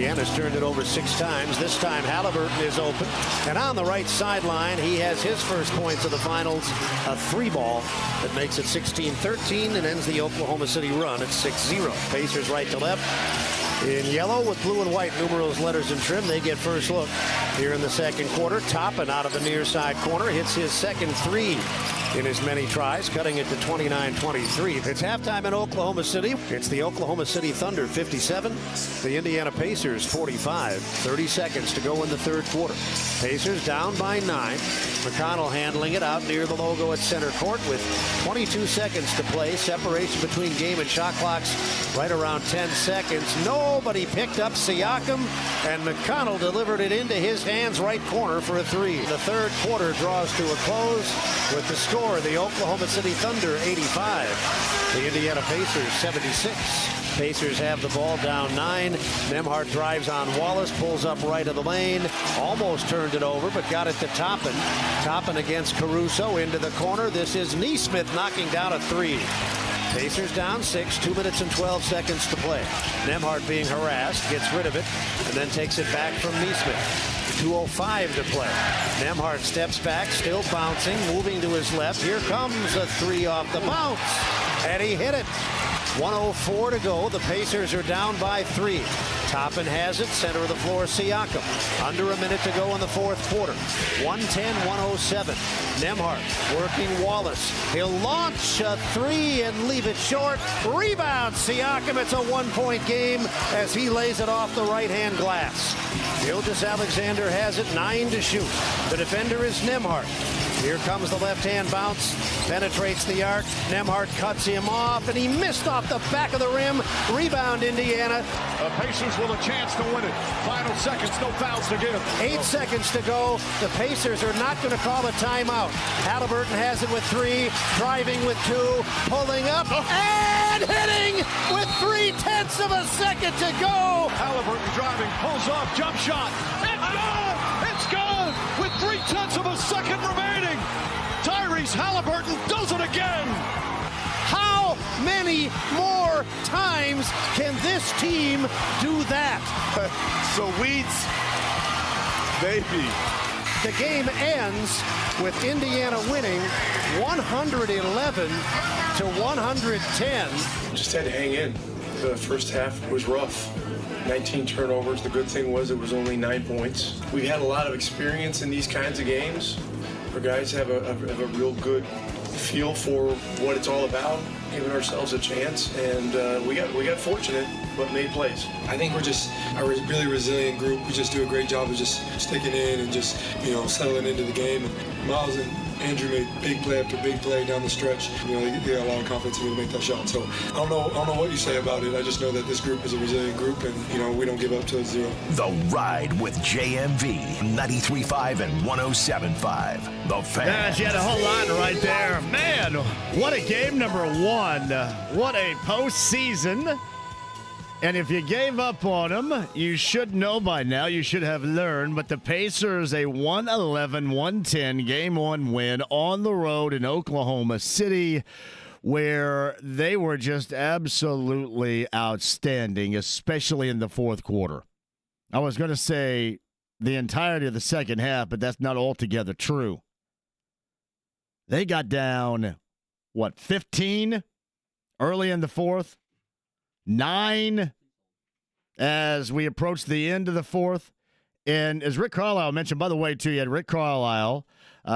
Indiana's turned it over 6 times. This time Haliburton is open. And on the right sideline, he has his first points of the finals. A 3-ball that makes it 16-13 and ends the Oklahoma City run at 6-0. Pacers right to left. In yellow with blue and white numerals, letters, and trim, they get first look here in the second quarter. Toppin out of the near side corner hits his second 3 in as many tries, cutting it to 29-23. It's halftime in Oklahoma City. It's the Oklahoma City Thunder 57, the Indiana Pacers 45. 30 seconds to go in the third quarter. Pacers down by 9. McConnell handling it out near the logo at center court with 22 seconds to play. Separation between game and shot clocks right around 10 seconds. Nobody picked up Siakam, and McConnell delivered it into his hands, right corner for a 3. The third quarter draws to a close with the score, the Oklahoma City Thunder 85, the Indiana Pacers 76. Pacers have the ball down 9. Nembhard drives on Wallace, pulls up right of the lane, almost turned it over, but got it to Toppin. Toppin against Caruso into the corner. This is Nesmith knocking down a 3. Pacers down 6, 2 minutes and 12 seconds to play. Nembhard being harassed, gets rid of it, and then takes it back from Nesmith. 2:05 to play. Nembhard steps back, still bouncing, moving to his left. Here comes a 3 off the bounce, and he hit it. 1:04 to go. The Pacers are down by 3. Toppin has it, center of the floor, Siakam. Under a minute to go in the fourth quarter. 110-107. Nembhard working Wallace. He'll launch a 3 and leave it short. Rebound, Siakam. It's a 1-point game as he lays it off the right-hand glass. Gilgeous-Alexander has it, 9 to shoot. The defender is Nembhard. Here comes the left-hand bounce, penetrates the arc. Nembhard cuts him off, and he missed off the back of the rim. Rebound, Indiana. The Pacers with a chance to win it. Final seconds, no fouls to give. 8 seconds to go. The Pacers are not going to call a timeout. Haliburton has it with 3, driving with 2, pulling up, and hitting with 3/10 of a second to go. Haliburton driving, pulls off, jump shot. It's good! It's good! With 3/10 of a second remaining. Tyrese Haliburton does it again. How many more times can this team do that? Sweets, baby. The game ends with Indiana winning 111 to 110. Just had to hang in. The first half was rough. 19 turnovers. The good thing was it was only 9 points. We've had a lot of experience in these kinds of games. Our guys have a real good feel for what it's all about, giving ourselves a chance, and we got fortunate, but made plays. I think we're just a really resilient group. We just do a great job of just sticking in and just, settling into the game. And Miles and Andrew made big play after big play down the stretch. They got a lot of confidence in me to make that shot. So I don't know what you say about it. I just know that this group is a resilient group, and we don't give up till it's 0. The Ride with JMV, 93.5 and 107.5. The Fan. Gosh, you had a whole lot right there. Man, what a game, number 1. What a postseason. And if you gave up on them, you should know by now. You should have learned. But the Pacers, a 111-110 Game 1 win on the road in Oklahoma City, where they were just absolutely outstanding, especially in the fourth quarter. I was going to say the entirety of the second half, but that's not altogether true. They got down, 15 early in the fourth? 9 as we approach the end of the fourth. And as Rick Carlisle mentioned, by the way, too, you had Rick Carlisle.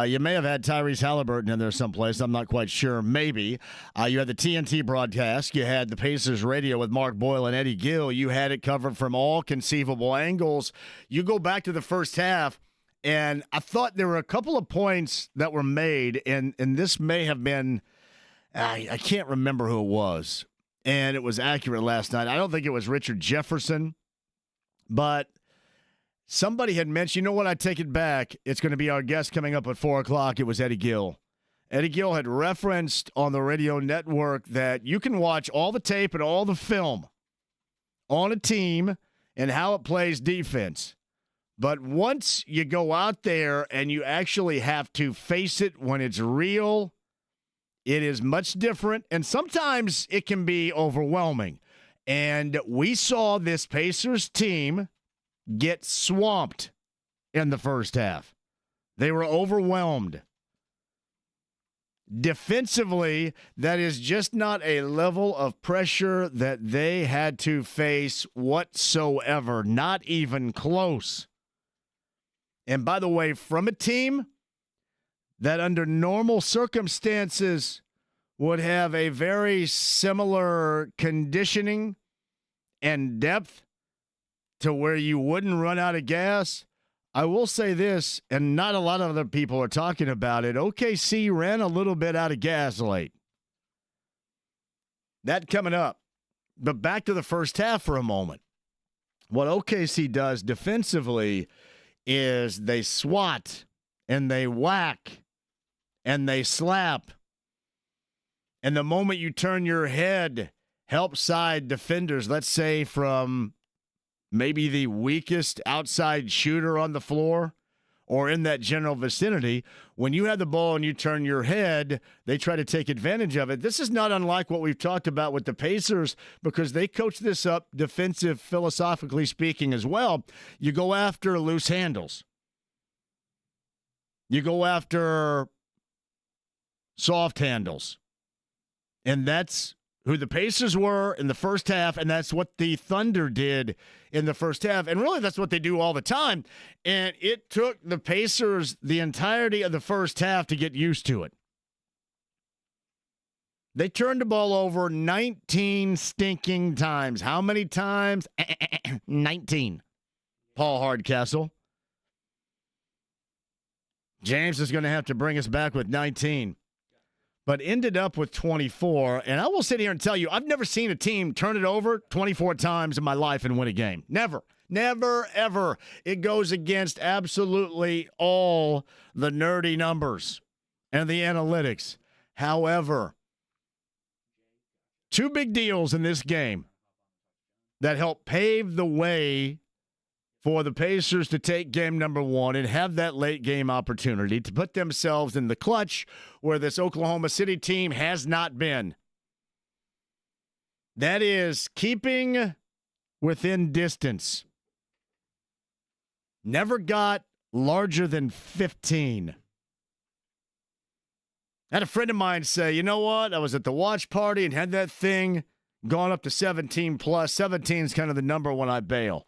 You may have had Tyrese Haliburton in there someplace. I'm not quite sure. Maybe. You had the TNT broadcast. You had the Pacers radio with Mark Boyle and Eddie Gill. You had it covered from all conceivable angles. You go back to the first half, and I thought there were a couple of points that were made, and this may have been, I can't remember who it was. And it was accurate last night. I don't think it was Richard Jefferson, but somebody had mentioned, you know what, I take it back. It's going to be our guest coming up at 4 o'clock. It was Eddie Gill. Eddie Gill had referenced on the radio network that you can watch all the tape and all the film on a team and how it plays defense. But once you go out there and you actually have to face it when it's real, it is much different, and sometimes it can be overwhelming. And we saw this Pacers team get swamped in the first half. They were overwhelmed. Defensively, that is just not a level of pressure that they had to face whatsoever, not even close. And by the way, from a team that under normal circumstances would have a very similar conditioning and depth to where you wouldn't run out of gas, I will say this, and not a lot of other people are talking about it, OKC ran a little bit out of gas late. That coming up. But back to the first half for a moment. What OKC does defensively is they swat and they whack and they slap. And the moment you turn your head, help side defenders, let's say from maybe the weakest outside shooter on the floor or in that general vicinity, when you have the ball and you turn your head, they try to take advantage of it. This is not unlike what we've talked about with the Pacers because they coach this up defensive, philosophically speaking as well. You go after loose handles. You go after soft handles. And that's who the Pacers were in the first half, and that's what the Thunder did in the first half. And really, that's what they do all the time. And it took the Pacers the entirety of the first half to get used to it. They turned the ball over 19 stinking times. How many times? 19. Paul Hardcastle. James is going to have to bring us back with 19. But ended up with 24. And I will sit here and tell you, I've never seen a team turn it over 24 times in my life and win a game. Never. Never, ever. It goes against absolutely all the nerdy numbers and the analytics. However, two big deals in this game that helped pave the way for the Pacers to take game number one and have that late game opportunity to put themselves in the clutch where this Oklahoma City team has not been. That is keeping within distance. Never got larger than 15. I had a friend of mine say, you know what? I was at the watch party and had that thing gone up to 17 plus. 17 is kind of the number when I bail.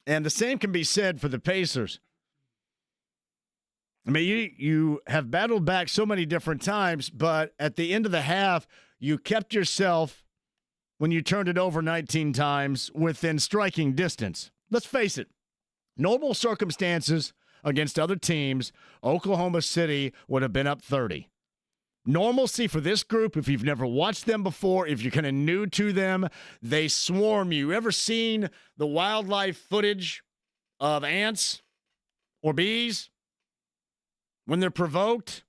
And the same can be said for the Pacers. I mean, you have battled back so many different times, but at the end of the half, you kept yourself, when you turned it over 19 times, within striking distance. Let's face it, normal circumstances against other teams, Oklahoma City would have been up 30. Normalcy for this group, if you've never watched them before, if you're kind of new to them, they swarm you. Ever seen the wildlife footage of ants or bees when they're provoked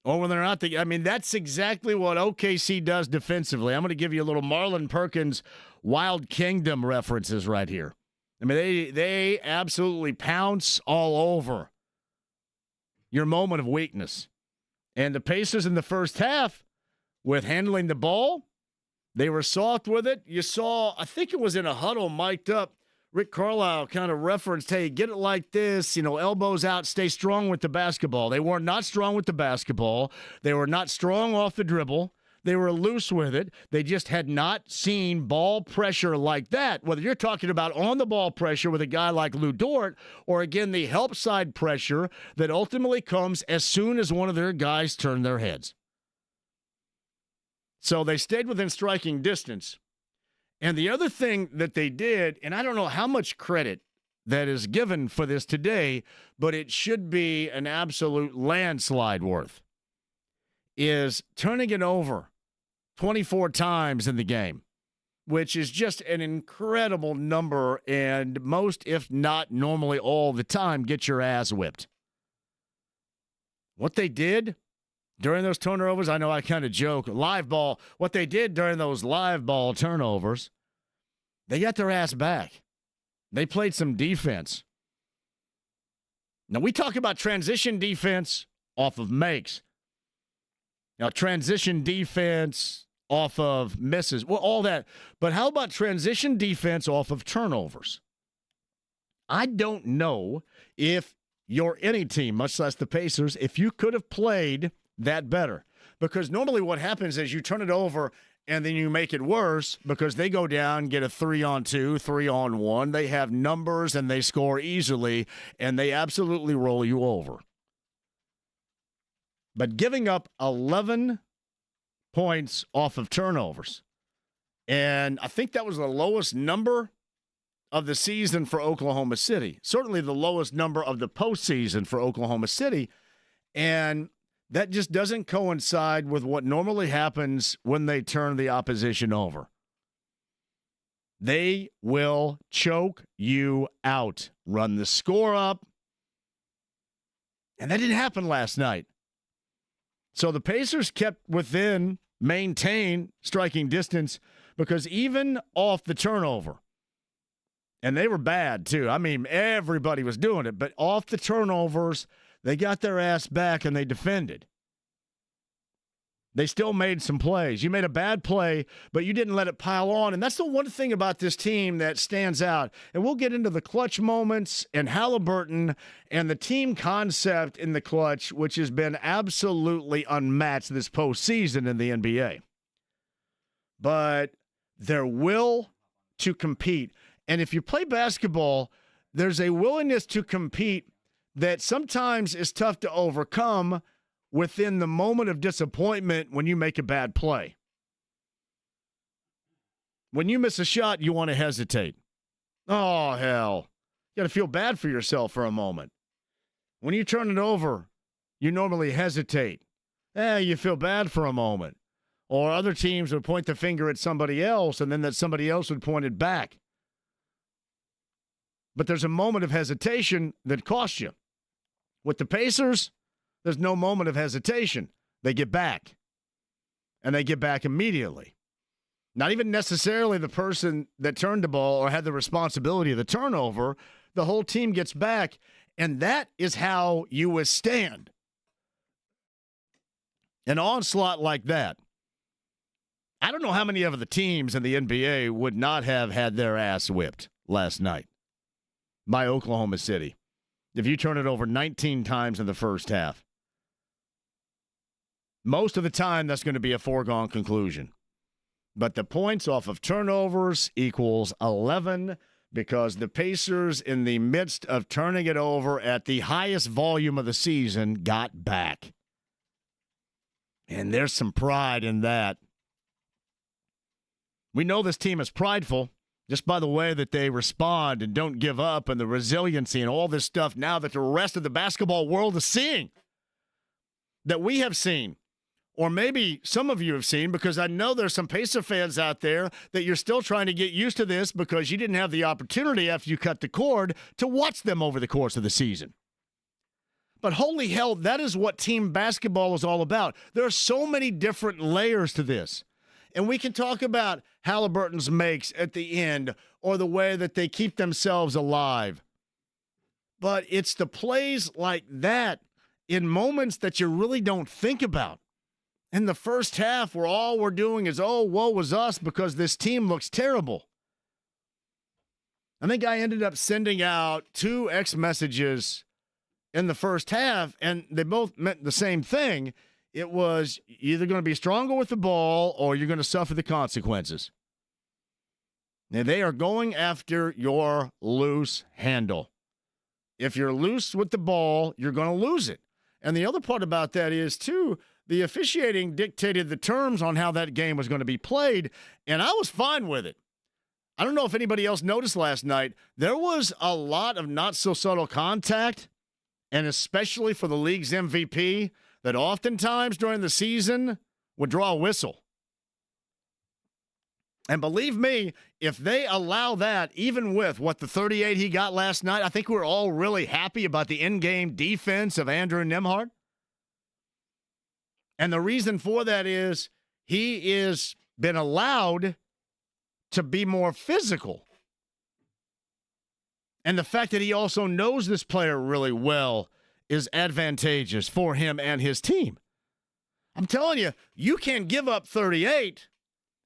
or when they're not? I mean, that's exactly what OKC does defensively. I'm going to give you a little Marlon Perkins Wild Kingdom references right here. I mean, they absolutely pounce all over your moment of weakness. And the Pacers in the first half, with handling the ball, they were soft with it. You saw, I think it was in a huddle mic'd up, Rick Carlisle kind of referenced, hey, get it like this, elbows out, stay strong with the basketball. They were not strong with the basketball. They were not strong off the dribble. They were loose with it. They just had not seen ball pressure like that. Whether you're talking about on-the-ball pressure with a guy like Lou Dort or, again, the help side pressure that ultimately comes as soon as one of their guys turn their heads. So they stayed within striking distance. And the other thing that they did, and I don't know how much credit that is given for this today, but it should be an absolute landslide worth, is turning it over 24 times in the game, which is just an incredible number, and most, if not normally all the time, get your ass whipped. What they did during those turnovers, I know I kind of joke, live ball, what they did during those live ball turnovers, they got their ass back. They played some defense. Now, we talk about transition defense off of makes. Now, transition defense off of misses. Well, all that. But how about transition defense off of turnovers? I don't know if you're any team, much less the Pacers, if you could have played that better. Because normally what happens is you turn it over and then you make it worse because they go down, get a 3-on-2, 3-on-1. They have numbers and they score easily, and they absolutely roll you over. But giving up 11 points off of turnovers, and I think that was the lowest number of the season for Oklahoma City. Certainly the lowest number of the postseason for Oklahoma City. And that just doesn't coincide with what normally happens when they turn the opposition over. They will choke you out, run the score up. And that didn't happen last night. So the Pacers kept maintain striking distance, because even off the turnover, and they were bad too. I mean, everybody was doing it, but off the turnovers, they got their ass back and they defended. They still made some plays. You made a bad play, but you didn't let it pile on. And that's the one thing about this team that stands out. And we'll get into the clutch moments and Haliburton and the team concept in the clutch, which has been absolutely unmatched this postseason in the NBA. But their will to compete. And if you play basketball, there's a willingness to compete that sometimes is tough to overcome within the moment of disappointment when you make a bad play. When you miss a shot, you want to hesitate. Oh, hell. You got to feel bad for yourself for a moment. When you turn it over, you normally hesitate. You feel bad for a moment. Or other teams would point the finger at somebody else, and then that somebody else would point it back. But there's a moment of hesitation that costs you. With the Pacers, there's no moment of hesitation. They get back. And they get back immediately. Not even necessarily the person that turned the ball or had the responsibility of the turnover. The whole team gets back. And that is how you withstand an onslaught like that. I don't know how many of the teams in the NBA would not have had their ass whipped last night by Oklahoma City if you turn it over 19 times in the first half. Most of the time, that's going to be a foregone conclusion. But the points off of turnovers equals 11 because the Pacers, in the midst of turning it over at the highest volume of the season, got back. And there's some pride in that. We know this team is prideful just by the way that they respond and don't give up and the resiliency and all this stuff now that the rest of the basketball world is seeing, that we have seen. Or maybe some of you have seen, because I know there's some Pacer fans out there that you're still trying to get used to this because you didn't have the opportunity after you cut the cord to watch them over the course of the season. But holy hell, that is what team basketball is all about. There are so many different layers to this. And we can talk about Haliburton's makes at the end or the way that they keep themselves alive. But it's the plays like that in moments that you really don't think about. In the first half, where all we're doing is, oh, woe was us because this team looks terrible. I think I ended up sending out 2 X messages in the first half, and they both meant the same thing. It was either going to be stronger with the ball or you're going to suffer the consequences. Now, they are going after your loose handle. If you're loose with the ball, you're going to lose it. And the other part about that is, too, the officiating dictated the terms on how that game was going to be played, and I was fine with it. I don't know if anybody else noticed last night, there was a lot of not-so-subtle contact, and especially for the league's MVP, that oftentimes during the season would draw a whistle. And believe me, if they allow that, even with what the 38 he got last night, I think we're all really happy about the in-game defense of Andrew Nembhard. And the reason for that is he is been allowed to be more physical. And the fact that he also knows this player really well is advantageous for him and his team. I'm telling you, you can give up 38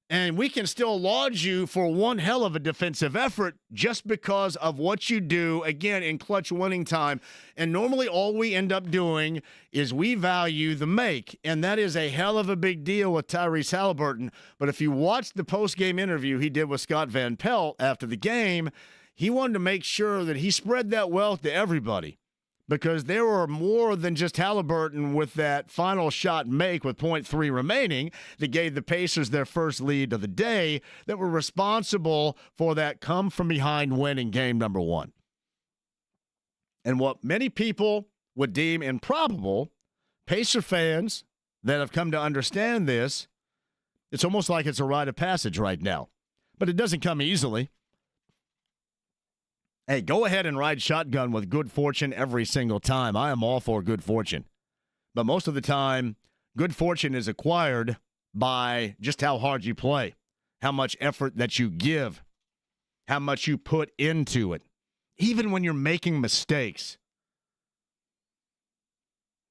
And we can still laud you for one hell of a defensive effort just because of what you do, again, in clutch winning time. And normally all we end up doing is we value the make. And that is a hell of a big deal with Tyrese Haliburton. But if you watch the post-game interview he did with Scott Van Pelt after the game, he wanted to make sure that he spread that wealth to everybody. Because there were more than just Haliburton with that final shot make with 0.3 remaining that gave the Pacers their first lead of the day that were responsible for that come-from-behind win in game number 1. And what many people would deem improbable, Pacer fans that have come to understand this, it's almost like it's a rite of passage right now. But it doesn't come easily. Hey, go ahead and ride shotgun with good fortune every single time. I am all for good fortune. But most of the time, good fortune is acquired by just how hard you play, how much effort that you give, how much you put into it, even when you're making mistakes.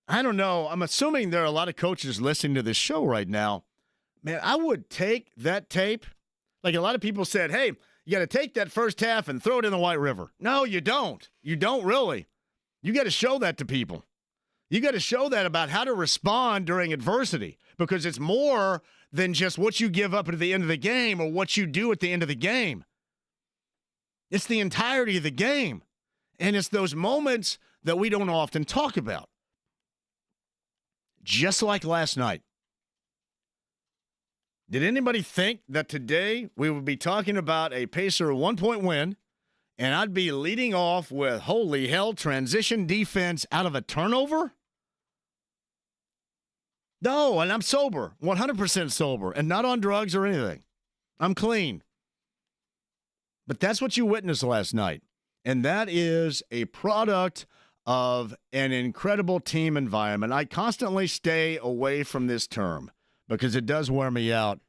I don't know. I'm assuming there are a lot of coaches listening to this show right now. Man, I would take that tape. Like a lot of people said, hey, you got to take that first half and throw it in the White River. No, you don't. You don't really. You got to show that to people. You got to show that about how to respond during adversity because it's more than just what you give up at the end of the game or what you do at the end of the game. It's the entirety of the game. And it's those moments that we don't often talk about. Just like last night. Did anybody think that today we would be talking about a Pacer 1-point win and I'd be leading off with, holy hell, transition defense out of a turnover? No, and I'm sober, 100% sober, and not on drugs or anything. I'm clean. But that's what you witnessed last night, and that is a product of an incredible team environment. I constantly stay away from this term because it does wear me out.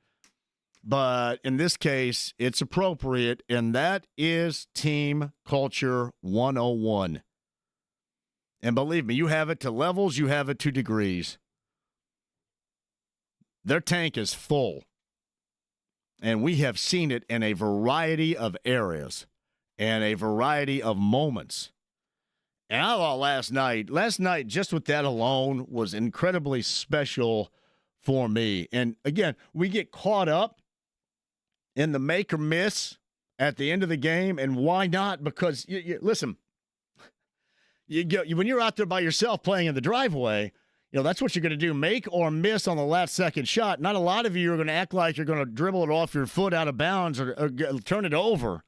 But in this case, it's appropriate, and that is team culture 101. And believe me, you have it to levels, you have it to degrees. Their tank is full. And we have seen it in a variety of areas and a variety of moments. And I thought last night, just with that alone, was incredibly special for me. And again, we get caught up in the make or miss at the end of the game. And why not? Because, listen, when you're out there by yourself playing in the driveway, that's what you're going to do, make or miss on the last second shot. Not a lot of you are going to act like you're going to dribble it off your foot out of bounds or turn it over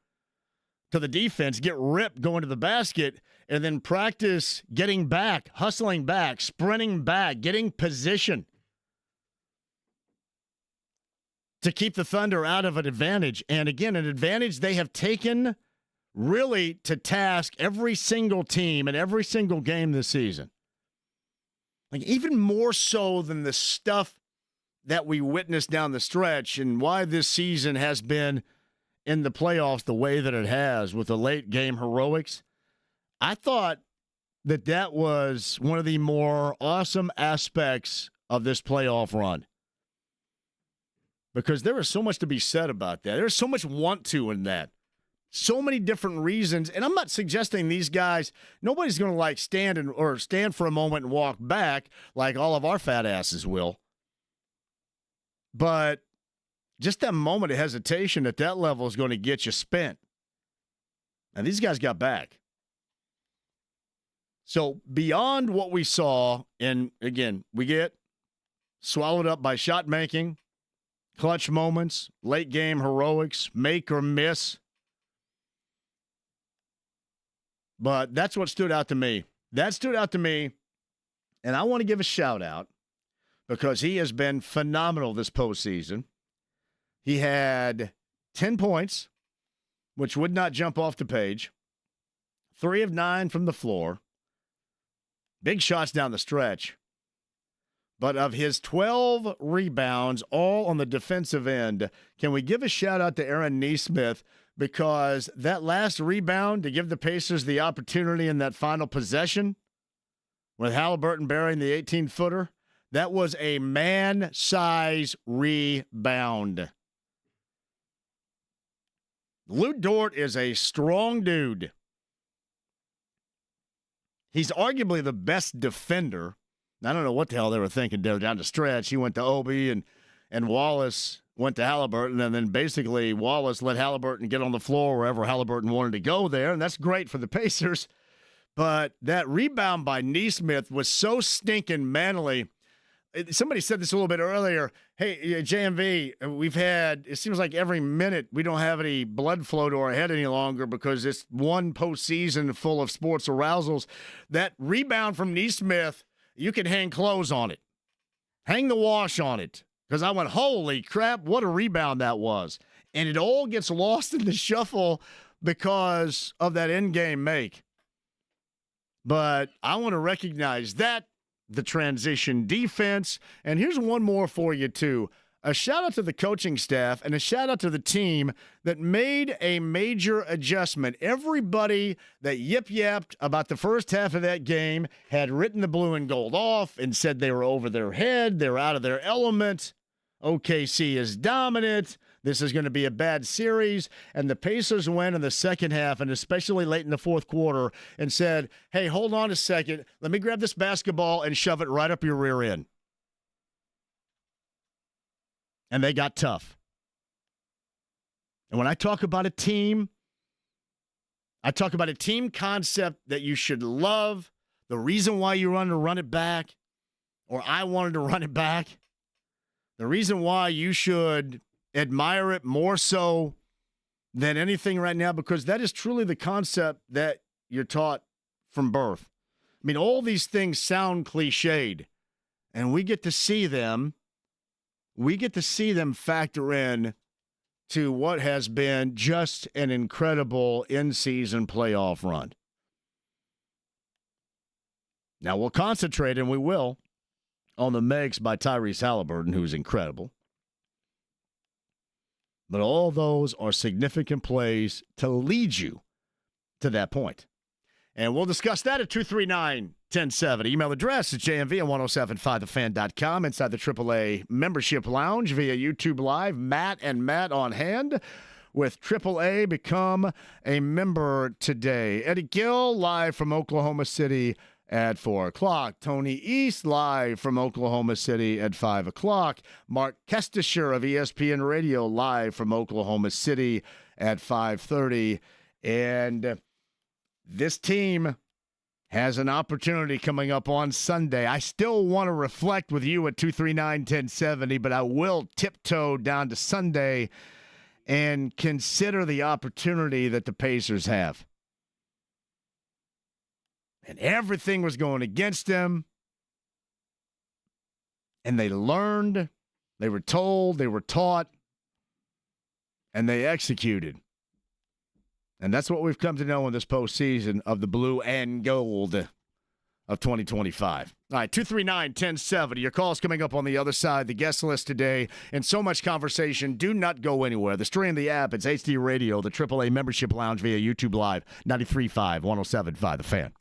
to the defense, get ripped going to the basket, and then practice getting back, hustling back, sprinting back, getting position to keep the Thunder out of an advantage. And again, an advantage they have taken really to task every single team in every single game this season. Like even more so than the stuff that we witnessed down the stretch and why this season has been in the playoffs the way that it has with the late game heroics. I thought that was one of the more awesome aspects of this playoff run. Because there is so much to be said about that. There's so much want to in that. So many different reasons. And I'm not suggesting these guys, nobody's going to stand for a moment and walk back like all of our fat asses will. But just that moment of hesitation at that level is going to get you spent. And these guys got back. So beyond what we saw, and again, we get swallowed up by shot making, clutch moments, late game heroics, make or miss. But that's what stood out to me. That stood out to me, and I want to give a shout out because he has been phenomenal this postseason. He had 10 points, which would not jump off the page, 3 of 9 from the floor, big shots down the stretch. But of his 12 rebounds, all on the defensive end, can we give a shout out to Aaron Nesmith? Because that last rebound to give the Pacers the opportunity in that final possession with Haliburton burying the 18-footer, that was a man-size rebound. Lou Dort is a strong dude. He's arguably the best defender. I don't know what the hell they were thinking down the stretch. He went to Obi and Wallace went to Haliburton, and then basically Wallace let Haliburton get on the floor wherever Haliburton wanted to go there, and that's great for the Pacers. But that rebound by Nesmith was so stinking manly. Somebody said this a little bit earlier. Hey, JMV, we've had, it seems like every minute we don't have any blood flow to our head any longer because it's one postseason full of sports arousals. That rebound from Nesmith, you can hang clothes on it. Hang the wash on it. Because I went, holy crap, what a rebound that was. And it all gets lost in the shuffle because of that end-game make. But I want to recognize that, the transition defense. And here's one more for you, too. A shout-out to the coaching staff and a shout-out to the team that made a major adjustment. Everybody that yip-yapped about the first half of that game had written the blue and gold off and said they were over their head, they're out of their element. OKC is dominant. This is going to be a bad series. And the Pacers went in the second half, and especially late in the fourth quarter, and said, hey, hold on a second. Let me grab this basketball and shove it right up your rear end. And they got tough. And when I talk about a team, I talk about a team concept that you should love. The reason why you want to run it back, or I wanted to run it back, the reason why you should admire it more so than anything right now, because that is truly the concept that you're taught from birth. I mean, all these things sound cliched, and we get to see them. We get to see them factor in to what has been just an incredible in-season playoff run. Now, we'll concentrate, and we will, on the makes by Tyrese Haliburton, who's incredible. But all those are significant plays to lead you to that point. And we'll discuss that at 239-1070. Email address is jmv at 1075thefan.com. Inside the AAA Membership Lounge via YouTube Live. Matt and Matt on hand with AAA. Become a member today. Eddie Gill live from Oklahoma City at 4 o'clock. Tony East live from Oklahoma City at 5 o'clock. Mark Kestisher of ESPN Radio live from Oklahoma City at 5:30. And this team has an opportunity coming up on Sunday. I still want to reflect with you at 239-1070, but I will tiptoe down to Sunday and consider the opportunity that the Pacers have. And everything was going against them. And they learned, they were told, they were taught, and they executed. And that's what we've come to know in this postseason of the blue and gold of 2025. All right, 239-1070. Your call's coming up on the other side. The guest list today, and so much conversation. Do not go anywhere. The stream, the app, it's HD Radio, the AAA Membership Lounge via YouTube Live, 93.5, 107.5, The Fan.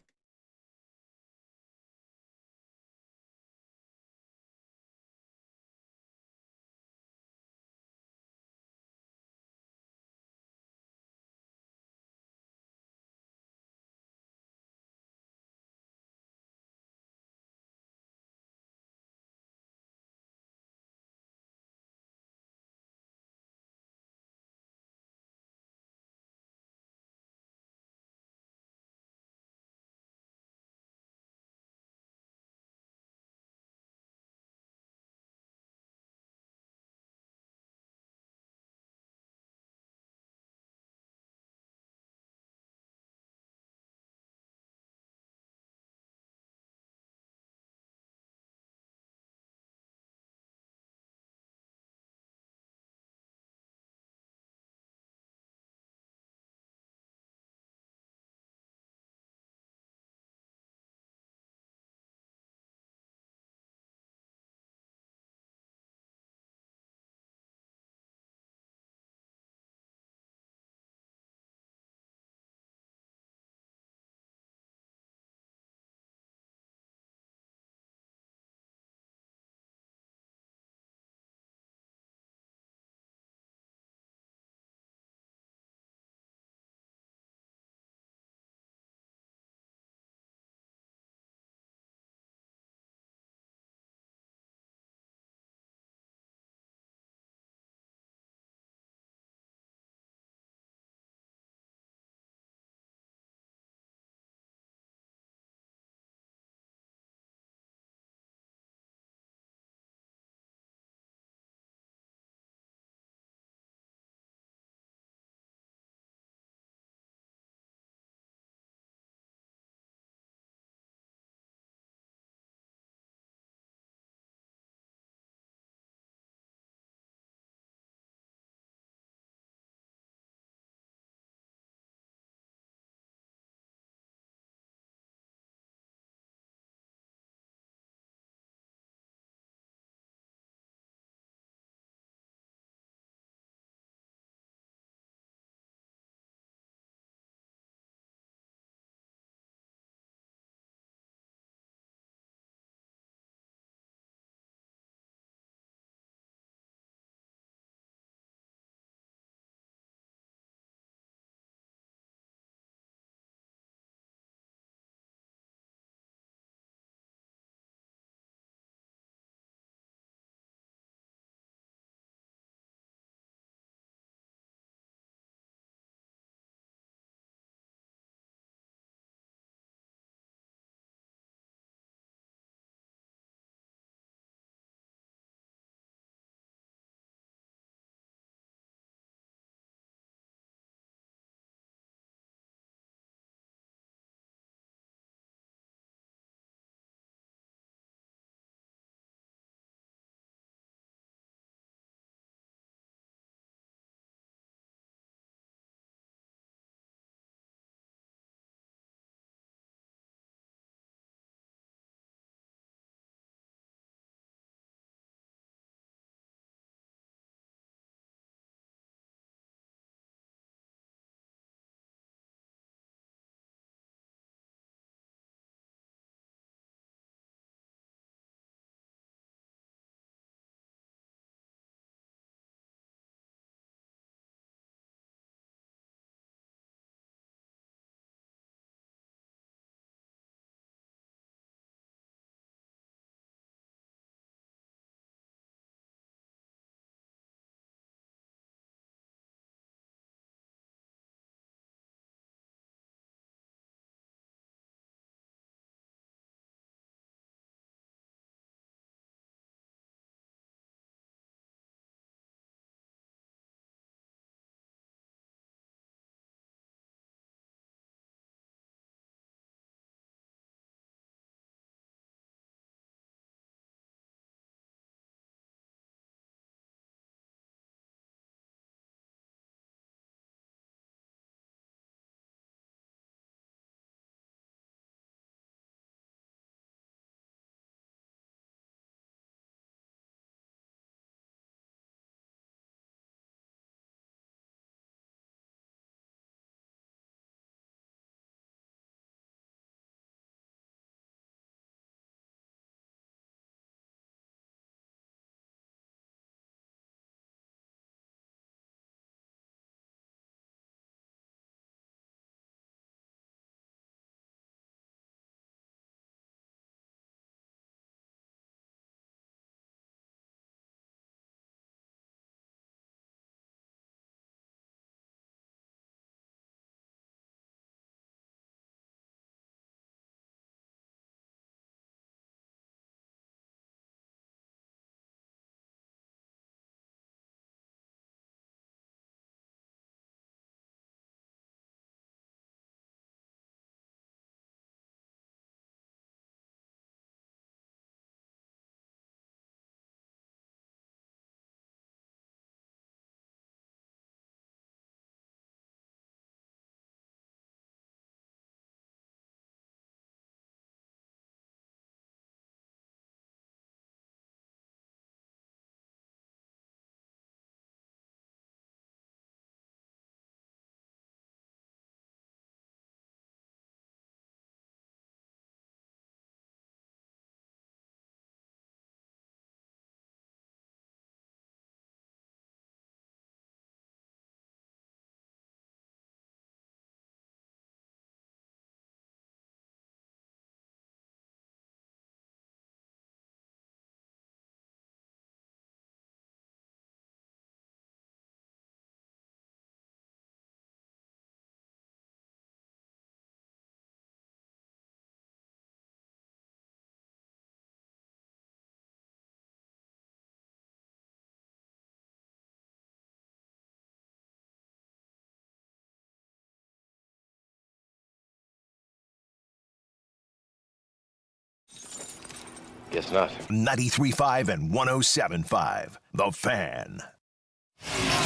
Guess not. 93.5 and 107.5. The Fan.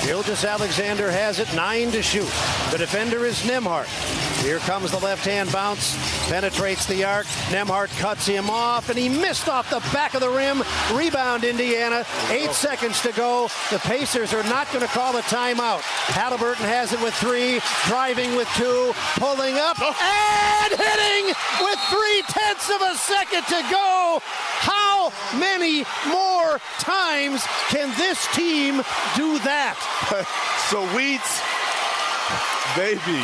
Gilgis Alexander has it, 9 to shoot. The defender is Nembhard. Here comes the left-hand bounce, penetrates the arc. Nembhard cuts him off, and he missed off the back of the rim. Rebound, Indiana. 8 seconds to go. The Pacers are not going to call a timeout. Haliburton has it with 3, driving with 2, pulling up, and hitting with 0.3 of a second to go. How many more times can this team do that? Sweet baby.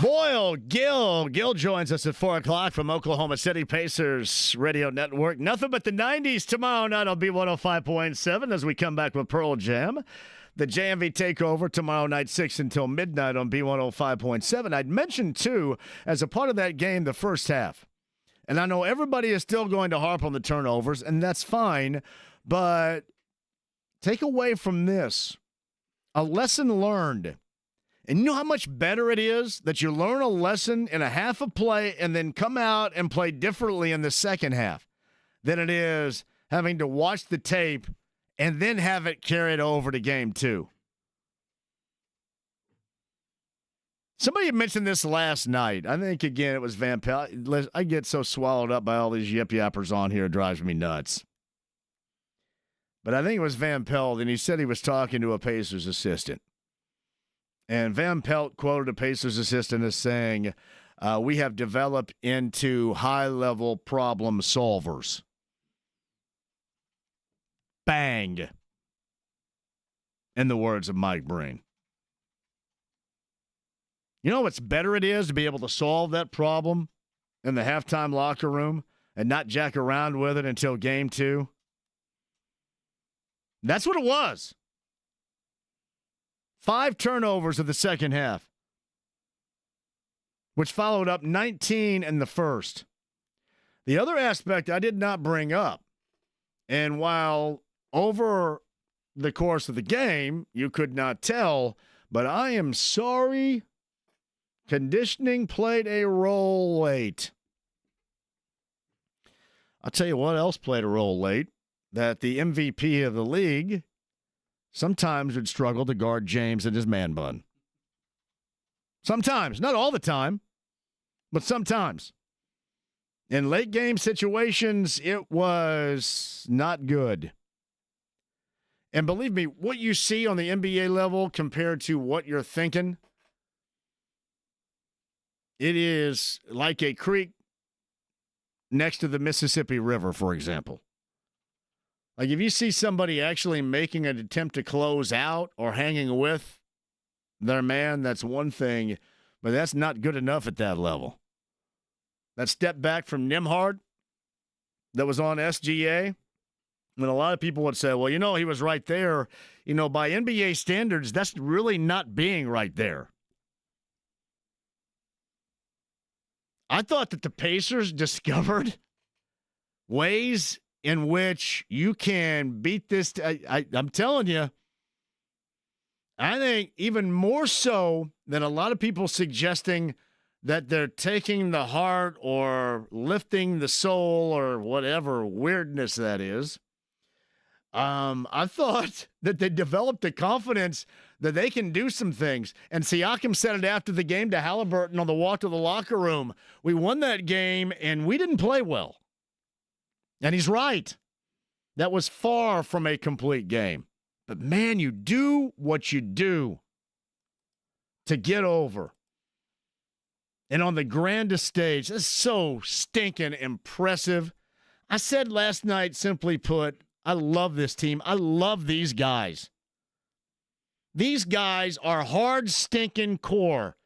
Boyle, Gill. Gill joins us at 4 o'clock from Oklahoma City Pacers Radio Network. Nothing but the 90s tomorrow night on B105.7 as we come back with Pearl Jam. The JMV takeover tomorrow night, 6 until midnight on B105.7. I'd mentioned, too, as a part of that game, the first half. And I know everybody is still going to harp on the turnovers, and that's fine. But take away from this a lesson learned. And you know how much better it is that you learn a lesson in a half of play and then come out and play differently in the second half than it is having to watch the tape and then have it carried over to game 2. Somebody mentioned this last night. I think, again, it was Van Pelt. I get so swallowed up by all these yip-yappers on here, it drives me nuts. But I think it was Van Pelt, and he said he was talking to a Pacers assistant. And Van Pelt quoted a Pacers assistant as saying, we have developed into high-level problem solvers. Bang. In the words of Mike Breen. You know what's better it is to be able to solve that problem in the halftime locker room and not jack around with it until game 2? That's what it was. 5 turnovers of the second half, which followed up 19 in the first. The other aspect I did not bring up, and while over the course of the game you could not tell, but I am sorry, conditioning played a role late. I'll tell you what else played a role late, that the MVP of the league sometimes would struggle to guard James and his man bun. Sometimes, not all the time, but sometimes. In late game situations, it was not good. And believe me, what you see on the NBA level compared to what you're thinking, it is like a creek next to the Mississippi River, for example. Like if you see somebody actually making an attempt to close out or hanging with their man, that's one thing, but that's not good enough at that level. That step back from Nembhard that was on SGA, and a lot of people would say, well, you know, he was right there. You know, by NBA standards, that's really not being right there. I thought that the Pacers discovered ways in which you can beat this. I'm telling you, I think even more so than a lot of people suggesting that they're taking the heart or lifting the soul or whatever weirdness that is. I thought that they developed the confidence that they can do some things. And Siakam said it after the game to Haliburton on the walk to the locker room. We won that game, and we didn't play well. And he's right. That was far from a complete game. But, man, you do what you do to get over. And on the grandest stage, that's so stinking impressive. I said last night, simply put, I love this team. I love these guys. These guys are hard, stinking core.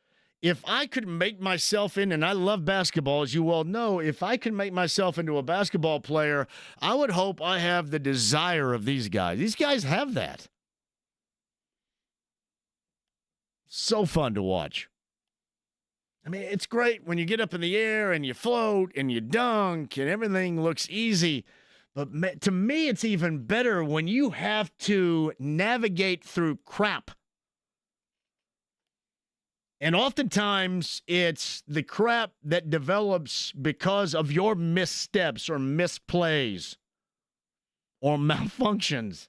If I could make myself in, and I love basketball, as you well know, if I could make myself into a basketball player, I would hope I have the desire of these guys. These guys have that. So fun to watch. I mean, it's great when you get up in the air and you float and you dunk and everything looks easy. But to me, it's even better when you have to navigate through crap. And oftentimes, it's the crap that develops because of your missteps or misplays. or malfunctions.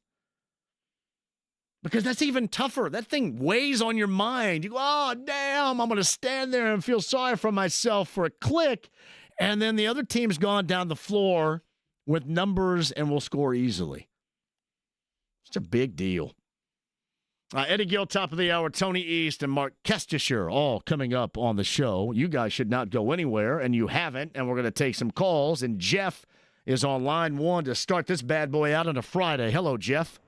Because that's even tougher. That thing weighs on your mind. You go, oh, damn, I'm going to stand there and feel sorry for myself for a click. And then the other team's gone down the floor with numbers and will score easily. It's a big deal. Eddie Gill, top of the hour, Tony East, and Mark Kestisher all coming up on the show. You guys should not go anywhere, and you haven't, and we're going to take some calls. And Jeff is on line one to start this bad boy out on a Friday. Hello, Jeff.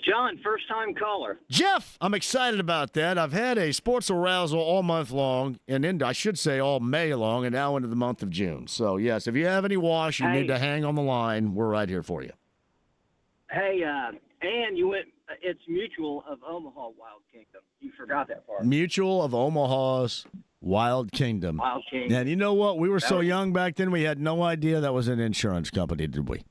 John, first-time caller. Jeff, I'm excited about that. I've had a sports arousal all month long, and I should say all May long, and now into the month of June. So, yes, if you have any wash, you need to hang on the line. We're right here for you. Hey, and you went, it's Mutual of Omaha Wild Kingdom. You forgot that part. Mutual of Omaha's Wild Kingdom. Wild Kingdom. And you know what? We were so young back then, we had no idea that was an insurance company, did we?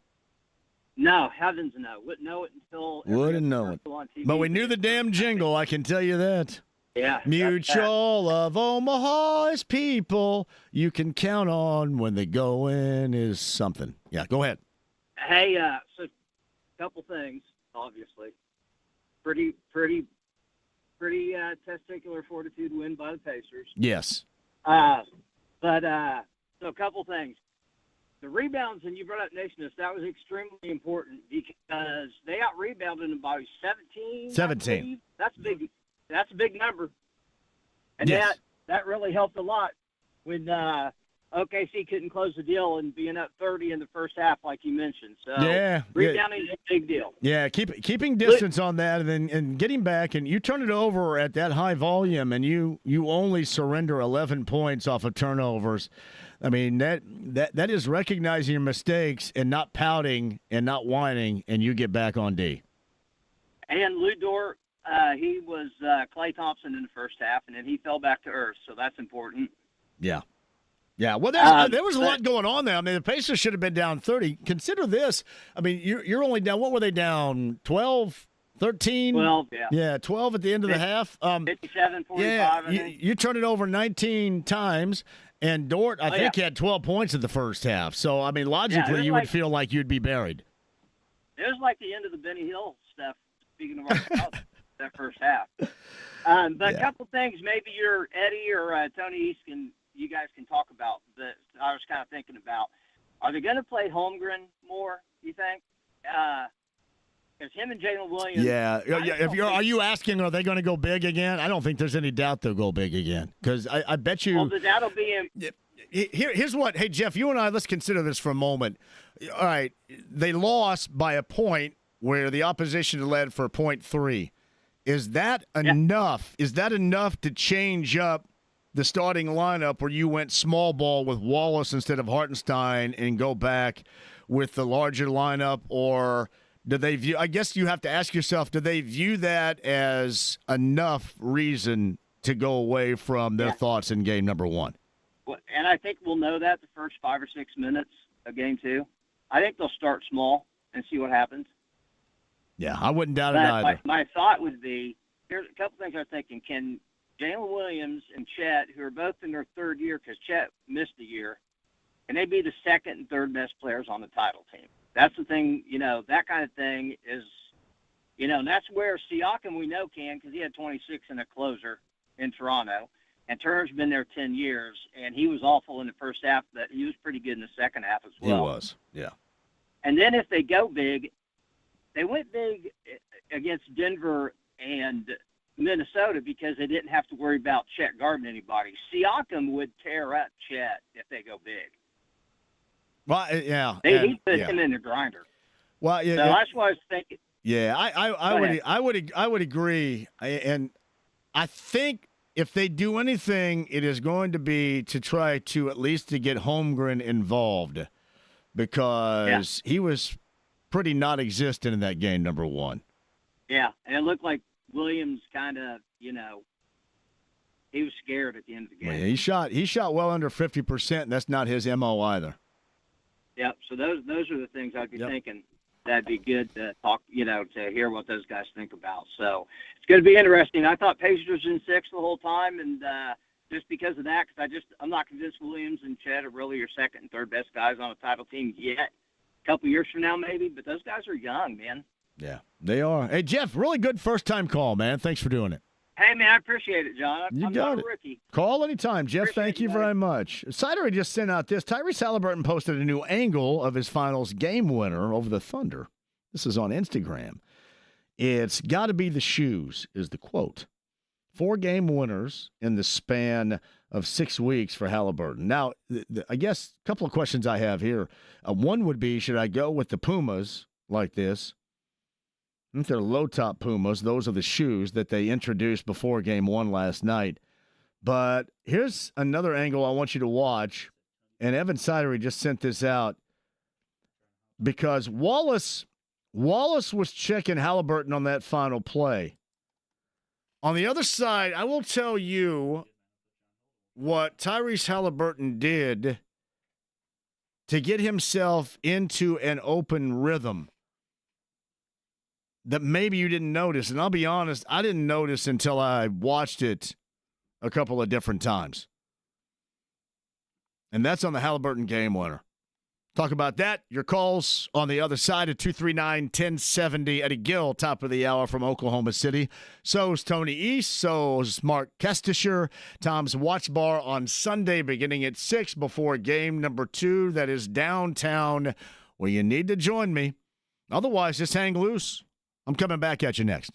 No, heavens no. Wouldn't know it until... Wouldn't know it. But we knew the damn jingle, I can tell you that. Yeah. Mutual of Omaha's people you can count on when the going is something. Yeah, go ahead. Hey, so a couple things, obviously. Pretty testicular fortitude win by the Pacers. Yes. So a couple things. The rebounds, and you brought up Nationist, that was extremely important because they out-rebounded them by 17. 17. That's big. That's a big number. And yes. that really helped a lot when OKC couldn't close the deal and being up 30 in the first half, like you mentioned. So rebounding is a big deal. Yeah, keeping distance on that and getting back, and you turn it over at that high volume, and you only surrender 11 points off of turnovers. I mean, that is recognizing your mistakes and not pouting and not whining, and you get back on D. And Lou Dort, he was Klay Thompson in the first half, and then he fell back to earth, so that's important. Yeah. Yeah, well, there was a lot going on there. I mean, the Pacers should have been down 30. Consider this. I mean, you're only down, what were they down, 12, 13? 12, yeah. Yeah, 12 at the end of the half. 57, 45, yeah, I think. You turned it over 19 times. And Dort, I think, had 12 points in the first half. So, I mean, logically, you would feel like you'd be buried. It was like the end of the Benny Hill stuff, speaking of our that first half. But a couple things maybe Eddie or Tony East you guys can talk about that I was kind of thinking about. Are they going to play Holmgren more, you think? Because him and Jalen Williams. Yeah. Are you asking, are they going to go big again? I don't think there's any doubt they'll go big again. Because I bet you. Well, that'll be him. Here's what. Hey, Jeff, you and I, let's consider this for a moment. All right. They lost by a point where the opposition led for 0.3. Is that enough? Is that enough to change up the starting lineup where you went small ball with Wallace instead of Hartenstein and go back with the larger lineup? Or do they view, I guess you have to ask yourself, do they view that as enough reason to go away from their thoughts in game number one? Well, and I think we'll know that the first 5 or 6 minutes of game two. I think they'll start small and see what happens. Yeah, I wouldn't doubt it either. My thought would be, here's a couple things I'm thinking. Can Jalen Williams and Chet, who are both in their third year because Chet missed a year, can they be the second and third best players on the title team? That's the thing, that kind of thing is, and that's where Siakam we know can, because he had 26 in a closer in Toronto, and Turner's been there 10 years, and he was awful in the first half, but he was pretty good in the second half as well. He was, yeah. And then if they go big, they went big against Denver and Minnesota because they didn't have to worry about Chet guarding anybody. Siakam would tear up Chet if they go big. Well, yeah. He put him in the grinder. Well, yeah. So that's what I was thinking. Yeah, I would agree, and I think if they do anything, it is going to be to try to at least to get Holmgren involved, because he was pretty non-existent in that game number one. Yeah, and it looked like Williams kind of, he was scared at the end of the game. Yeah, he shot well under 50%, and that's not his MO either. Yep. So those are the things I'd be thinking. That'd be good to talk, to hear what those guys think about. So it's going to be interesting. I thought Pacers in 6 the whole time, and just because of that, because I'm not convinced Williams and Chet are really your second and third best guys on a title team yet. a couple years from now maybe, but those guys are young, man. Yeah, they are. Hey, Jeff, really good first-time call, man. Thanks for doing it. Hey, man, I appreciate it, John. You I'm got not it. a rookie. Call anytime, Jeff. Appreciate Thank you it, very much. Sider had just sent out this. Tyrese Haliburton posted a new angle of his finals game winner over the Thunder. This is on Instagram. It's got to be the shoes, is the quote. 4 game winners in the span of 6 weeks for Haliburton. Now, I guess a couple of questions I have here. One would be, should I go with the Pumas like this? I think they're low-top Pumas. Those are the shoes that they introduced before Game 1 last night. But here's another angle I want you to watch. And Evan Sidery just sent this out because Wallace was checking Haliburton on that final play. On the other side, I will tell you what Tyrese Haliburton did to get himself into an open rhythm that maybe you didn't notice. And I'll be honest, I didn't notice until I watched it a couple of different times. And that's on the Haliburton game winner. Talk about that. Your calls on the other side at 239-1070. Eddie Gill, top of the hour from Oklahoma City. So's Tony East. So's Mark Kestisher. Tom's Watch Bar on Sunday beginning at 6 before game number 2. That is downtown where you need to join me. Otherwise, just hang loose. I'm coming back at you next.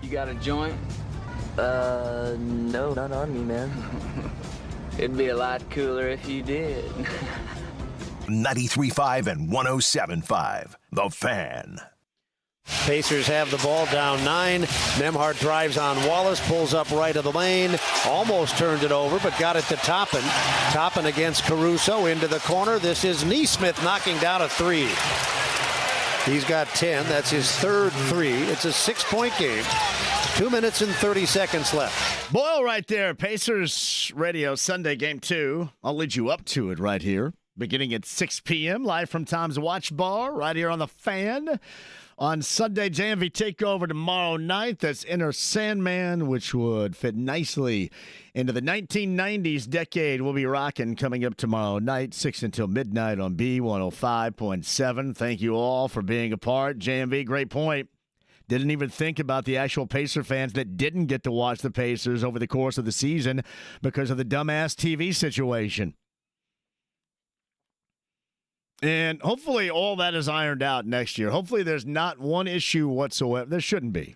You got a joint? No, not on me, man. It'd be a lot cooler if you did. 93.5 and 107.5. The Fan. Pacers have the ball down 9. Nembhard drives on Wallace, pulls up right of the lane, almost turned it over, but got it to Toppin. Toppin against Caruso into the corner. This is Nesmith knocking down a 3. He's got 10. That's his third 3. It's a 6-point game. 2 minutes and 30 seconds left. Boyle right there. Pacers Radio Sunday Game 2. I'll lead you up to it right here. Beginning at 6 p.m. live from Tom's Watch Bar right here on The Fan. On Sunday, JMV Takeover tomorrow night. That's Inner Sandman, which would fit nicely into the 1990s decade. We'll be rocking coming up tomorrow night, 6 until midnight on B105.7. Thank you all for being a part. JMV, great point. Didn't even think about the actual Pacer fans that didn't get to watch the Pacers over the course of the season because of the dumbass TV situation. And hopefully all that is ironed out next year. Hopefully there's not one issue whatsoever. There shouldn't be.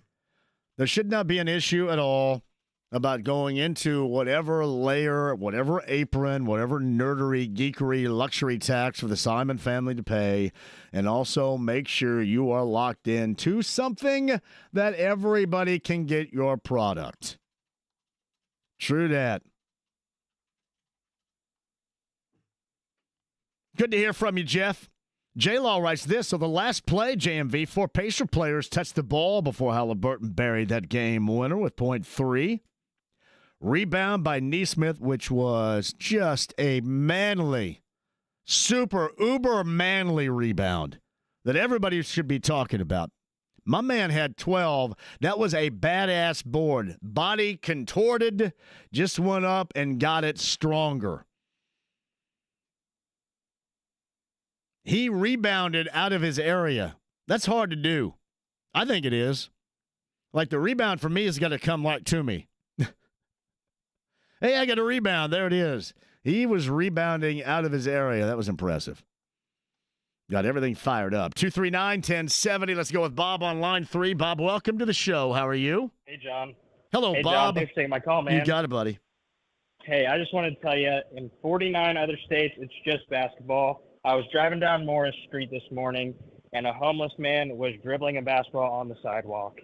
There should not be an issue at all about going into whatever layer, whatever apron, whatever nerdery, geekery, luxury tax for the Simon family to pay. And also make sure you are locked in to something that everybody can get your product. True that. Good to hear from you, Jeff. J-Law writes this. So the last play, JMV, 4 Pacer players touched the ball before Haliburton buried that game winner with .3. Rebound by Nesmith, which was just a manly, super uber manly rebound that everybody should be talking about. My man had 12. That was a badass board. Body contorted, just went up and got it stronger. He rebounded out of his area. That's hard to do. I think it is. Like, the rebound for me has got to come right to me. Hey, I got a rebound. There it is. He was rebounding out of his area. That was impressive. Got everything fired up. 239-1070. Let's go with Bob on line 3. Bob, welcome to the show. How are you? Hey, John. Hello, hey, Bob. John, thanks for taking my call, man. You got it, buddy. Hey, I just wanted to tell you, in 49 other states, it's just basketball. I was driving down Morris Street this morning, and a homeless man was dribbling a basketball on the sidewalk.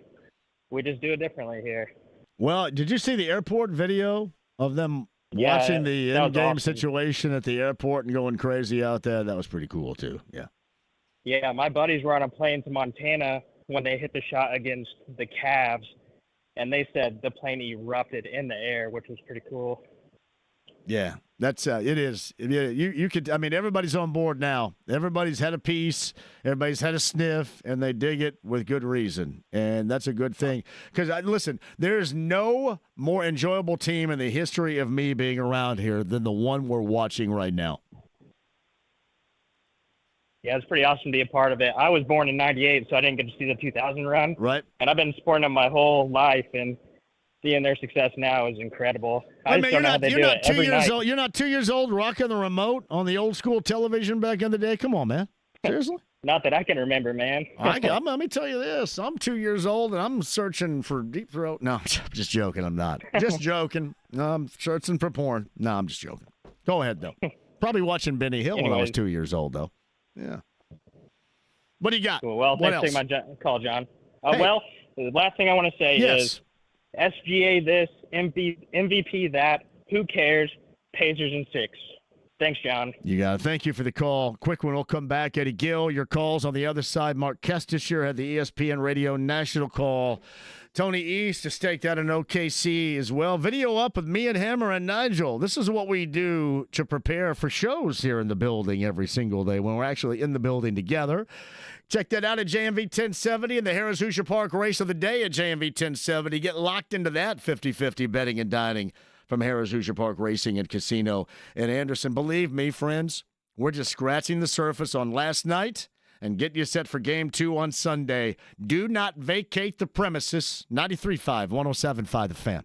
We just do it differently here. Well, did you see the airport video of them watching the in-game situation at the airport and going crazy out there? That was pretty cool, too. Yeah. Yeah, my buddies were on a plane to Montana when they hit the shot against the Cavs, and they said the plane erupted in the air, which was pretty cool. Yeah, that's it is. You could. I mean, everybody's on board now. Everybody's had a piece. Everybody's had a sniff, and they dig it with good reason, and that's a good thing. Because listen, there's no more enjoyable team in the history of me being around here than the one we're watching right now. Yeah, it's pretty awesome to be a part of it. I was born in '98, so I didn't get to see the 2000 run. Right. And I've been supporting them my whole life, and seeing their success now is incredible. I just don't know how they do it every night. You're not 2 years old rocking the remote on the old school television back in the day? Come on, man. Seriously? Not that I can remember, man. Let me tell you this. I'm 2 years old, and I'm searching for Deep Throat. No, I'm just joking. I'm not. Just joking. No, I'm searching for porn. No, I'm just joking. Go ahead, though. Probably watching Benny Hill when I was 2 years old, though. Yeah. What do you got? Cool. Well, thanks for taking my call, John. Well, the last thing I want to say is SGA this, MVP that, who cares, Pacers in 6. Thanks, John. You got it. Thank you for the call. Quick one, we'll come back. Eddie Gill, your calls on the other side. Mark Kestisher had the ESPN Radio National call. Tony East to stake that in OKC as well. Video up with me and Hammer and Nigel. This is what we do to prepare for shows here in the building every single day when we're actually in the building together. Check that out at JMV 1070 and the Harris Hoosier Park Race of the Day at JMV 1070. Get locked into that 50-50 betting and dining from Harris Hoosier Park Racing and Casino in Anderson. Believe me, friends, we're just scratching the surface on last night and get you set for Game 2 on Sunday. Do not vacate the premises. 93.5, 107.5 The Fan.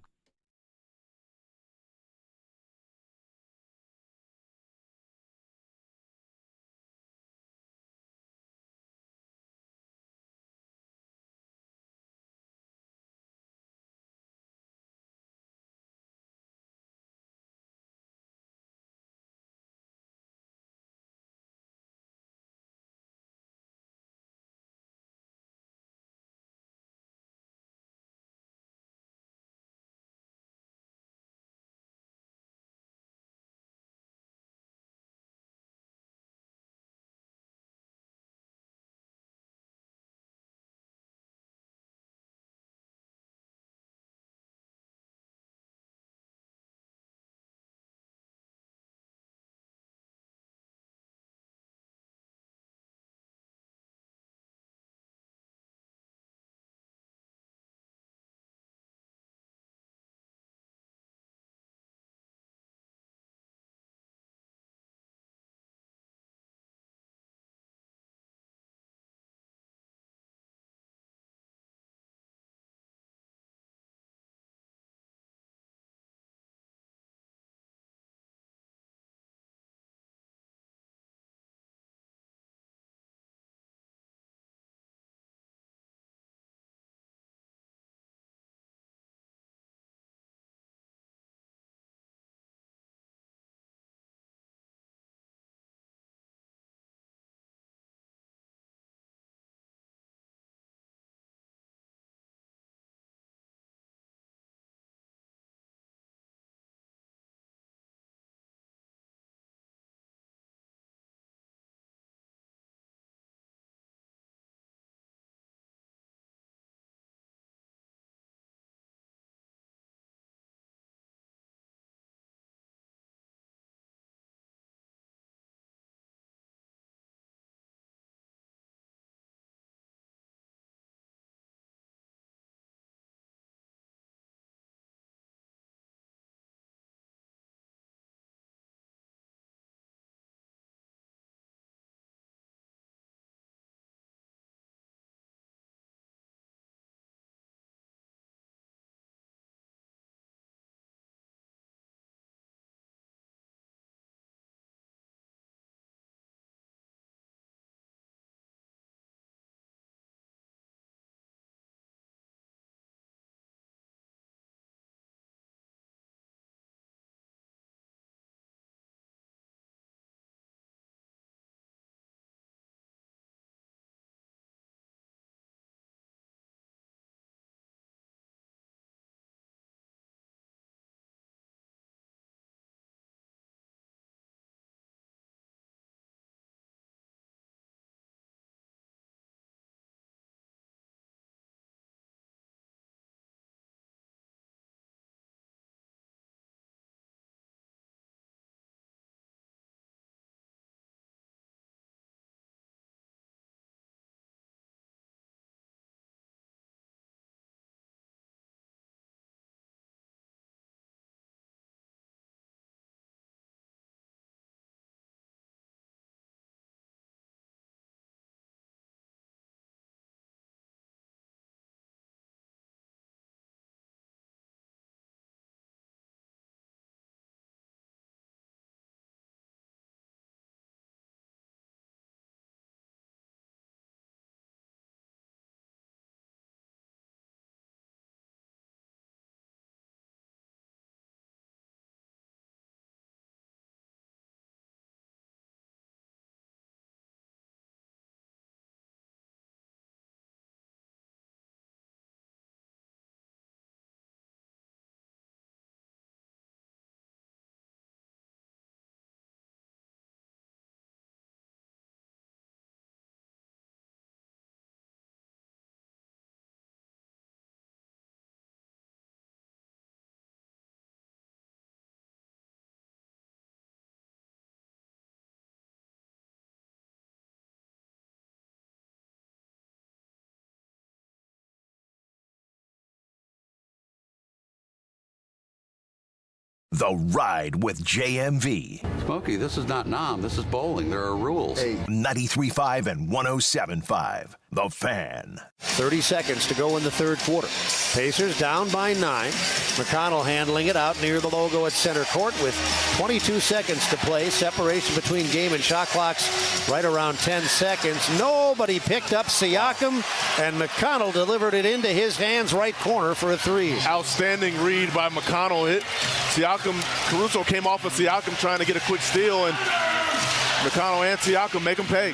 The Ride with JMV. Smokey, this is not Nam. This is bowling. There are rules. 93.5 and 107.5. The Fan. 30 seconds to go in the third quarter. Pacers down by 9. McConnell handling it out near the logo at center court with 22 seconds to play. Separation between game and shot clocks right around 10 seconds. Nobody picked up Siakam, and McConnell delivered it into his hands right corner for a 3. Outstanding read by McConnell. Caruso came off of Siakam trying to get a quick steal, and McConnell and Siakam make him pay.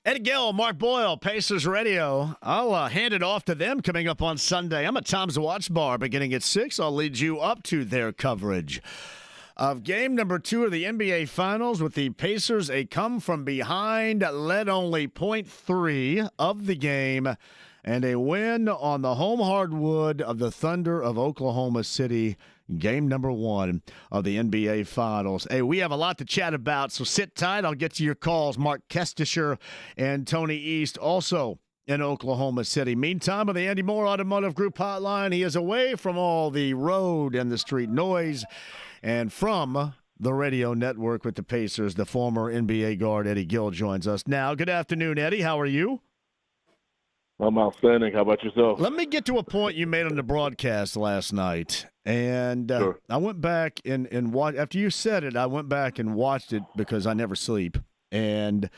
Eddie Gill, Mark Boyle, Pacers Radio. I'll hand it off to them coming up on Sunday. I'm at Tom's Watch Bar beginning at 6. I'll lead you up to their coverage of game number 2 of the NBA Finals with the Pacers a come-from-behind, led only 0.3 of the game, and a win on the home hardwood of the Thunder of Oklahoma City. Game number 1 of the NBA Finals. Hey, we have a lot to chat about, so sit tight. I'll get to your calls. Mark Kestisher and Tony East also in Oklahoma City. Meantime, on the Andy Moore Automotive Group hotline, he is away from all the road and the street noise and from the radio network with the Pacers. The former NBA guard Eddie Gill joins us now. Good afternoon, Eddie. How are you? I'm outstanding. How about yourself? Let me get to a point you made on the broadcast last night. And Sure. I went back and watched. After you said it, I went back and watched it because I never sleep. And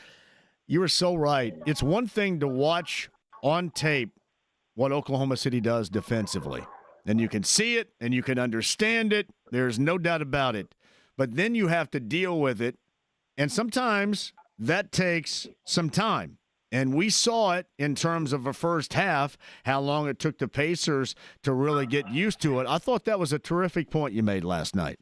you were so right. It's one thing to watch on tape what Oklahoma City does defensively. And you can see it and you can understand it. There's no doubt about it. But then you have to deal with it. And sometimes that takes some time. And we saw it in terms of a first half, how long it took the Pacers to really get used to it. I thought that was a terrific point you made last night.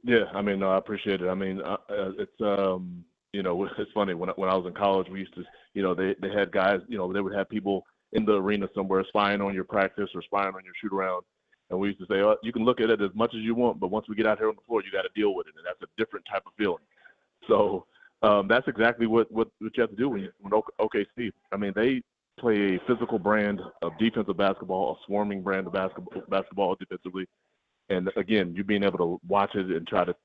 Yeah, I mean, no, I appreciate it. I mean, it's it's funny when I was in college, we used to, they had guys, they would have people in the arena somewhere spying on your practice or spying on your shoot around, and we used to say, oh, you can look at it as much as you want, but once we get out here on the floor, you got to deal with it, and that's a different type of feeling. So. That's exactly what you have to do when OKC. I mean, they play a physical brand of defensive basketball, a swarming brand of basketball defensively. And, again, you being able to watch it and try to,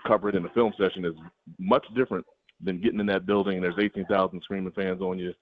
cover it in the film session is much different than getting in that building and there's 18,000 screaming fans on you.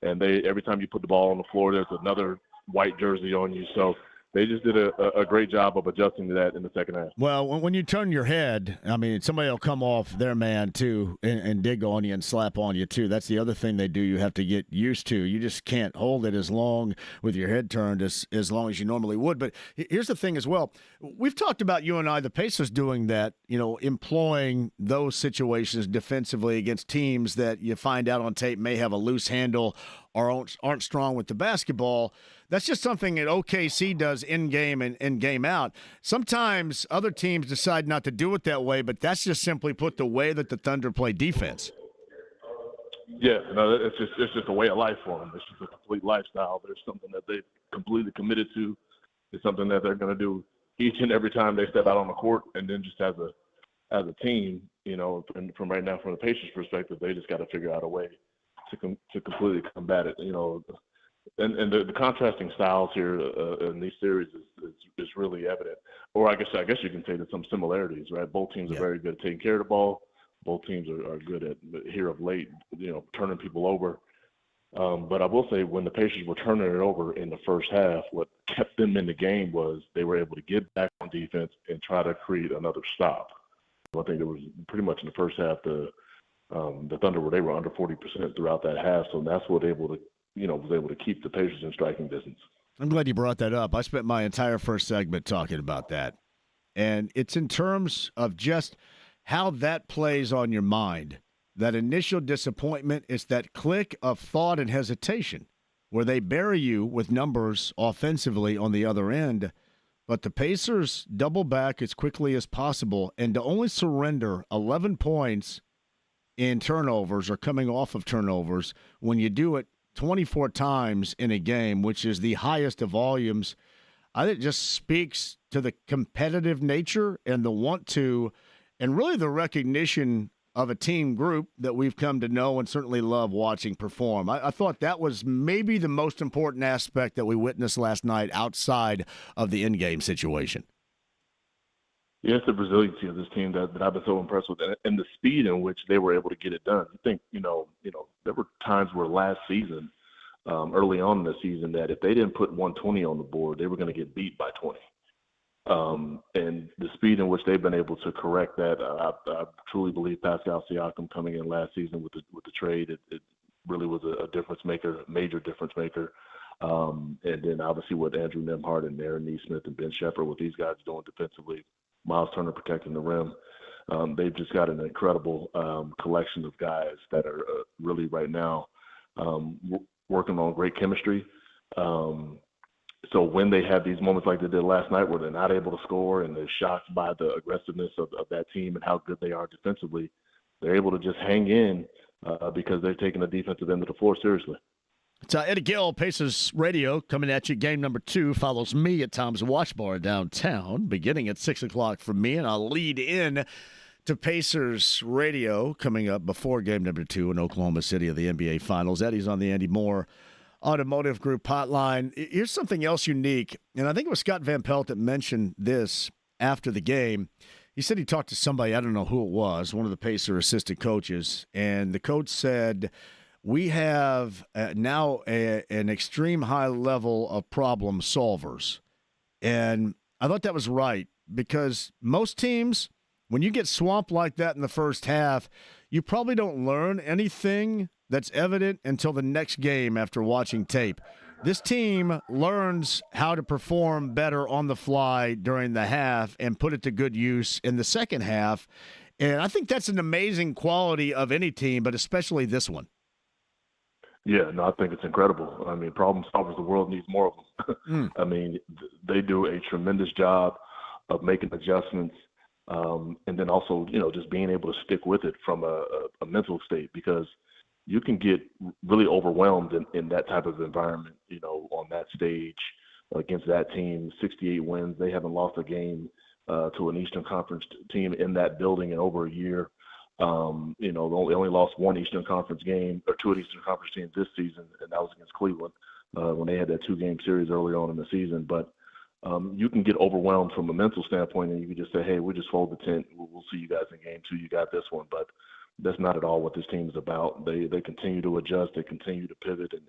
And every time you put the ball on the floor, there's another white jersey on you. So they just did a great job of adjusting to that in the second half. Well, when you turn your head, I mean, somebody will come off their man, too, and dig on you and slap on you, too. That's the other thing they do you have to get used to. You just can't hold it as long with your head turned as long as you normally would. But here's the thing as well. We've talked about, you and I, the Pacers doing that, employing those situations defensively against teams that you find out on tape may have a loose handle or aren't strong with the basketball. That's just something that OKC does in-game and in-game out. Sometimes other teams decide not to do it that way, but that's just simply put the way that the Thunder play defense. Yeah, no, it's just a way of life for them. It's just a complete lifestyle. There's something that they've completely committed to. It's something that they're going to do each and every time they step out on the court, and then just as a team, and from right now, from the Pacers' perspective, they just got to figure out a way to completely combat it, and the contrasting styles here in these series is really evident. Or I guess you can say there's some similarities, right? Both teams are very good at taking care of the ball. Both teams are good at, here of late, turning people over. But I will say when the Pacers were turning it over in the first half, what kept them in the game was they were able to get back on defense and try to create another stop. So I think it was pretty much in the first half the Thunder they were under 40% throughout that half, so that's what was able to keep the Pacers in striking distance. I'm glad you brought that up. I spent my entire first segment talking about that, and it's in terms of just how that plays on your mind. That initial disappointment is that click of thought and hesitation, where they bury you with numbers offensively on the other end. But the Pacers double back as quickly as possible, and to only surrender 11 points in turnovers or coming off of turnovers, when you do it 24 times in a game, which is the highest of volumes, I think it just speaks to the competitive nature and the want to, and really the recognition of a team group that we've come to know and certainly love watching perform. I thought that was maybe the most important aspect that we witnessed last night outside of the in-game situation. Yeah, it's the resiliency of this team that I've been so impressed with, and the speed in which they were able to get it done. I think, there were times where last season, early on in the season, that if they didn't put 120 on the board, they were going to get beat by 20. And the speed in which they've been able to correct that, I truly believe Pascal Siakam coming in last season with the trade, it really was a difference maker, major difference maker. And then obviously with Andrew Nembhard and Aaron Nesmith and Ben Shepherd, what these guys doing defensively, Miles Turner protecting the rim. They've just got an incredible collection of guys that are really right now working on great chemistry. So when they have these moments like they did last night where they're not able to score and they're shocked by the aggressiveness of that team and how good they are defensively, they're able to just hang in because they're taking the defensive end of the floor seriously. It's Eddie Gill, Pacers Radio, coming at you. Game number 2 follows me at Tom's Wash Bar downtown, beginning at 6 o'clock for me, and I'll lead in to Pacers Radio coming up before game number 2 in Oklahoma City of the NBA Finals. Eddie's on the Andy Moore Automotive Group hotline. Here's something else unique, and I think it was Scott Van Pelt that mentioned this after the game. He said he talked to somebody, I don't know who it was, one of the Pacer assistant coaches, and the coach said, we have now an extreme high level of problem solvers. And I thought that was right because most teams, when you get swamped like that in the first half, you probably don't learn anything that's evident until the next game after watching tape. This team learns how to perform better on the fly during the half and put it to good use in the second half. And I think that's an amazing quality of any team, but especially this one. Yeah, no, I think it's incredible. I mean, problem solvers, the world needs more of them. I mean, they do a tremendous job of making adjustments and then also, just being able to stick with it from a mental state, because you can get really overwhelmed in that type of environment, on that stage against that team. 68 wins. They haven't lost a game to an Eastern Conference team in that building in over a year. They only lost one Eastern Conference game or two Eastern Conference teams this season, and that was against Cleveland when they had that 2-game series early on in the season. But you can get overwhelmed from a mental standpoint, and you can just say, hey, we just fold the tent. We'll see you guys in game 2. You got this one. But that's not at all what this team is about. They continue to adjust. They continue to pivot and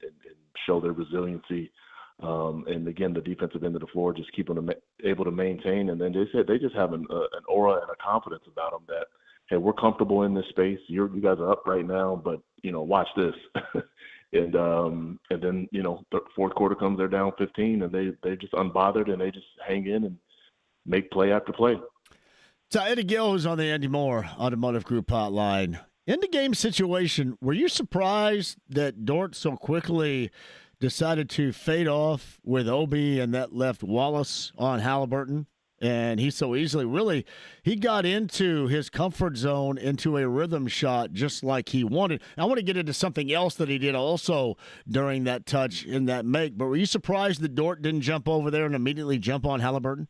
show their resiliency. And, again, the defensive end of the floor, just keeping them able to maintain. And then they said they just have an aura and a confidence about them that, hey, we're comfortable in this space. You guys are up right now, but, watch this. and then, the fourth quarter comes, they're down 15, and they're just unbothered, and they just hang in and make play after play. So Eddie Gill is on the Andy Moore Automotive Group hotline. In the game situation, were you surprised that Dort so quickly decided to fade off with Obi and that left Wallace on Haliburton? And he so easily, really, he got into his comfort zone, into a rhythm shot just like he wanted. I want to get into something else that he did also during that touch in that make, but were you surprised that Dort didn't jump over there and immediately jump on Haliburton?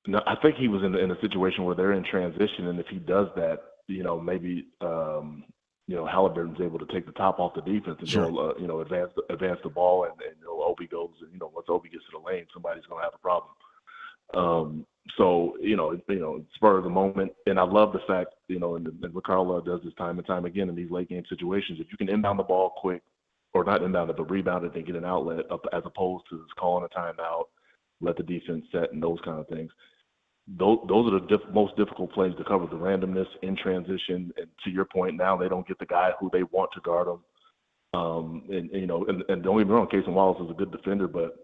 No, I think he was in a situation where they're in transition, and if he does that, maybe Haliburton's able to take the top off the defense and sure. Advance the ball, and Obi goes, and once Obi gets to the lane, somebody's going to have a problem. So spur of the moment, and I love the fact, and Ricardo does this time and time again in these late game situations. If you can inbound the ball quick, or not inbound it, but rebound it and get an outlet, as opposed to just calling a timeout, let the defense set, and those kind of things. Those are the most difficult plays to cover, the randomness in transition. And to your point, now they don't get the guy who they want to guard them. And don't get me wrong, Casey Wallace is a good defender, but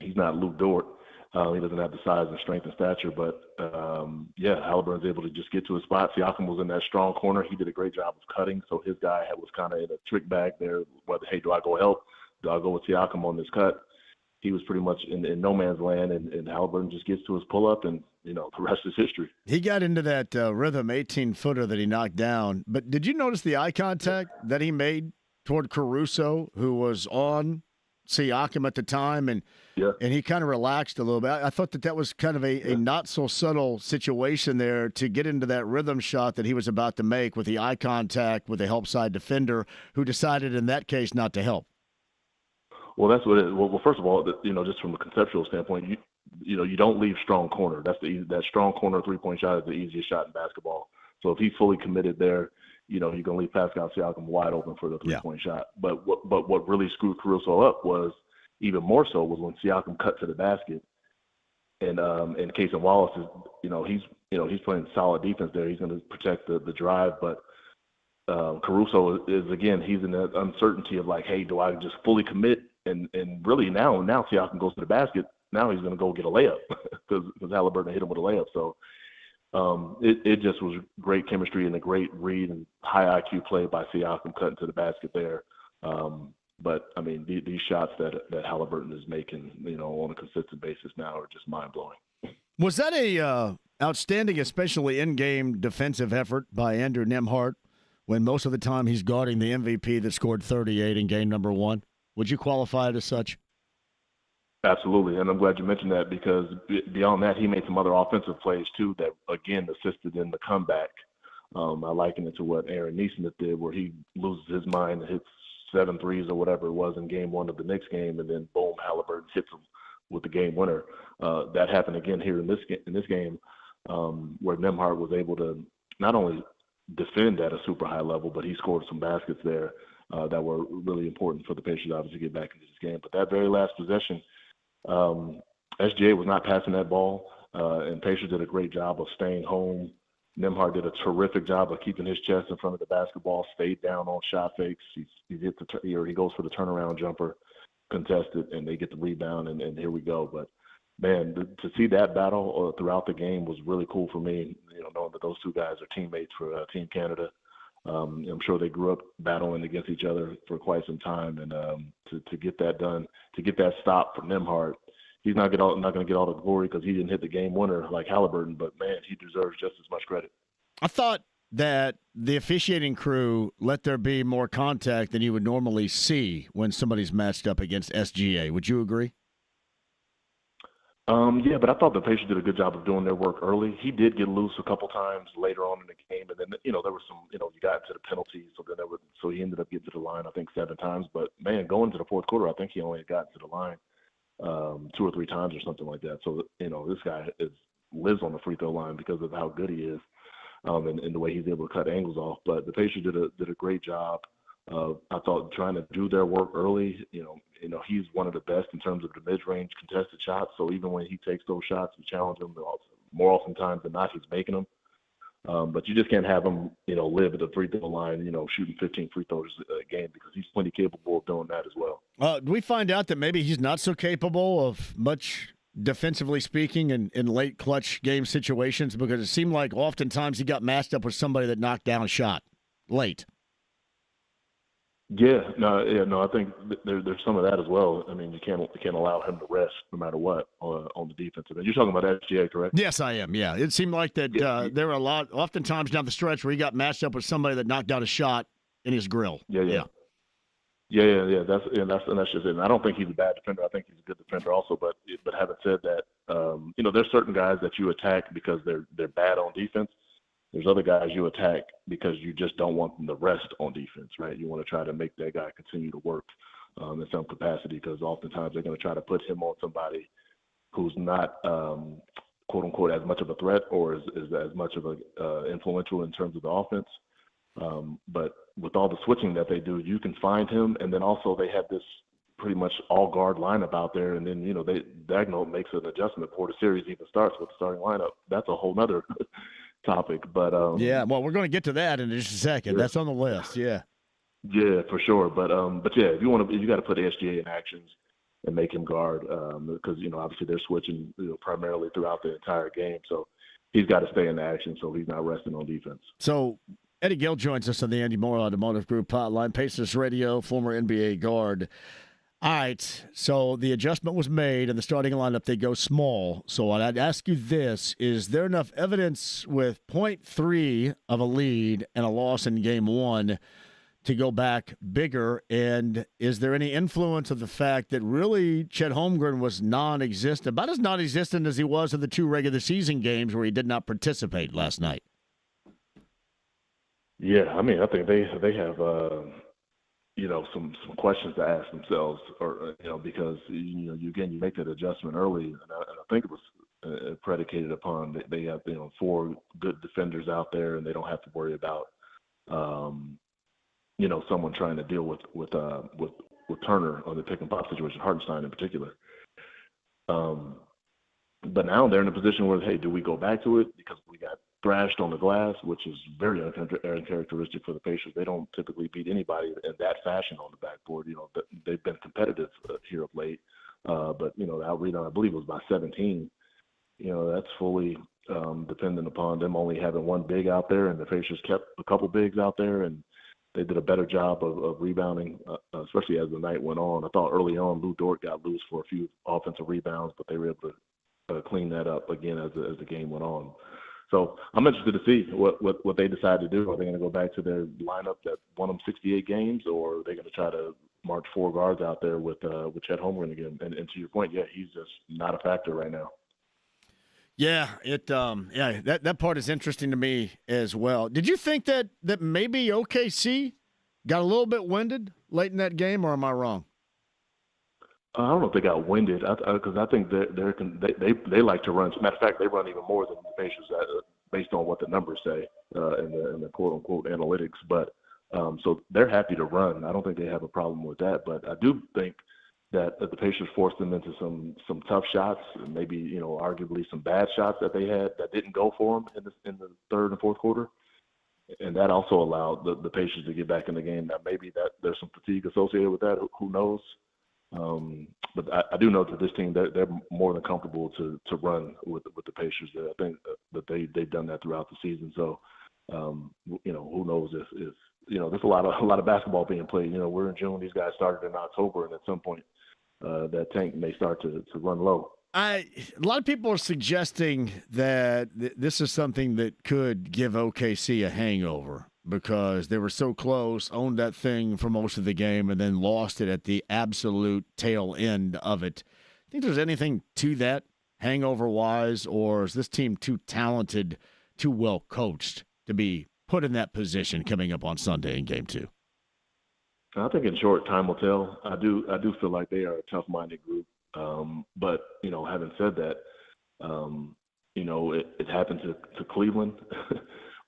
he's not Luke Dort. He doesn't have the size and strength and stature. But, Haliburton's able to just get to his spot. Siakam was in that strong corner. He did a great job of cutting, so his guy was kind of in a trick bag there, whether, hey, do I go help? Do I go with Siakam on this cut? He was pretty much in no man's land, and Haliburton just gets to his pull-up, and, the rest is history. He got into that rhythm 18-footer that he knocked down. But did you notice the eye contact that he made toward Caruso, who was on Siakam at the time, and he kind of relaxed a little bit? I thought that was kind of a not-so-subtle situation there to get into that rhythm shot that he was about to make with the eye contact with the help side defender who decided in that case not to help. Well, that's what it is. Well, first of all, just from a conceptual standpoint, you don't leave strong corner. That strong corner 3-point shot is the easiest shot in basketball. So if he's fully committed there, you're going to leave Pascal Siakam wide open for the 3-point shot. But what really screwed Caruso up was, even more so, was when Siakam cut to the basket. And Casey Wallace is, he's playing solid defense there. He's going to protect the drive, but Caruso is, again, he's in that uncertainty of like, hey, do I just fully commit? And really now Siakam goes to the basket. Now he's going to go get a layup because Haliburton hit him with a layup. So it just was great chemistry and a great read and high IQ play by Siakam cutting to the basket there. But I mean, these shots that Haliburton is making, on a consistent basis now are just mind blowing. Was that a outstanding, especially in-game defensive effort by Andrew Nembhard when most of the time he's guarding the MVP that scored 38 in game number 1? Would you qualify it as such? Absolutely, and I'm glad you mentioned that because beyond that, he made some other offensive plays too that, again, assisted in the comeback. I liken it to what Aaron Nesmith did, where he loses his mind and hits 7 threes or whatever it was in game 1 of the Knicks game, and then boom, Haliburton hits him with the game winner. That happened again here in this game, where Nembhard was able to not only defend at a super high level, but he scored some baskets there that were really important for the Pacers obviously to get back into this game. But that very last possession, SGA was not passing that ball, and Pacers did a great job of staying home. Nembhard did a terrific job of keeping his chest in front of the basketball, stayed down on shot fakes. He goes for the turnaround jumper, contested, and they get the rebound, and here we go. But man, to see that battle throughout the game was really cool for me. Knowing that those two guys are teammates for Team Canada. I'm sure they grew up battling against each other for quite some time, and to get that done, to get that stop from Nembhard, he's not going to get all the glory because he didn't hit the game winner like Haliburton, but man, he deserves just as much credit. I thought that the officiating crew let there be more contact than you would normally see when somebody's matched up against SGA. Would you agree? Yeah, but I thought the Pacers did a good job of doing their work early. He did get loose a couple times later on in the game, and then there was some, you got into the penalties, so he ended up getting to the line I think 7 times. But man, going to the fourth quarter, I think he only got to the line 2 or 3 times or something like that. So this guy lives on the free throw line because of how good he is, and the way he's able to cut angles off. But the Pacers did a great job. I thought trying to do their work early. He's one of the best in terms of the mid-range contested shots. So even when he takes those shots, we challenge him. More often times than not, he's making them. But you just can't have him, live at the free throw line, shooting 15 free throws a game because he's plenty capable of doing that as well. Do we find out that maybe he's not so capable of much defensively speaking in late clutch game situations? Because it seemed like oftentimes he got matched up with somebody that knocked down a shot late. Yeah, I think there's some of that as well. I mean, you can't allow him to rest no matter what on the defensive end. You're talking about SGA, correct? Yes, I am. Yeah, it seemed like that there were oftentimes down the stretch where he got matched up with somebody that knocked down a shot in his grill. Yeah. That's just it. And I don't think he's a bad defender. I think he's a good defender also. But having said that, there's certain guys that you attack because they're bad on defense. There's other guys you attack because you just don't want them to rest on defense, right? You want to try to make that guy continue to work in some capacity because oftentimes they're going to try to put him on somebody who's not, quote unquote, as much of a threat or is as much of a influential in terms of the offense. But with all the switching that they do, you can find him, and then also they have this pretty much all guard lineup out there, and then Daigneault makes an adjustment before the series even starts with the starting lineup. That's a whole nother topic, but yeah, well, we're going to get to that in just a second. Sure. That's on the list. Yeah, for sure. But yeah, if you got to put SGA in actions and make him guard because obviously they're switching primarily throughout the entire game, so he's got to stay in action so he's not resting on defense. So Eddie Gill joins us on the Andy Moore Automotive Group hotline. Pacers Radio, former NBA guard. All right, so the adjustment was made in the starting lineup. They go small. So I'd ask you this. Is there enough evidence with 0.3 of a lead and a loss in game 1 to go back bigger? And is there any influence of the fact that really Chet Holmgren was non-existent, about as non-existent as he was in the 2 regular season games where he did not participate last night? Yeah, I mean, I think they have some questions to ask themselves, or because you make that adjustment early, and I think it was predicated upon they have 4 good defenders out there, and they don't have to worry about someone trying to deal with Turner on the pick and pop situation, Hartenstein in particular. But now they're in a position where, hey, do we go back to it because we got thrashed on the glass, which is very uncharacteristic for the Pacers. They don't typically beat anybody in that fashion on the backboard. They've been competitive here of late, but the out rebound, I believe, was by 17. That's fully dependent upon them only having one big out there, and the Pacers kept a couple bigs out there, and they did a better job of rebounding, especially as the night went on. I thought early on Lou Dort got loose for a few offensive rebounds, but they were able to clean that up again as the game went on. So I'm interested to see what they decide to do. Are they going to go back to their lineup that won them 68 games, or are they going to try to march 4 guards out there with Chet Holmgren again? And to your point, he's just not a factor right now. Yeah, that part is interesting to me as well. Did you think that maybe OKC got a little bit winded late in that game, or am I wrong? I don't know if they got winded, because I think they like to run. As a matter of fact, they run even more than the Pacers based on what the numbers say in the quote unquote analytics. But so they're happy to run. I don't think they have a problem with that. But I do think that the Pacers forced them into some tough shots, and maybe arguably some bad shots that they had that didn't go for them in the third and fourth quarter. And that also allowed the Pacers to get back in the game. Now maybe that there's some fatigue associated with that. Who knows? But I do know that this team, they're more than comfortable to run with the Pacers. I think that they've done that throughout the season. So, who knows if there's a lot of basketball being played. We're in June. These guys started in October, and at some point that tank may start to run low. A lot of people are suggesting that this is something that could give OKC a hangover, because they were so close, owned that thing for most of the game, and then lost it at the absolute tail end of it. Think there's anything to that, hangover-wise, or is this team too talented, too well coached to be put in that position coming up on Sunday in Game 2? I think in short, time will tell. I do feel like they are a tough-minded group. But, having said that, it happened to Cleveland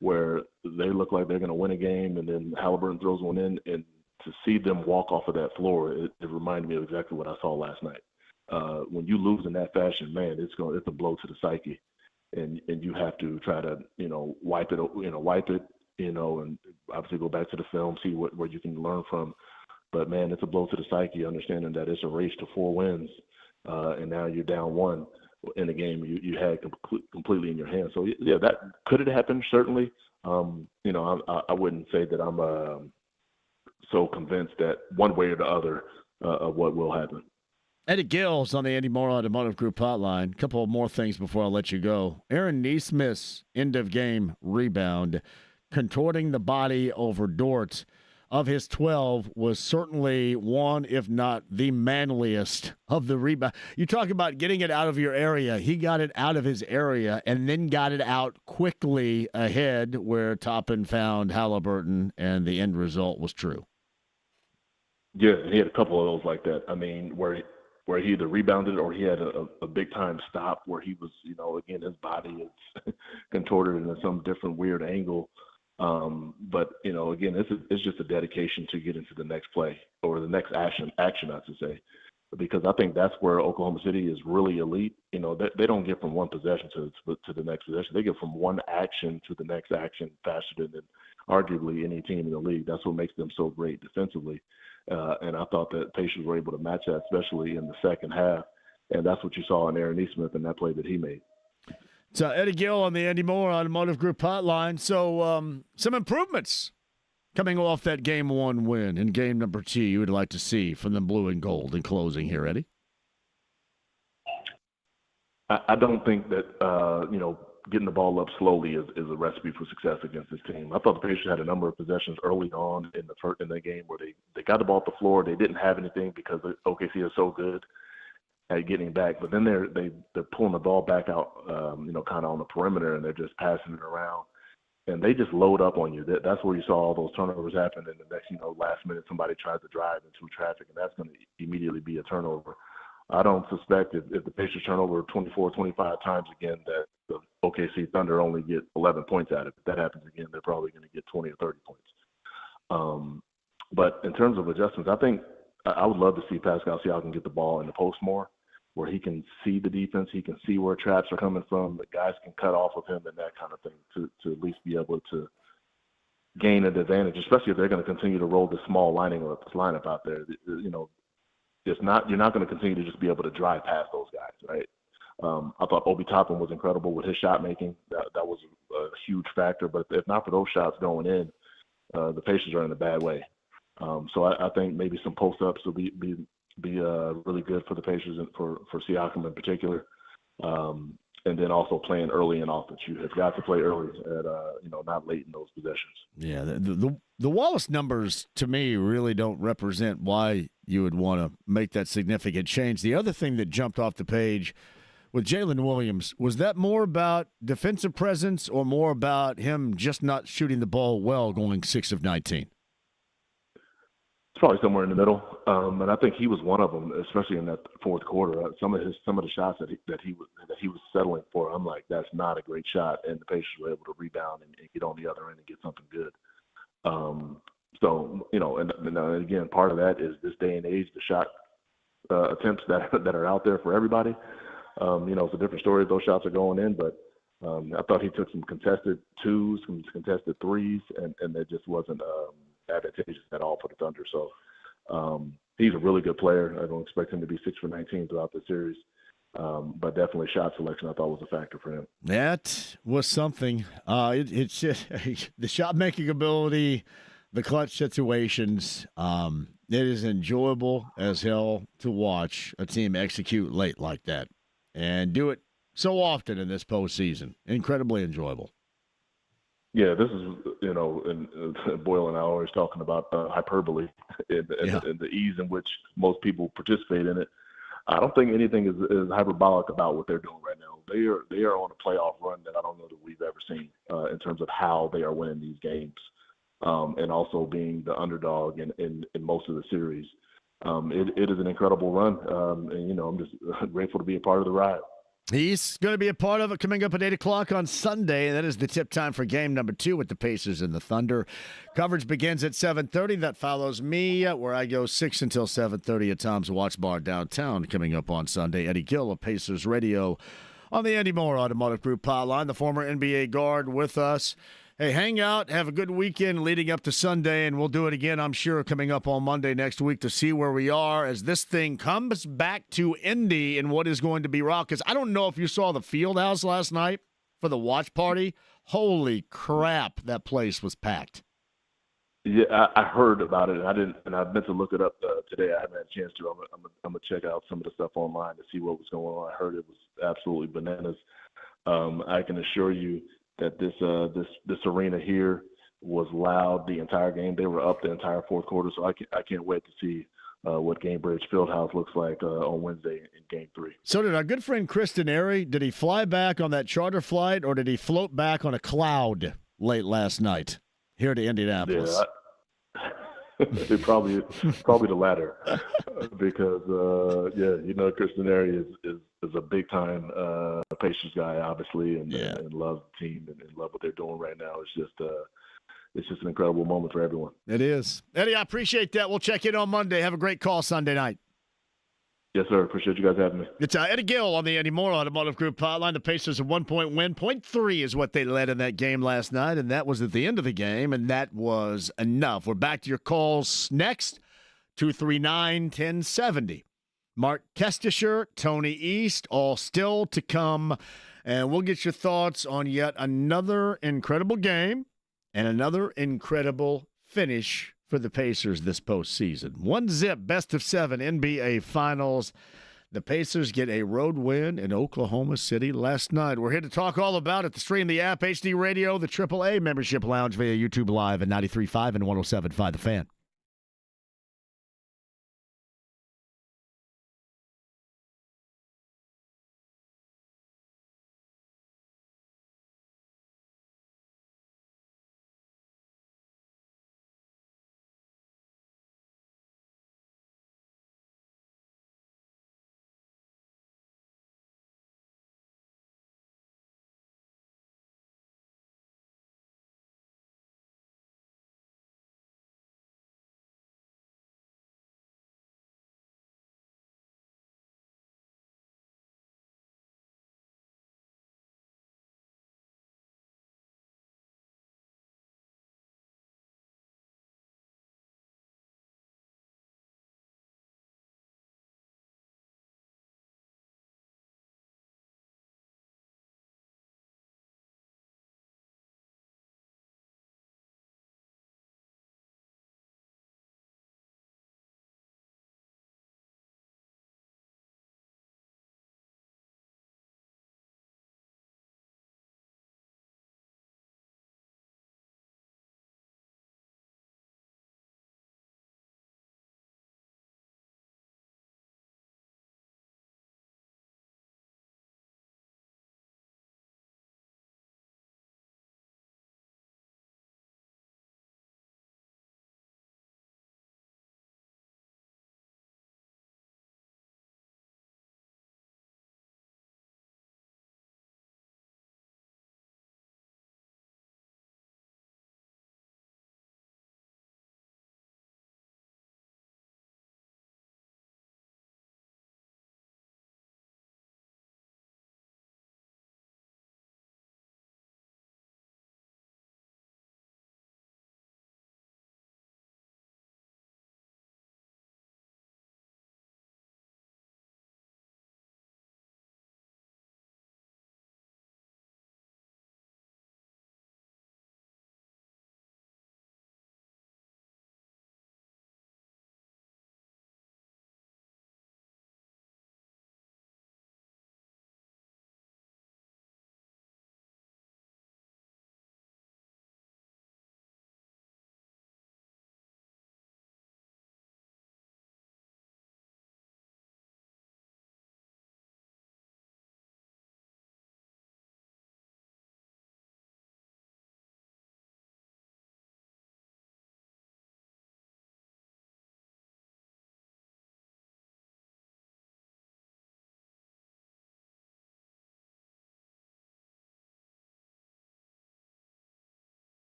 where they look like they're going to win a game, and then Haliburton throws one in, and to see them walk off of that floor, it reminded me of exactly what I saw last night. When you lose in that fashion, man, it's a blow to the psyche, and you have to try to wipe it, and obviously go back to the film, see where you can learn from. But man, it's a blow to the psyche, understanding that it's a race to 4 wins, and now you're down 1 in a game you had completely in your hands. So yeah, that could have happened, certainly. I wouldn't say that I'm so convinced that one way or the other of what will happen. Eddie Gill's on the Andy Moore Automotive Group hotline. A couple of more things before I let you go. Aaron Nesmith's end-of-game rebound, contorting the body over Dort, of his 12, was certainly one, if not the manliest of the rebound. You talk about getting it out of your area. He got it out of his area and then got it out quickly ahead where Toppin found Haliburton, and the end result was true. Yeah, and he had a couple of those like that. I mean, where he either rebounded or he had a big-time stop where he was, again, his body is contorted in some different weird angle. But again, it's just a dedication to get into the next play or the next action, I should say, because I think that's where Oklahoma City is really elite. They don't get from one possession to the next possession. They get from one action to the next action faster than arguably any team in the league. That's what makes them so great defensively. And I thought that Pacers were able to match that, especially in the second half. And that's what you saw in Aaron Nesmith in that play that he made. So Eddie Gill on the Andy Moore Automotive Group hotline. So some improvements coming off that Game 1 win in Game number 2 you would like to see from the blue and gold in closing here, Eddie? I don't think that, getting the ball up slowly is a recipe for success against this team. I thought the Pacers had a number of possessions early on in the game where they got the ball at the floor. They didn't have anything because OKC is so good at getting back, but then they're pulling the ball back out, kind of on the perimeter, and they're just passing it around. and they just load up on you. That's where you saw all those turnovers happen, and the next, last minute somebody tries to drive into traffic, and that's going to immediately be a turnover. I don't suspect if the Pacers turn over 24, 25 times again that the OKC Thunder only get 11 points out of it. If that happens again, they're probably going to get 20 or 30 points. But in terms of adjustments, I think I would love to see Pascal Siakam get the ball in the post more, where he can see the defense, he can see where traps are coming from, the guys can cut off of him and that kind of thing to at least be able to gain an advantage, especially if they're going to continue to roll this small lineup out there. You're not going to continue to just be able to drive past those guys, right? I thought Obi Toppin was incredible with his shot making. That was a huge factor. But if not for those shots going in, the Pacers are in a bad way. So I think maybe some post ups will be really good for the Pacers and for Siakam in particular. And then also playing early and often. You have got to play early at not late in those possessions. Yeah, the Wallace numbers to me really don't represent why you would want to make that significant change. The other thing that jumped off the page with Jalen Williams, was that more about defensive presence or more about him just not shooting the ball well, going 6 of 19? It's probably somewhere in the middle, and I think he was one of them, especially in that fourth quarter. Some of the shots that he was settling for, I'm like, that's not a great shot, and the Pacers were able to rebound and get on the other end and get something good. And again, part of that is this day and age, the shot attempts that are out there for everybody. It's a different story if those shots are going in, but I thought he took some contested twos, some contested threes, and that just wasn't advantageous at all for the Thunder. So he's a really good player. I don't expect him to be 6 for 19 throughout the series, but definitely shot selection I thought was a factor for him. That was something. It's just the shot-making ability, the clutch situations. It is enjoyable as hell to watch a team execute late like that and do it so often in this postseason. Incredibly enjoyable. Yeah, this is, and Boyle and I are always talking about hyperbole and the ease in which most people participate in it. I don't think anything is hyperbolic about what they're doing right now. They are on a playoff run that I don't know that we've ever seen in terms of how they are winning these games, and also being the underdog in most of the series. It is an incredible run, and I'm just grateful to be a part of the ride. He's going to be a part of it coming up at 8 o'clock on Sunday. That is the tip time for game number 2 with the Pacers and the Thunder. Coverage begins at 7:30. That follows me, where I go 6 until 7:30 at Tom's Watch Bar downtown coming up on Sunday. Eddie Gill of Pacers Radio on the Andy Moore Automotive Group hotline, the former NBA guard with us. Hey, hang out, have a good weekend leading up to Sunday, and we'll do it again, I'm sure, coming up on Monday next week to see where we are as this thing comes back to Indy in what is going to be raucous. I don't know if you saw the field house last night for the watch party. Holy crap, that place was packed. Yeah, I heard about it, and I meant to look it up today. I haven't had a chance to. I'm gonna check out some of the stuff online to see what was going on. I heard it was absolutely bananas. I can assure you that this arena here was loud the entire game. They were up the entire fourth quarter, so I can't wait to see what Gainbridge Fieldhouse looks like on Wednesday in Game 3. So did our good friend Kristen Airy, did he fly back on that charter flight, or did he float back on a cloud late last night here to Indianapolis? Yeah, probably the latter, because Kristen Airy is a big time Pacers guy, obviously, and loves the team and love what they're doing right now. It's just an incredible moment for everyone. It is. Eddie, I appreciate that. We'll check in on Monday. Have a great call Sunday night. Yes, sir. Appreciate you guys having me. It's Eddie Gill on the Andy Moore Automotive Group hotline. The Pacers a 1-point win. 0.3 is what they led in that game last night, and that was at the end of the game, and that was enough. We're back to your calls next. 239-1070. Mark Kestisher, Tony East, all still to come, and we'll get your thoughts on yet another incredible game and another incredible finish for the Pacers this postseason. 1-zip, best of 7 NBA Finals. The Pacers get a road win in Oklahoma City last night. We're here to talk all about it. The stream, the app, HD Radio, the AAA Membership Lounge via YouTube Live at 93.5 and 107.5 The Fan.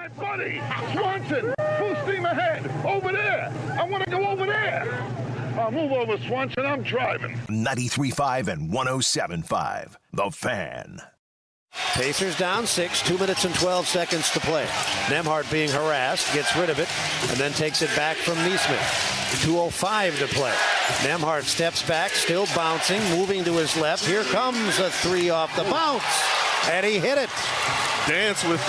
my buddy, Swanson, full steam ahead, over there. I want to go over there. Move over, Swanson, I'm driving. 93.5 and 107.5, The Fan. Pacers down 6, 2 minutes and 12 seconds to play. Nembhard being harassed, gets rid of it, and then takes it back from Neesmith. 2:05 to play. Nembhard steps back, still bouncing, moving to his left. Here comes a three off the bounce, and he hit it. Dance with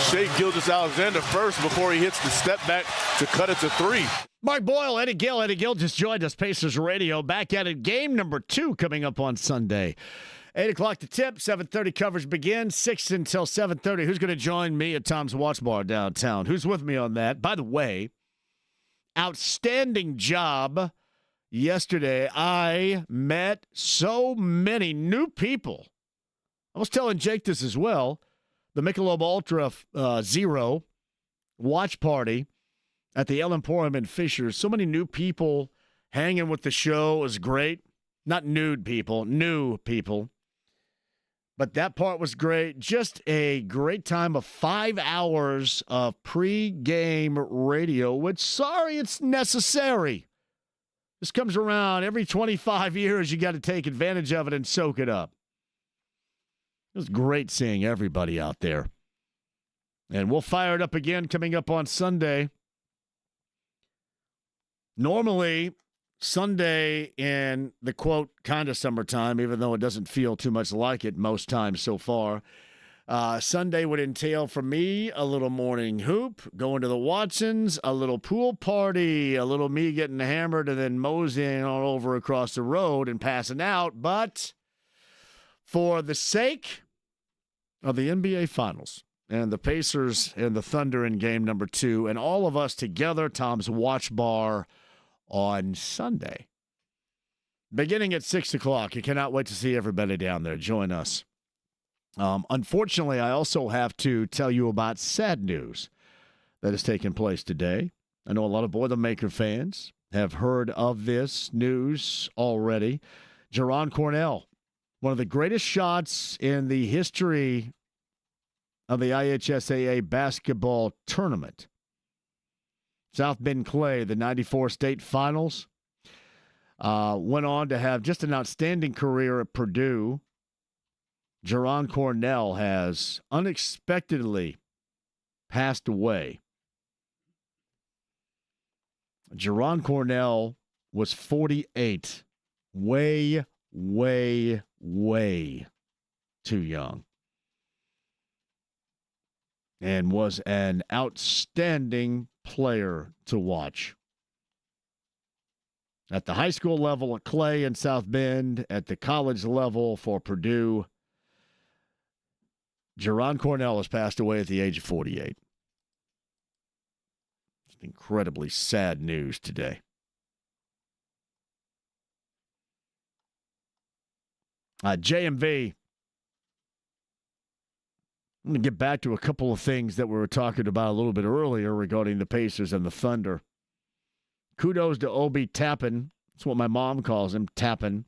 Shea Gilgeous-Alexander first before he hits the step back to cut it to 3. Mark Boyle, Eddie Gill. Eddie Gill just joined us, Pacers Radio. Back at it, game number 2 coming up on Sunday. 8 o'clock to tip, 7:30 coverage begins, 6 until 7:30. Who's going to join me at Tom's Watch Bar downtown? Who's with me on that? By the way, outstanding job yesterday. I met so many new people. I was telling Jake this as well. The Michelob Ultra Zero watch party at the El Emporium in Fishers. So many new people hanging with the show. It was great. Not nude people, new people. But that part was great. Just a great time of 5 hours of pre-game radio, which, sorry, it's necessary. This comes around every 25 years. You got to take advantage of it and soak it up. It was great seeing everybody out there. And we'll fire it up again coming up on Sunday. Normally, Sunday in the, quote, kind of summertime, even though it doesn't feel too much like it most times so far, Sunday would entail for me a little morning hoop, going to the Watsons, a little pool party, a little me getting hammered, and then moseying all over across the road and passing out. But for the sake of the NBA Finals and the Pacers and the Thunder in game number 2, and all of us together, Tom's Watch Bar on Sunday, beginning at 6 o'clock. You cannot wait to see everybody down there. Join us. Unfortunately, I also have to tell you about sad news that has taken place today. I know a lot of Boilermaker fans have heard of this news already. Jerron Cornell, one of the greatest shots in the history of the IHSAA basketball tournament. South Bend Clay, the 94 state finals, went on to have just an outstanding career at Purdue. Jerron Cornell has unexpectedly passed away. Jerron Cornell was 48. Way too young. And was an outstanding player to watch. At the high school level at Clay and South Bend, at the college level for Purdue, Jerron Cornell has passed away at the age of 48. It's incredibly sad news today. JMV. I'm going to get back to a couple of things that we were talking about a little bit earlier regarding the Pacers and the Thunder. Kudos to Obi Toppin. That's what my mom calls him, Toppin.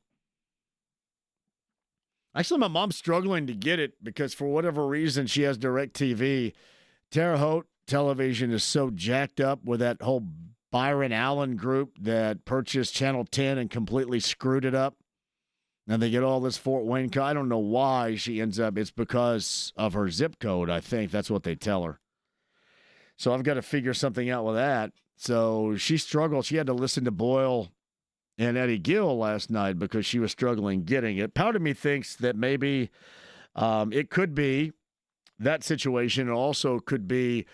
Actually, my mom's struggling to get it because for whatever reason she has DirecTV. Terre Haute Television is so jacked up with that whole Byron Allen group that purchased Channel 10 and completely screwed it up. And they get all this Fort Wayne. I don't know why she ends up. It's because of her zip code, I think. That's what they tell her. So I've got to figure something out with that. So she struggled. She had to listen to Boyle and Eddie Gill last night because she was struggling getting it. Part of me thinks that maybe it could be that situation. It also could be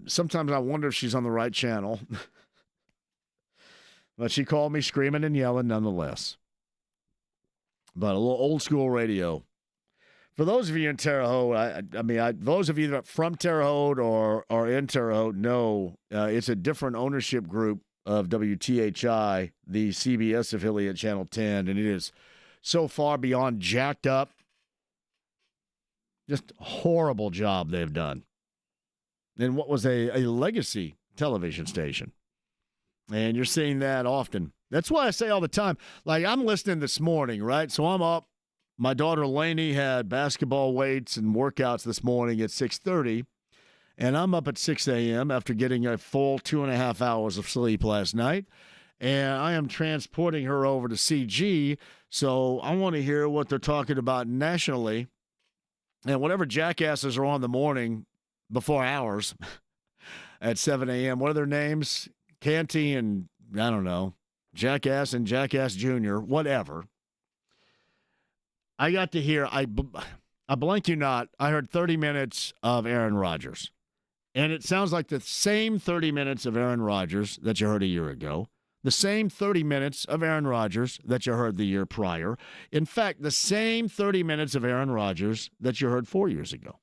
sometimes I wonder if she's on the right channel. But she called me screaming and yelling nonetheless. But a little old school radio. For those of you in Terre Haute, those of you that are from Terre Haute or are in Terre Haute know it's a different ownership group of WTHI, the CBS affiliate, Channel 10, and it is so far beyond jacked up. Just a horrible job they've done. And what was a legacy television station. And you're seeing that often. That's why I say all the time, like I'm listening this morning, right? So I'm up. My daughter Lainey had basketball weights and workouts this morning at 6:30. And I'm up at 6 a.m. after getting a full 2.5 hours of sleep last night. And I am transporting her over to CG. So I want to hear what they're talking about nationally. And whatever jackasses are on the morning before hours at 7 a.m., what are their names? Canty and, I don't know, Jackass and Jackass Jr., whatever. I got to hear, I blank you not, I heard 30 minutes of Aaron Rodgers. And it sounds like the same 30 minutes of Aaron Rodgers that you heard a year ago, the same 30 minutes of Aaron Rodgers that you heard the year prior. In fact, the same 30 minutes of Aaron Rodgers that you heard 4 years ago.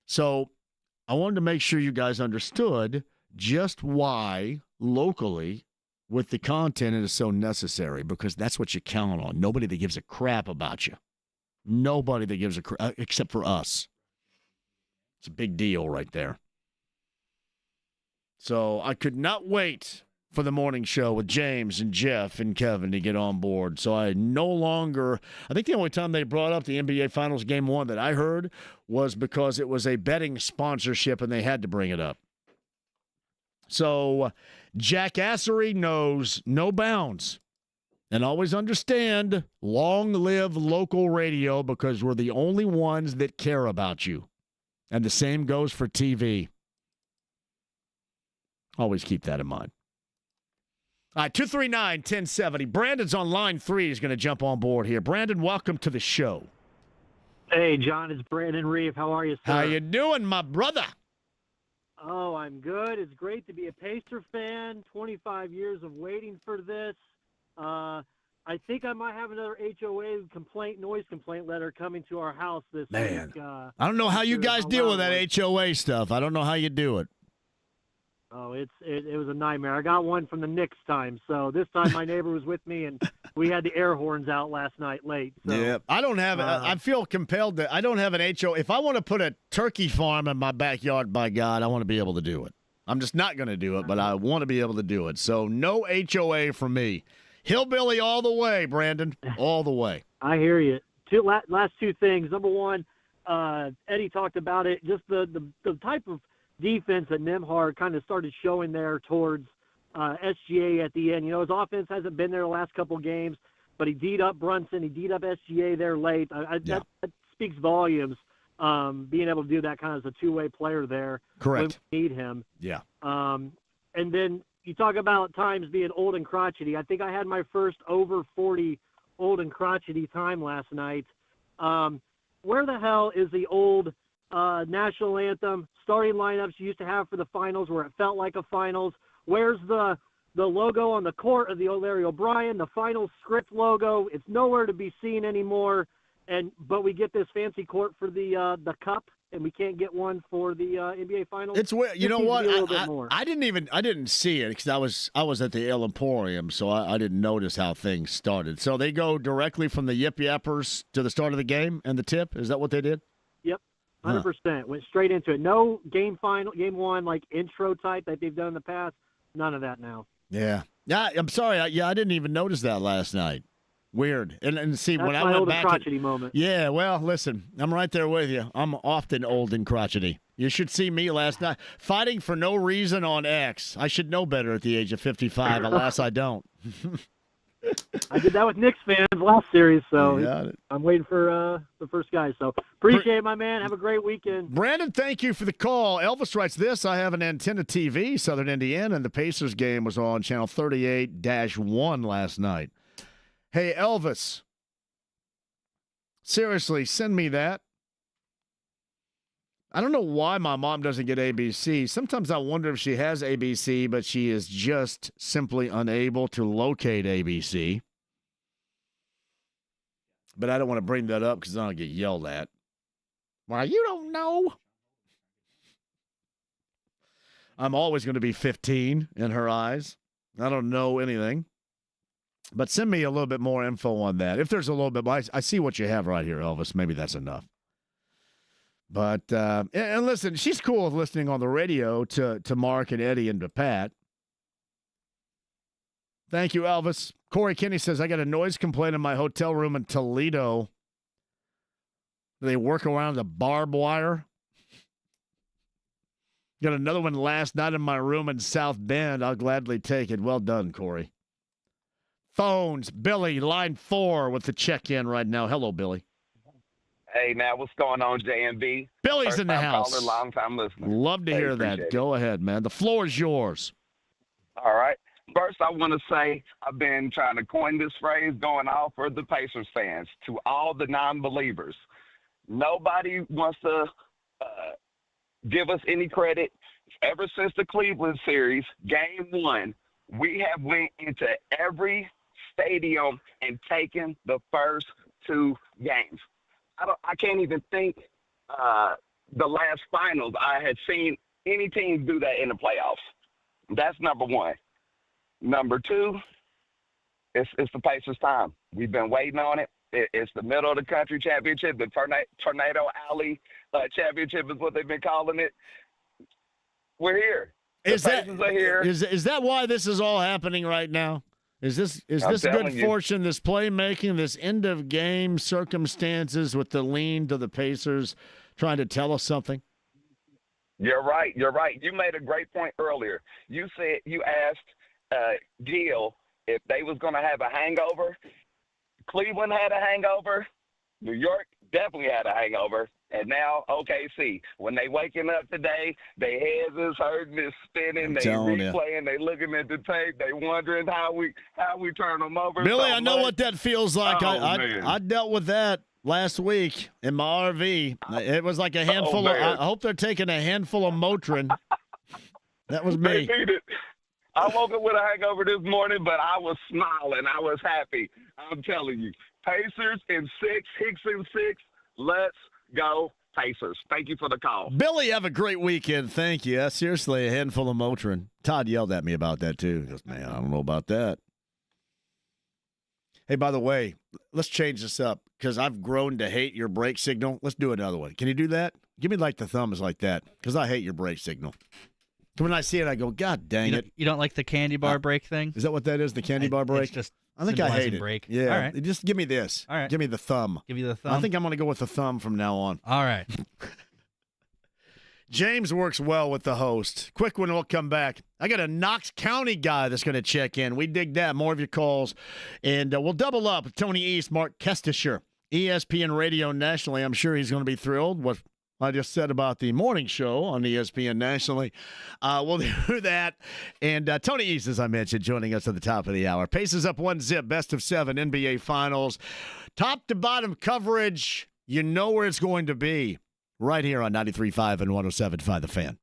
So I wanted to make sure you guys understood just why locally with the content it is so necessary, because that's what you count on. Nobody that gives a crap about you. Nobody that gives a crap, except for us. It's a big deal right there. So I could not wait for the morning show with James and Jeff and Kevin to get on board. So I no longer, I think the only time they brought up the NBA Finals Game 1 that I heard was because it was a betting sponsorship and they had to bring it up. So jackassery knows no bounds. And always understand, long live local radio, because we're the only ones that care about you. And the same goes for TV. Always keep that in mind. All right, 239-1070. Brandon's on line 3. He's going to jump on board here. Brandon, welcome to the show. Hey, John, it's Brandon Reeve. How are you, sir? How you doing, my brother? Oh, I'm good. It's great to be a Pacer fan. 25 years of waiting for this. I think I might have another HOA noise complaint letter coming to our house this week. I don't know how you guys deal with that HOA stuff. I don't know how you do it. Oh, it was a nightmare. I got one from the Knicks time. So this time my neighbor was with me, and we had the air horns out last night late. So, yeah, I don't have. I feel compelled that I don't have an HOA. If I want to put a turkey farm in my backyard, by God, I want to be able to do it. I'm just not going to do it, but I want to be able to do it. So no HOA for me. Hillbilly all the way, Brandon, all the way. I hear you. Last two things. Number one, Eddie talked about it. Just the type of defense that Nembhard kind of started showing there towards SGA at the end. You know, his offense hasn't been there the last couple games, but he D'd up Brunson. He D'd up SGA there late. That speaks volumes, being able to do that kind of as a two-way player there. Correct. When we need him. Yeah. And then you talk about times being old and crotchety. I think I had my first over 40 old and crotchety time last night. Where the hell is the old national anthem starting lineups you used to have for the finals where it felt like a finals? Where's the logo on the court of the Larry O'Brien, the final script logo? It's nowhere to be seen anymore. But we get this fancy court for the cup, and we can't get one for the NBA finals. It's weird. You know what? I didn't see it because I was at the El Emporium, so I didn't notice how things started. So they go directly from the Yip Yappers to the start of the game and the tip. Is that what they did? Yep, 100%. Went straight into it. No game one like intro type that they've done in the past. None of that now. Yeah. I'm sorry. I didn't even notice that last night. Weird. And see, that's when I my went old back. And crotchety moment. Yeah, well, listen, I'm right there with you. I'm often old and crotchety. You should see me last night fighting for no reason on X. I should know better at the age of 55. Alas, I don't. I did that with Knicks fans last series, so I'm waiting for the first guy. So appreciate it, my man. Have a great weekend. Brandon, thank you for the call. Elvis writes this. I have an antenna TV, Southern Indiana, and the Pacers game was on channel 38-1 last night. Hey, Elvis, seriously, send me that. I don't know why my mom doesn't get ABC. Sometimes I wonder if she has ABC, but she is just simply unable to locate ABC. But I don't want to bring that up because then I'll get yelled at. Well, you don't know. I'm always going to be 15 in her eyes. I don't know anything. But send me a little bit more info on that. If there's a little bit, I see what you have right here, Elvis. Maybe that's enough. But, and listen, she's cool with listening on the radio to Mark and Eddie and to Pat. Thank you, Elvis. Corey Kinney says, I got a noise complaint in my hotel room in Toledo. Do they work around the barbed wire? Got another one last night in my room in South Bend. I'll gladly take it. Well done, Corey. Phones, Billy, line 4 with the check-in right now. Hello, Billy. Hey, man, what's going on, JMV? Billy's in the house. Caller, long-time listener. Love to hear that. Appreciate Go ahead, man. The floor is yours. All right. First, I want to say I've been trying to coin this phrase going off for the Pacers fans. To all the non-believers, nobody wants to give us any credit. Ever since the Cleveland series, game 1, we have went into every stadium and taken the first 2 games. I can't even think the last finals I had seen any team do that in the playoffs. That's number 1. Number 2, it's the Pacers' time. We've been waiting on it. It's the middle of the country championship. The Tornado Alley championship is what they've been calling it. We're here. The Pacers are here. Is that why this is all happening right now? Is this good fortune, this playmaking, this end of game circumstances with the lean to the Pacers trying to tell us something? You're right. You made a great point earlier. You asked Gill if they was going to have a hangover. Cleveland had a hangover. New York definitely had a hangover. And now OKC, when they waking up today, their heads is hurting, it's spinning, they replaying, they looking at the tape, they wondering how we turn them over. Billy, so I know what that feels like. Man. I dealt with that last week in my RV. It was like a handful of. I hope they're taking a handful of Motrin. That was me. They need it. I woke up with a hangover this morning, but I was smiling. I was happy. I'm telling you, Pacers in 6, Hicks in 6. Let's go Pacers. Thank you for the call. Billy, have a great weekend. Thank you. Seriously, a handful of Motrin. Todd yelled at me about that, too. He goes, man, I don't know about that. Hey, by the way, let's change this up because I've grown to hate your brake signal. Let's do another one. Can you do that? Give me like the thumbs like that because I hate your brake signal. When I see it, I go, God dang it. You don't like the candy bar break thing? Is that what that is, the candy bar break? It's just I think I hate it. Break. Yeah. All right. Just give me this. All right. Give me the thumb. Give you the thumb? I think I'm going to go with the thumb from now on. All right. James works well with the host. Quick one, we'll come back. I got a Knox County guy that's going to check in. We dig that. More of your calls. And we'll double up with Tony East, Mark Kestisher, ESPN Radio nationally. I'm sure he's going to be thrilled with I just said about the morning show on ESPN nationally. We'll do that. And Tony East, as I mentioned, joining us at the top of the hour. Pacers up 1-0, best of 7 NBA Finals. Top to bottom coverage. You know where it's going to be. Right here on 93.5 and 107.5 The Fan.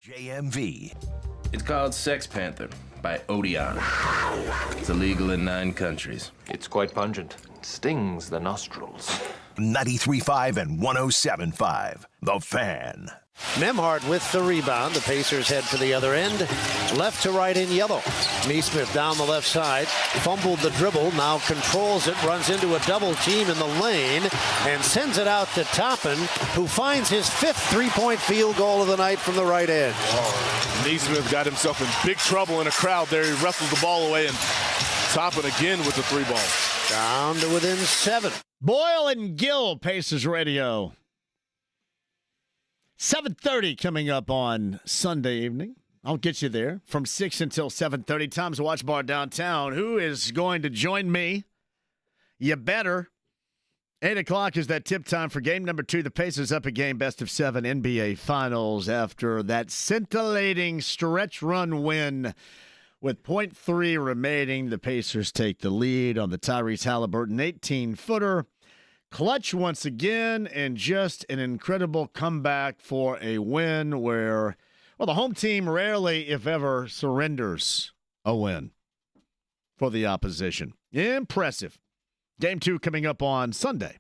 JMV. It's called Sex Panther by Odeon. It's illegal in 9 countries. It's quite pungent. It stings the nostrils. 93.5 and 107.5. The Fan. Memhard with the rebound. The Pacers head for the other end. Left to right in yellow. Neesmith down the left side. Fumbled the dribble. Now controls it. Runs into a double team in the lane. And sends it out to Toppin, who finds his 5th three-point field goal of the night from the right edge. Neesmith got himself in big trouble in a crowd there. He wrestled the ball away, and Toppin again with the 3 ball. Down to within 7. Boyle and Gill, Pacers Radio. 7:30 coming up on Sunday evening. I'll get you there from 6 until 7:30. Tom's Watch Bar downtown. Who is going to join me? You better. 8 o'clock is that tip time for game number 2. The Pacers up a game, best of 7 NBA Finals after that scintillating stretch run win. With .3 remaining, the Pacers take the lead on the Tyrese Haliburton 18-footer. Clutch once again, and just an incredible comeback for a win where, well, the home team rarely, if ever, surrenders a win for the opposition. Impressive. Game 2 coming up on Sunday.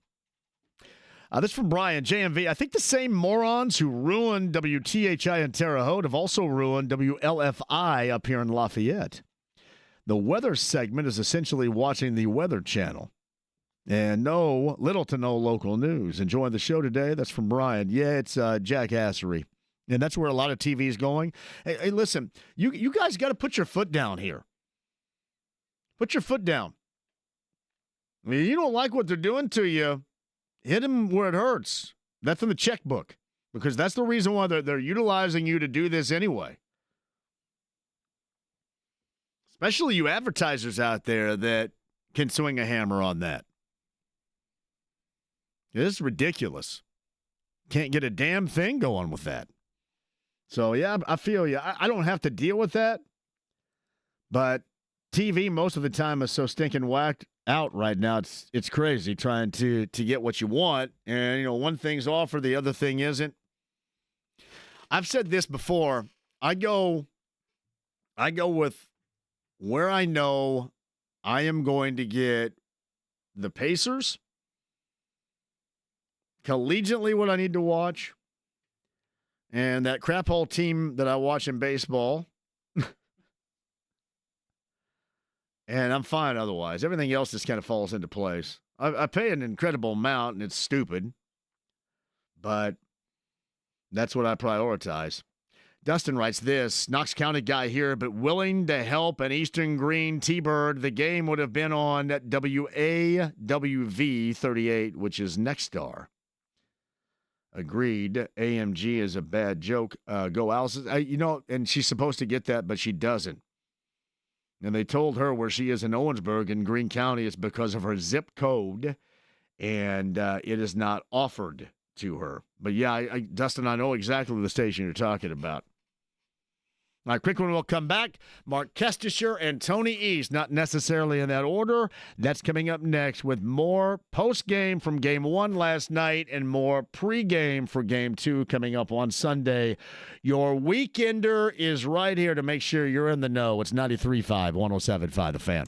This from Brian, JMV. I think the same morons who ruined WTHI in Terre Haute have also ruined WLFI up here in Lafayette. The weather segment is essentially watching the Weather Channel. And little to no local news. Enjoying the show today? That's from Brian. Yeah, it's jackassery. And that's where a lot of TV is going. Hey, listen, you guys got to put your foot down here. Put your foot down. I mean, you don't like what they're doing to you, hit them where it hurts. That's in the checkbook. Because that's the reason why they're utilizing you to do this anyway. Especially you advertisers out there that can swing a hammer on that. This is ridiculous. Can't get a damn thing going with that. So, yeah, I feel you. I don't have to deal with that. But TV most of the time is so stinking whacked out right now. It's crazy trying to get what you want. And, one thing's offered, the other thing isn't. I've said this before. I go with where I know I am going to get the Pacers, collegiately what I need to watch, and that crap hole team that I watch in baseball. And I'm fine otherwise. Everything else just kind of falls into place. I pay an incredible amount, and it's stupid, but that's what I prioritize. Dustin writes this, Knox County guy here, but willing to help an Eastern Green T-Bird. The game would have been on WAWV 38, which is Nexstar. Agreed. AMG is a bad joke. Go Alice. And she's supposed to get that, but she doesn't. And they told her where she is in Owensburg in Greene County is because of her zip code, and it is not offered to her. But yeah, Dustin, I know exactly the station you're talking about. All right, quick one, we'll come back. Mark Kestisher and Tony East, not necessarily in that order. That's coming up next with more post-game from Game 1 last night and more pre-game for Game 2 coming up on Sunday. Your weekender is right here to make sure you're in the know. It's 93.5, 107.5, The Fan.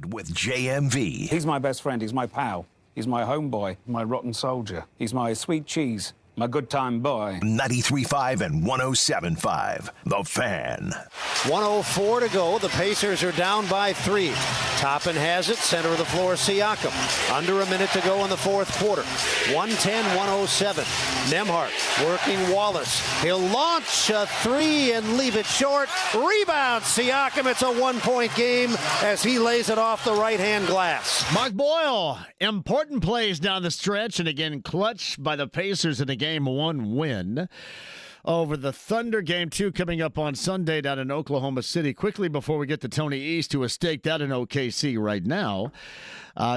With JMV. He's my best friend. He's my pal. He's my homeboy, my rotten soldier. He's my sweet cheese, my good time boy. 93.5 and 107.5. The Fan. 1:04 to go. The Pacers are down by 3. Toppin has it. Center of the floor, Siakam. Under a minute to go in the fourth quarter. 110-107. Nembhard working Wallace. He'll launch a 3 and leave it short. Rebound, Siakam. It's a 1-point game as he lays it off the right-hand glass. Mark Boyle, important plays down the stretch, and again, clutch by the Pacers in a Game 1 win over the Thunder. Game 2 coming up on Sunday down in Oklahoma City. Quickly before we get to Tony East, who is staked out in OKC right now.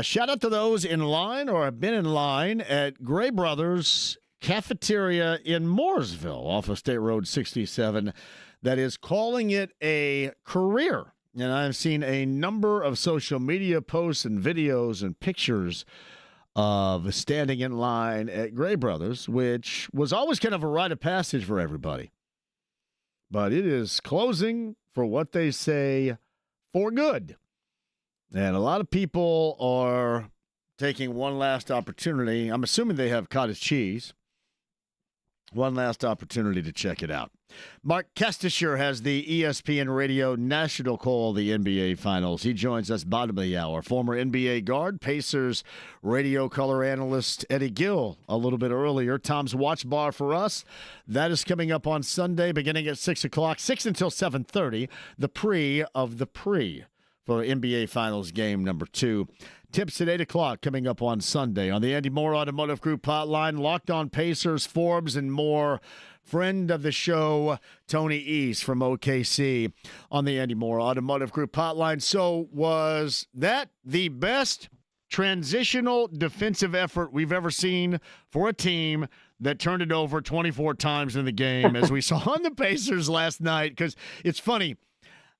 Shout out to those in line or have been in line at Gray Brothers Cafeteria in Mooresville off of State Road 67 that is calling it a career. And I've seen a number of social media posts and videos and pictures of standing in line at Gray Brothers, which was always kind of a rite of passage for everybody. But it is closing, for what they say, for good. And a lot of people are taking one last opportunity. I'm assuming they have cottage cheese. One last opportunity to check it out. Mark Kestisher has the ESPN Radio National Call of the NBA Finals. He joins us bottom of the hour. Former NBA guard, Pacers radio color analyst Eddie Gill a little bit earlier. Tom's Watch Bar for us. That is coming up on Sunday beginning at 6 o'clock, 6 until 7:30, the pre of the pre for NBA Finals game number 2. Tips at 8 o'clock coming up on Sunday on the Andy Moore Automotive Group hotline. Locked On Pacers, Forbes, and more. Friend of the show, Tony East from OKC on the Andy Moore Automotive Group hotline. So was that the best transitional defensive effort we've ever seen for a team that turned it over 24 times in the game, as we saw on the Pacers last night? Because it's funny.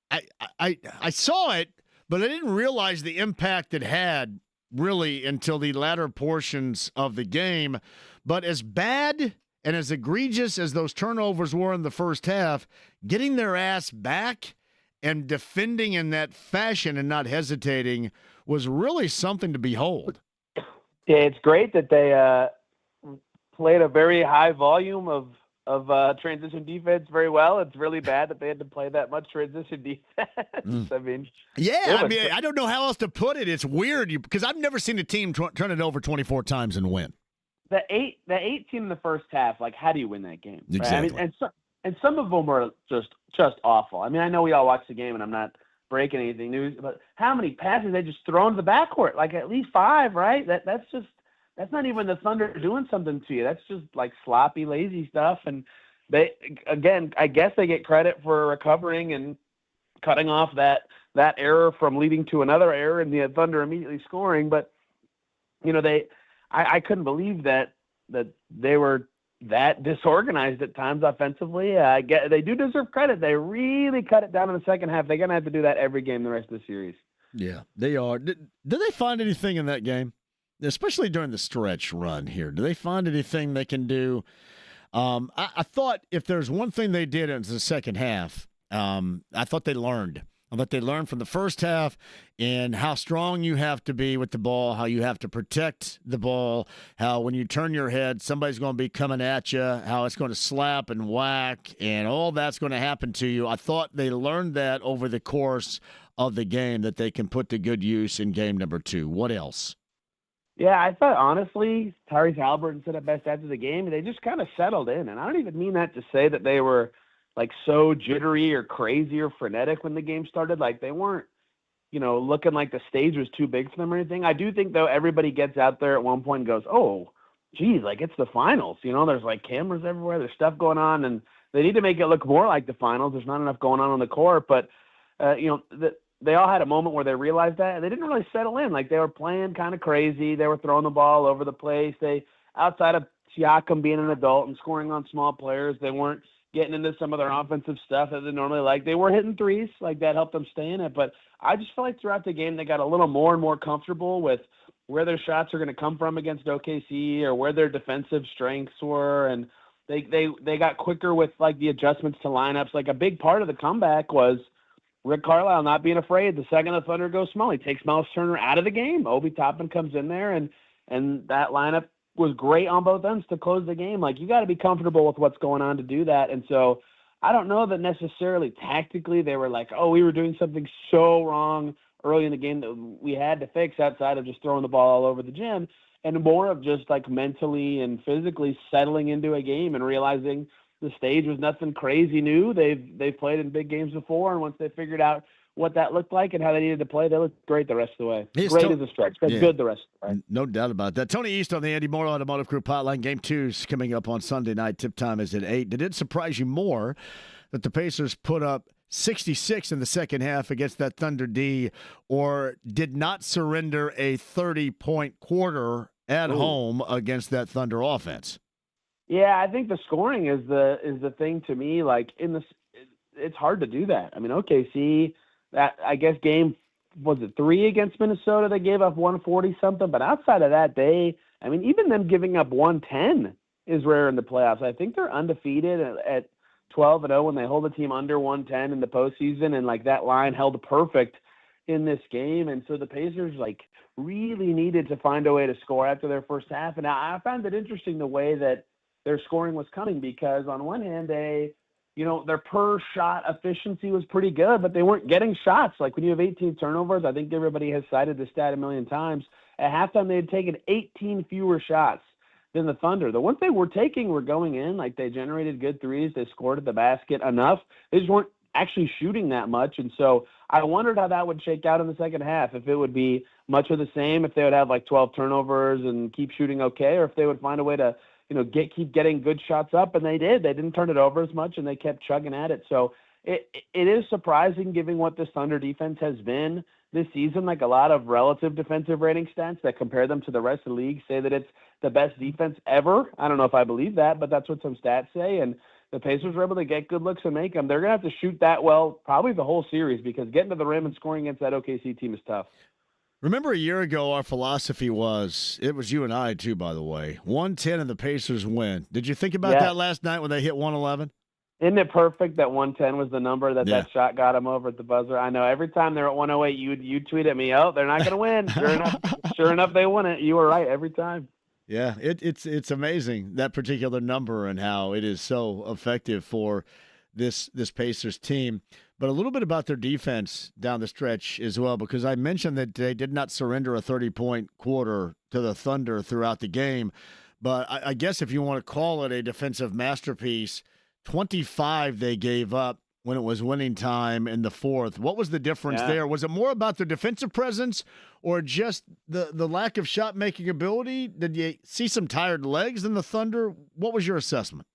I saw it, but I didn't realize the impact it had really until the latter portions of the game. But as bad and as egregious as those turnovers were in the first half, getting their ass back and defending in that fashion and not hesitating was really something to behold. Yeah, it's great that they played a very high volume of transition defense very well. It's really bad that they had to play that much transition defense. I mean, I don't know how else to put it. It's weird because I've never seen a team turn it over 24 times and win. The 8 team in the first half, like, how do you win that game? Right? Exactly. I mean, and some of them were just awful. I mean, I know we all watched the game, and I'm not breaking anything news, but how many passes they just thrown to the backcourt? Like at least 5, right? That's not even the Thunder doing something to you. That's just like sloppy, lazy stuff. And they, again, I guess they get credit for recovering and cutting off that error from leading to another error and the Thunder immediately scoring. But, you know, I couldn't believe that they were that disorganized at times offensively. They do deserve credit. They really cut it down in the second half. They're going to have to do that every game the rest of the series. Yeah, they are. Did they find anything in that game? Especially during the stretch run here. Do they find anything they can do? I thought if there's one thing they did in the second half, I thought they learned. I thought they learned from the first half and how strong you have to be with the ball, how you have to protect the ball, how when you turn your head, somebody's going to be coming at you, how it's going to slap and whack, and all that's going to happen to you. I thought they learned that over the course of the game that they can put to good use in game number 2. What else? Yeah, I thought, honestly, Tyrese Haliburton said it best after the game. They just kind of settled in. And I don't even mean that to say that they were, like, so jittery or crazy or frenetic when the game started. Like, they weren't, you know, looking like the stage was too big for them or anything. I do think, though, everybody gets out there at one point and goes, oh, geez, like, it's the finals. You know, there's, like, cameras everywhere. There's stuff going on. And they need to make it look more like the finals. There's not enough going on the court. But, you know, they all had a moment where they realized that, and they didn't really settle in. Like, they were playing kind of crazy. They were throwing the ball over the place. They, outside of Siakam being an adult and scoring on small players, they weren't getting into some of their offensive stuff that they normally like. They were hitting threes. Like, that helped them stay in it. But I just feel like throughout the game they got a little more and more comfortable with where their shots are going to come from against OKC or where their defensive strengths were. And they got quicker with, like, the adjustments to lineups. Like, a big part of the comeback was Rick Carlisle not being afraid. The second the Thunder goes small, he takes Miles Turner out of the game. Obi Toppin comes in there, and that lineup was great on both ends to close the game. Like, you got to be comfortable with what's going on to do that. And so I don't know that necessarily tactically they were like, oh, we were doing something so wrong early in the game that we had to fix outside of just throwing the ball all over the gym, and more of just like mentally and physically settling into a game and realizing the stage was nothing crazy new. They've played in big games before, and once they figured out what that looked like and how they needed to play, they looked great the rest of the way. Great as a stretch, but good the rest of the way. No doubt about that. Tony East on the Andy Moore Automotive Group hotline. Game 2's coming up on Sunday night. Tip time is at 8. Did it surprise you more that the Pacers put up 66 in the second half against that Thunder D, or did not surrender a 30-point quarter at home against that Thunder offense? Yeah, I think the scoring is the thing to me. Like, it's hard to do that. I mean, OKC, that, I guess, game, was it 3 against Minnesota? They gave up 140 something, but outside of that, even them giving up 110 is rare in the playoffs. I think they're undefeated at 12-0 when they hold a team under 110 in the postseason, and like that line held perfect in this game. And so the Pacers really needed to find a way to score after their first half. And I found it interesting the way that their scoring was coming, because on one hand, their per shot efficiency was pretty good, but they weren't getting shots. Like, when you have 18 turnovers, I think everybody has cited the stat a million times. At halftime, they had taken 18 fewer shots than the Thunder. The ones they were taking were going in. Like, they generated good threes. They scored at the basket enough. They just weren't actually shooting that much. And so I wondered how that would shake out in the second half, if it would be much of the same, if they would have like 12 turnovers and keep shooting okay, or if they would find a way to keep getting good shots up, and they did. They didn't turn it over as much, and they kept chugging at it. So it is surprising, given what this Thunder defense has been this season. Like, a lot of relative defensive rating stats that compare them to the rest of the league say that it's the best defense ever. I don't know if I believe that, but that's what some stats say. And the Pacers were able to get good looks and make them. They're going to have to shoot that well probably the whole series, because getting to the rim and scoring against that OKC team is tough. Remember a year ago, our philosophy was, it was you and I too, by the way, 110 and the Pacers win. Did you think about that last night when they hit 111? Isn't it perfect that 110 was the number that shot got them over at the buzzer? I know every time they're at 108, you tweet at me, oh, they're not going to win. Sure enough, they won it. You were right every time. Yeah, it's amazing, that particular number, and how it is so effective for this Pacers team. But a little bit about their defense down the stretch as well, because I mentioned that they did not surrender a 30-point quarter to the Thunder throughout the game. But I guess if you want to call it a defensive masterpiece, 25 they gave up when it was winning time in the fourth. What was the difference there? Was it more about their defensive presence, or just the lack of shot-making ability? Did you see some tired legs in the Thunder? What was your assessment?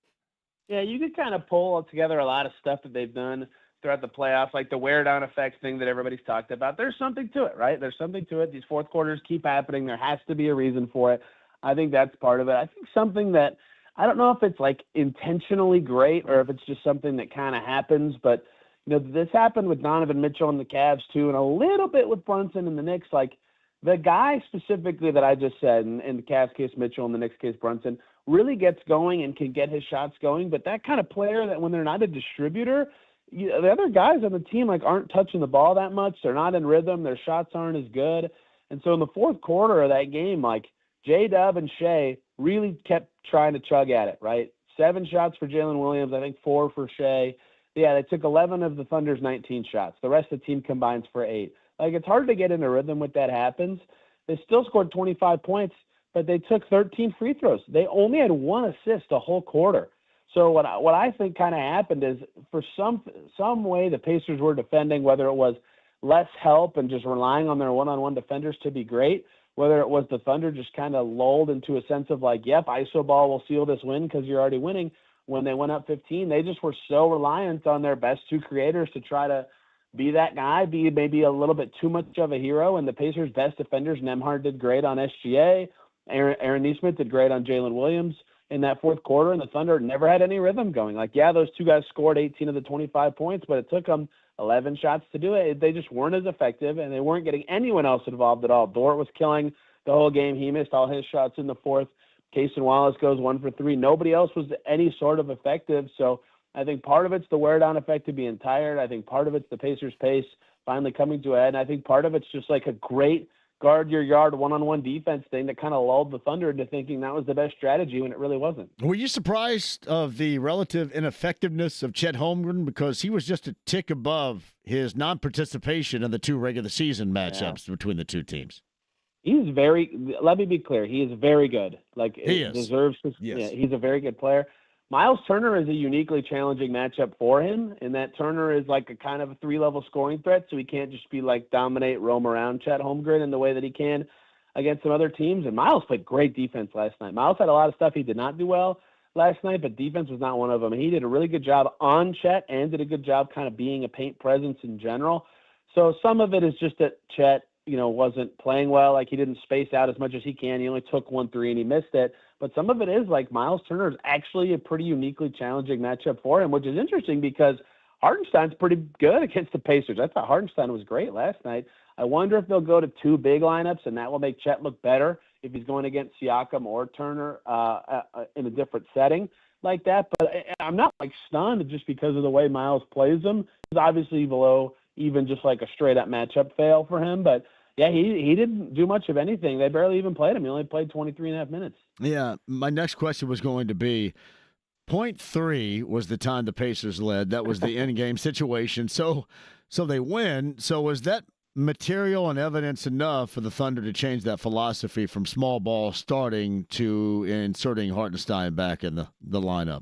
Yeah, you could kind of pull together a lot of stuff that they've done throughout the playoffs, like the wear-down effect thing that everybody's talked about. There's something to it, right? There's something to it. These fourth quarters keep happening. There has to be a reason for it. I think that's part of it. I think something that, I don't know if it's like intentionally great or if it's just something that kind of happens, but this happened with Donovan Mitchell and the Cavs too, and a little bit with Brunson and the Knicks. Like, the guy specifically that I just said, in the Cavs case Mitchell, in the Knicks case Brunson, really gets going and can get his shots going. But that kind of player that, when they're not a distributor, the other guys on the team aren't touching the ball that much. They're not in rhythm. Their shots aren't as good. And so in the fourth quarter of that game, J-Dub and Shea really kept trying to chug at it, right? 7 shots for Jalen Williams, I think 4 for Shea. Yeah, they took 11 of the Thunder's 19 shots. The rest of the team combines for 8. It's hard to get into rhythm when that happens. They still scored 25 points, but they took 13 free throws. They only had 1 assist a whole quarter. So what I think kind of happened is, for some way the Pacers were defending, whether it was less help and just relying on their one-on-one defenders to be great, whether it was the Thunder just kind of lulled into a sense of yep, ISO ball will seal this win because you're already winning. When they went up 15, they just were so reliant on their best 2 creators to try to be that guy, be maybe a little bit too much of a hero. And the Pacers' best defenders, Nembhard did great on SGA. Aaron Nesmith did great on Jalen Williams in that fourth quarter, and the Thunder never had any rhythm going. Those 2 guys scored 18 of the 25 points, but it took them 11 shots to do it. They just weren't as effective, and they weren't getting anyone else involved at all. Dort was killing the whole game. He missed all his shots in the fourth. Cason Wallace goes 1 for 3. Nobody else was any sort of effective. So I think part of it's the wear-down effect of being tired. I think part of it's the Pacers' pace finally coming to a head. And I think part of it's just like a great guard your yard one-on-one defense thing that kind of lulled the Thunder into thinking that was the best strategy when it really wasn't. Were you surprised of the relative ineffectiveness of Chet Holmgren, because he was just a tick above his non-participation in the 2 regular season matchups between the two teams? He's let me be clear, he is very good. Like, he is. Deserves to, yes. Yeah, he's a very good player. Miles Turner is a uniquely challenging matchup for him, in that Turner is like a kind of a 3-level scoring threat, so he can't just be like dominate, roam around Chet Holmgren in the way that he can against some other teams. And Miles played great defense last night. Miles had a lot of stuff he did not do well last night, but defense was not one of them. He did a really good job on Chet and did a good job kind of being a paint presence in general. So some of it is just that Chet, wasn't playing well. Like, he didn't space out as much as he can. He only took 1 3 and he missed it. But some of it is like Miles Turner is actually a pretty uniquely challenging matchup for him, which is interesting because Hartenstein's pretty good against the Pacers. I thought Hartenstein was great last night. I wonder if they'll go to 2 big lineups, and that will make Chet look better if he's going against Siakam or Turner in a different setting like that. But I'm not like stunned just because of the way Miles plays them. He's obviously below even just like a straight up matchup fail for him. But yeah, he didn't do much of anything. They barely even played him. He only played 23 and a half minutes. Yeah, my next question was going to be, 0.3 was the time the Pacers led. That was the in-game situation. So they win. So was that material and evidence enough for the Thunder to change that philosophy from small ball starting to inserting Hartenstein back in the lineup?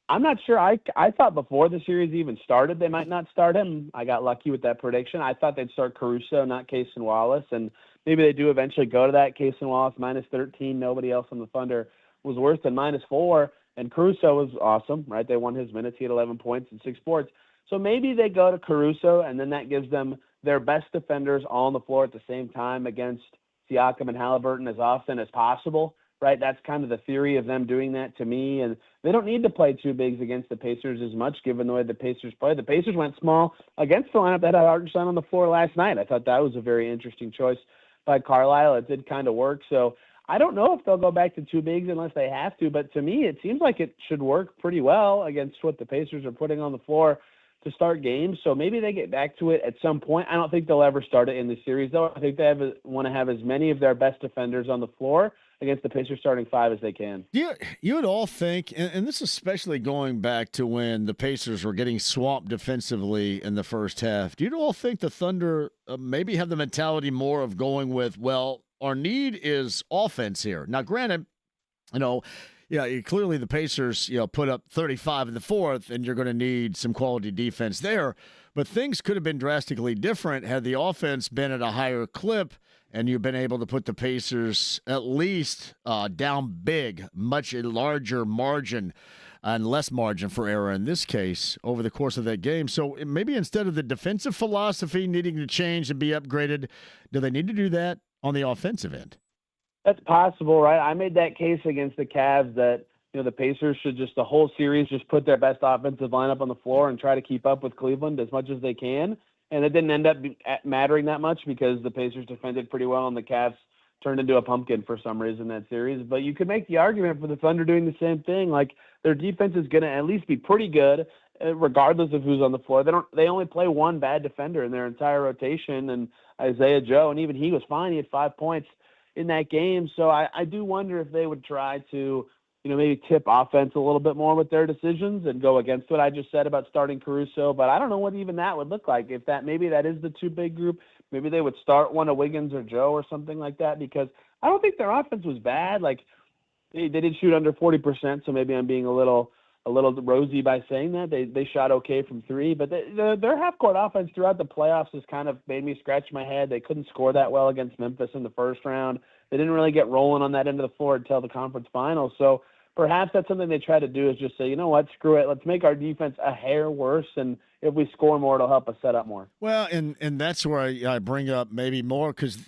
I'm not sure. I thought before the series even started, they might not start him. I got lucky with that prediction. I thought they'd start Caruso, not Case and Wallace, and maybe they do eventually go to that. Case and Wallace -13. Nobody else on the Thunder was worse than -4, and Caruso was awesome, right? They won his minutes. He had 11 points and 6 boards. So maybe they go to Caruso, and then that gives them their best defenders all on the floor at the same time against Siakam and Haliburton as often as possible. Right, that's kind of the theory of them doing that to me. And they don't need to play 2 bigs against the Pacers as much, given the way the Pacers play. The Pacers went small against the lineup that had Hartenstein on the floor last night. I thought that was a very interesting choice by Carlisle. It did kind of work. So I don't know if they'll go back to 2 bigs unless they have to. But to me, it seems like it should work pretty well against what the Pacers are putting on the floor to start games. So maybe they get back to it at some point. I don't think they'll ever start it in the series, though. I think they want to have as many of their best defenders on the floor against the Pacers starting 5 as they can. You would all think, and this is especially going back to when the Pacers were getting swamped defensively in the first half, do you all think the Thunder maybe have the mentality more of going with, well, our need is offense here? Now, granted, clearly the Pacers, put up 35 in the fourth, and you're going to need some quality defense there. But things could have been drastically different had the offense been at a higher clip, and you've been able to put the Pacers at least down big, much a larger margin and less margin for error in this case over the course of that game. So maybe instead of the defensive philosophy needing to change and be upgraded, do they need to do that on the offensive end? That's possible, right? I made that case against the Cavs that, the Pacers should just the whole series just put their best offensive lineup on the floor and try to keep up with Cleveland as much as they can. And it didn't end up mattering that much because the Pacers defended pretty well and the Cavs turned into a pumpkin for some reason in that series. But you could make the argument for the Thunder doing the same thing. Like, their defense is going to at least be pretty good regardless of who's on the floor. They only play 1 bad defender in their entire rotation, and Isaiah Joe, and even he was fine. He had 5 points in that game. So I do wonder if they would try to, maybe tip offense a little bit more with their decisions and go against what I just said about starting Caruso. But I don't know what even that would look like. If maybe that is the 2 big group, maybe they would start one of Wiggins or Joe or something like that, because I don't think their offense was bad. Like, they did shoot under 40%, so maybe I'm being a little rosy by saying that. They shot okay from 3, but their half-court offense throughout the playoffs has kind of made me scratch my head. They couldn't score that well against Memphis in the first round. They didn't really get rolling on that end of the floor until the conference finals. So perhaps that's something they try to do, is just say, you know what, screw it. Let's make our defense a hair worse, and if we score more, it'll help us set up more. Well, and that's where I bring up maybe more, because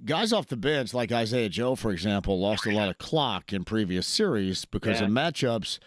guys off the bench like Isaiah Joe, for example, lost a lot of clock in previous series because of matchups.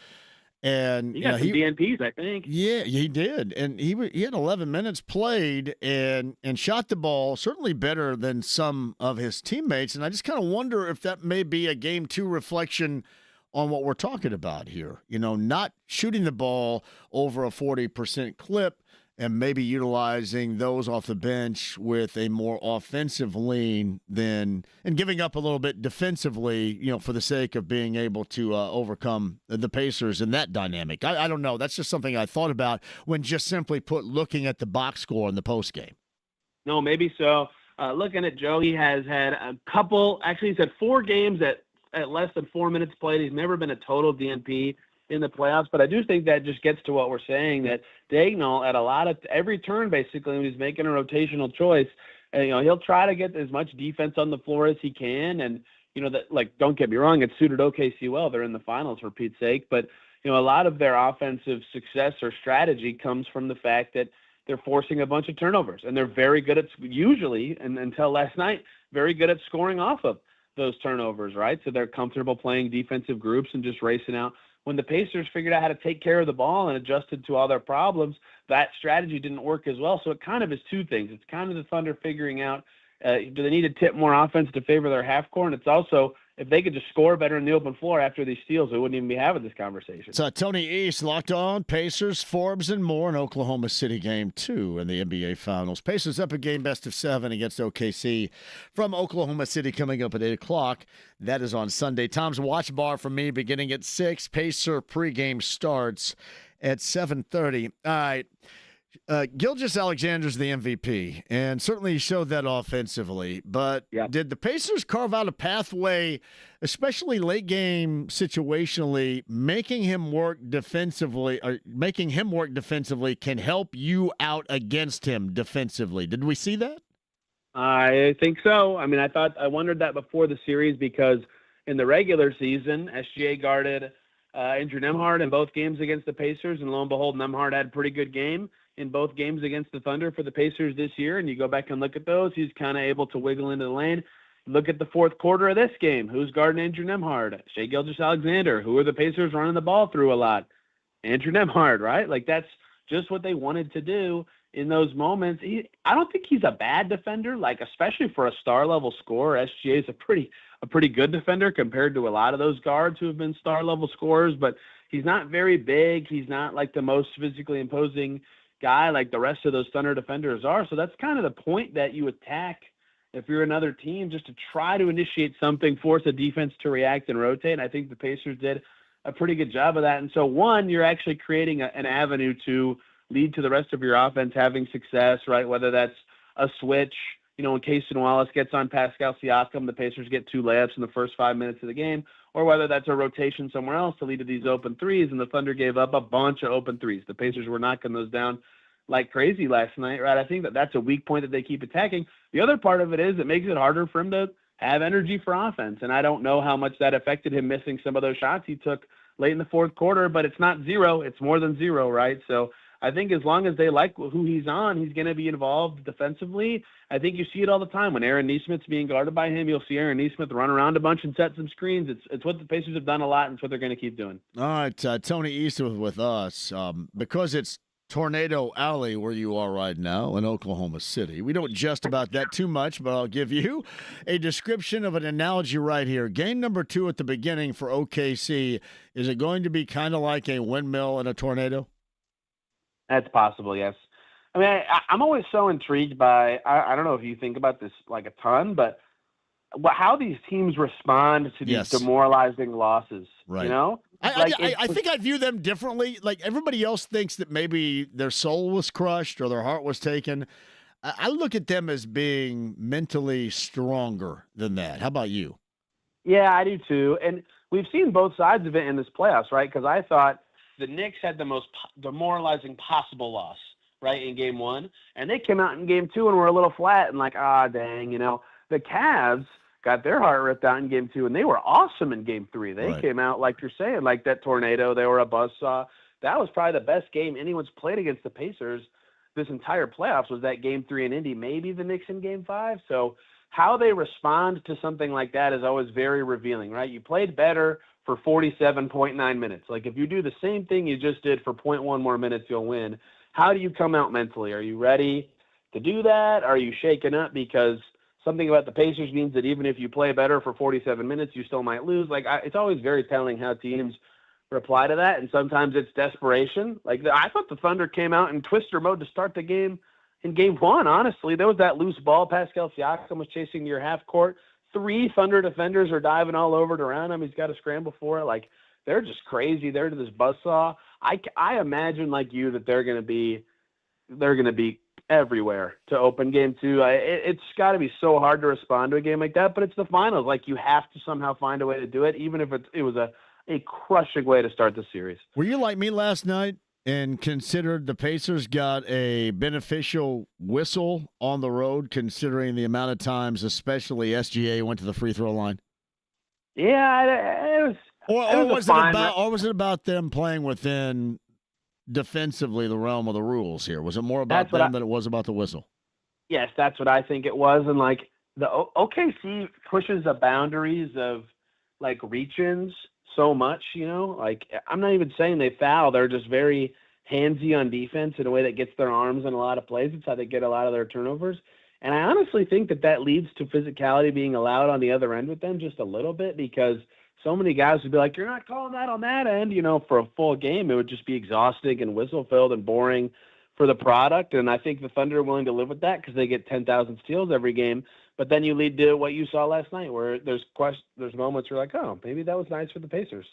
And he got some DNPs, I think. Yeah, he did. And he had 11 minutes played and shot the ball certainly better than some of his teammates. And I just kind of wonder if that may be a Game 2 reflection on what we're talking about here. Not shooting the ball over a 40% clip and maybe utilizing those off the bench with a more offensive lean and giving up a little bit defensively, for the sake of being able to overcome the Pacers in that dynamic. I don't know. That's just something I thought about when just simply looking at the box score in the postgame. No, maybe so. Looking at Joe, he has had he's had 4 games at less than 4 minutes played. He's never been a total DNP in the playoffs, but I do think that just gets to what we're saying, that Daigneault at every turn, basically, when he's making a rotational choice, he'll try to get as much defense on the floor as he can. And, don't get me wrong, it suited OKC well. They're in the finals, for Pete's sake. But, a lot of their offensive success or strategy comes from the fact that they're forcing a bunch of turnovers, and they're very good at, usually, and until last night, very good at scoring off of those turnovers, right? So they're comfortable playing defensive groups and just racing out. When the Pacers figured out how to take care of the ball and adjusted to all their problems, that strategy didn't work as well. So it kind of is 2 things. It's kind of the Thunder figuring out, do they need to tip more offense to favor their half court? And it's also, if they could just score better in the open floor after these steals, we wouldn't even be having this conversation. So Tony East locked on Pacers, Forbes, and more in Oklahoma City Game 2 in the NBA Finals. Pacers up a game best of 7 against OKC from Oklahoma City coming up at 8 o'clock. That is on Sunday. Tom's watch bar for me beginning at 6. Pacer pregame starts at 7:30. All right. Gilgeous-Alexander's the MVP, and certainly he showed that offensively. But did the Pacers carve out a pathway, especially late game situationally, making him work defensively can help you out against him defensively? Did we see that? I think so. I mean, I wondered that before the series, because in the regular season, SGA guarded Andrew Nembhard in both games against the Pacers, and lo and behold, Nembhard had a pretty good game in both games against the Thunder for the Pacers this year. And you go back and look at those, he's kind of able to wiggle into the lane. Look at the fourth quarter of this game. Who's guarding Andrew Nembhard? Shai Gilgeous-Alexander. Who are the Pacers running the ball through a lot? Andrew Nembhard, right? Like, that's just what they wanted to do in those moments. I don't think he's a bad defender, like, especially for a star-level scorer. SGA is a pretty good defender compared to a lot of those guards who have been star-level scorers, but he's not very big. He's not, like, the most physically imposing guy like the rest of those Thunder defenders are. So that's kind of the point that you attack if you're another team, just to try to initiate something, force a defense to react and rotate. And I think the Pacers did a pretty good job of that. And so, one, you're actually creating an avenue to lead to the rest of your offense having success, right? Whether that's a switch, when Casey Wallace gets on Pascal Siakam, the Pacers get 2 layups in the first 5 minutes of the game, or whether that's a rotation somewhere else to lead to these open threes, and the Thunder gave up a bunch of open threes. The Pacers were knocking those down like crazy last night, right? I think that's a weak point that they keep attacking. The other part of it is it makes it harder for him to have energy for offense, and I don't know how much that affected him missing some of those shots he took late in the fourth quarter, but it's not 0. It's more than 0, right? So I think as long as they like who he's on, he's going to be involved defensively. I think you see it all the time. When Aaron Nesmith's being guarded by him, you'll see Aaron Nesmith run around a bunch and set some screens. It's what the Pacers have done a lot, and it's what they're going to keep doing. All right, Tony East with us. Because it's Tornado Alley where you are right now in Oklahoma City. We don't jest about that too much, but I'll give you a description of an analogy right here. Game number 2 at the beginning for OKC. Is it going to be kind of like a windmill and a tornado? That's possible, yes. I mean, I'm always so intrigued by, I don't know if you think about this like a ton, but how these teams respond to these demoralizing losses, right. I think I view them differently. Like, everybody else thinks that maybe their soul was crushed or their heart was taken. I look at them as being mentally stronger than that. How about you? Yeah, I do too. And we've seen both sides of it in this playoffs, right? Because I thought the Knicks had the most demoralizing possible loss, right, in game 1. And they came out in game 2 and were a little flat and like, dang, The Cavs got their heart ripped out in game 2, and they were awesome in game 3. They came out, like you're saying, like that tornado. They were a buzzsaw. That was probably the best game anyone's played against the Pacers this entire playoffs, was that game 3 in Indy, maybe the Knicks in game 5. So how they respond to something like that is always very revealing, right? You played better for 47.9 minutes. Like, if you do the same thing you just did for 0.1 more minutes, you'll win. How do you come out mentally? Are you ready to do that? Are you shaken up because something about the Pacers means that even if you play better for 47 minutes, you still might lose. Like, it's always very telling how teams reply to that, and sometimes it's desperation. Like, I thought the Thunder came out in twister mode to start the game in game one, honestly. There was that loose ball. Pascal Siakam was chasing near half court. 3 Thunder defenders are diving all over it around him. He's got to scramble for it. Like, they're just crazy. They're to this buzzsaw. I imagine, like you, that they're going to be everywhere to open game 2. It's got to be so hard to respond to a game like that, but it's the finals. Like, you have to somehow find a way to do it, even if it was a crushing way to start the series. Were you like me last night and considered the Pacers got a beneficial whistle on the road, considering the amount of times, especially SGA, went to the free throw line? Yeah, it was. Or was it about them playing within defensively the realm of the rules here? Was it more about them than it was about the whistle? Yes, that's what I think it was. And like the OKC pushes the boundaries of like reach-ins so much, like I'm not even saying they foul. They're just very handsy on defense in a way that gets their arms in a lot of plays. It's how they get a lot of their turnovers. And I honestly think that leads to physicality being allowed on the other end with them just a little bit, because so many guys would be like, you're not calling that on that end, for a full game. It would just be exhausting and whistle-filled and boring for the product. And I think the Thunder are willing to live with that because they get 10,000 steals every game. But then you lead to what you saw last night, where there's moments where you're like, oh, maybe that was nice for the Pacers.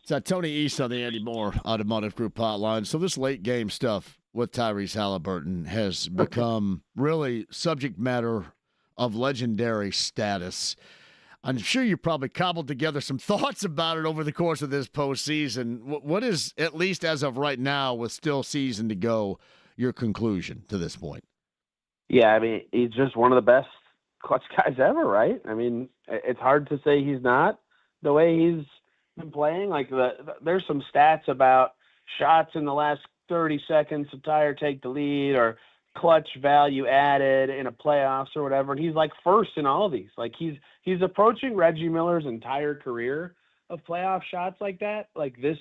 So Tony East on the Andy Moore Automotive Group hotline. So this late game stuff with Tyrese Haliburton has become really subject matter of legendary status. I'm sure you probably cobbled together some thoughts about it over the course of this postseason. What is, at least as of right now, with still season to go, your conclusion to this point? Yeah, I mean, he's just one of the best clutch guys ever, right? I mean, it's hard to say he's not the way he's been playing. Like, there's some stats about shots in the last 30 seconds to tie or take the lead, or clutch value added in a playoffs or whatever, and he's like first in all of these. Like, he's approaching Reggie Miller's entire career of playoff shots like that, like this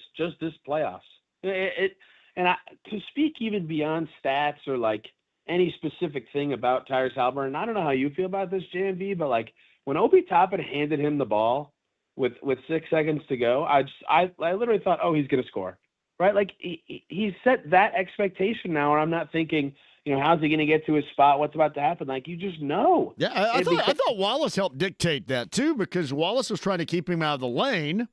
playoffs. To speak even beyond stats or like any specific thing about Tyrese Haliburton, I don't know how you feel about this, JMV, but like when Obi Toppin handed him the ball with 6 seconds to go, I literally thought, oh, he's gonna score, right? Like he set that expectation now, and I'm not thinking, how's he going to get to his spot? What's about to happen? Like, you just know. Yeah, I thought Wallace helped dictate that, too, because Wallace was trying to keep him out of the lane.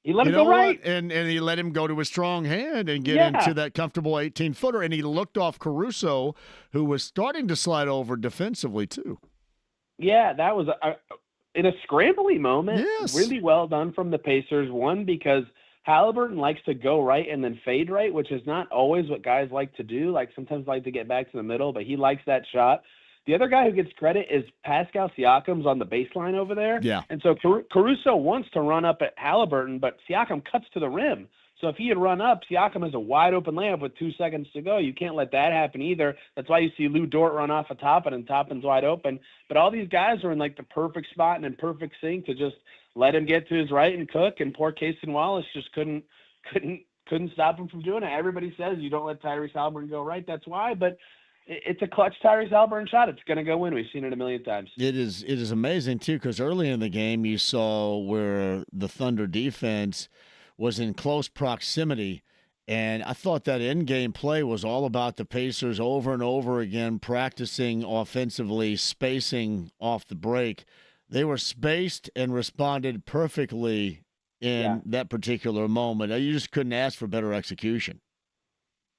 He let him go right. And he let him go to his strong hand and get into that comfortable 18-footer. And he looked off Caruso, who was starting to slide over defensively, too. Yeah, that was in a scrambly moment. Yes. Really well done from the Pacers. One, because Haliburton likes to go right and then fade right, which is not always what guys like to do. Like, sometimes like to get back to the middle, but he likes that shot. The other guy who gets credit is Pascal Siakam's on the baseline over there. Yeah. And so Caruso wants to run up at Haliburton, but Siakam cuts to the rim. So if he had run up, Siakam has a wide open layup with 2 seconds to go. You can't let that happen either. That's why you see Lou Dort run off of Toppin, and Toppin's wide open. But all these guys are in like the perfect spot and in perfect sync to just let him get to his right and cook. And poor Cason Wallace just couldn't stop him from doing it. Everybody says you don't let Tyrese Haliburton go right. That's why. But it's a clutch Tyrese Haliburton shot. It's going to go in. We've seen it a million times. It is amazing, too, because early in the game you saw where the Thunder defense was in close proximity, and I thought that in-game play was all about the Pacers over and over again practicing offensively, spacing off the break. They were spaced and responded perfectly in that particular moment. You just couldn't ask for better execution.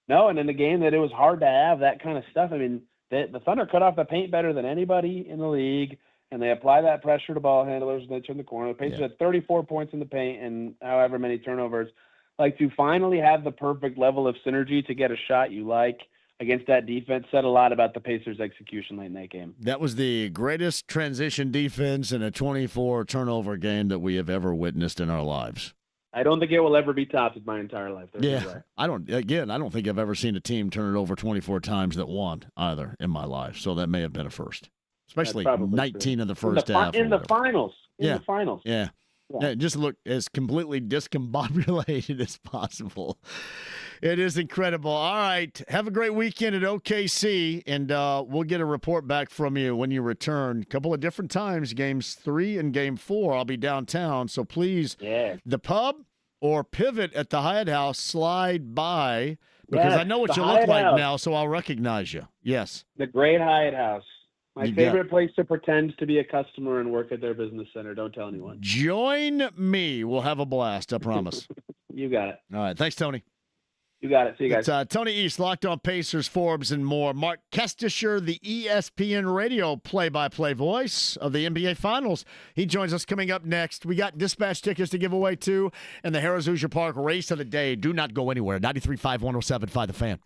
No, and in the game that it was hard to have that kind of stuff. I mean, the Thunder cut off the paint better than anybody in the league, and they apply that pressure to ball handlers when they turn the corner. The Pacers had 34 points in the paint and however many turnovers. Like, to finally have the perfect level of synergy to get a shot you like against that defense said a lot about the Pacers' execution late in that game. That was the greatest transition defense in a 24-turnover game that we have ever witnessed in our lives. I don't think it will ever be topped in my entire life. Right. I don't think I've ever seen a team turn it over 24 times that won either in my life. So that may have been a first, especially 19 in the first half. In the finals. The finals. Yeah. Yeah, just look as completely discombobulated as possible. It is incredible. All right. Have a great weekend at OKC, and we'll get a report back from you when you return. A couple of different times, games 3 and game 4. I'll be downtown, so please, the pub or pivot at the Hyatt House, slide by, because I know what you look like now, so I'll recognize you. Yes. The great Hyatt House. My favorite place to pretend to be a customer and work at their business center. Don't tell anyone. Join me. We'll have a blast, I promise. You got it. All right. Thanks, Tony. You got it. See you guys. It's Tony East, Locked On Pacers, Forbes, and more. Mark Kestisher, the ESPN radio play-by-play voice of the NBA Finals. He joins us coming up next. We got dispatch tickets to give away, too, and the Harrah's Hoosier Park Race of the Day. Do not go anywhere. 93.5, 107.5 The Fan.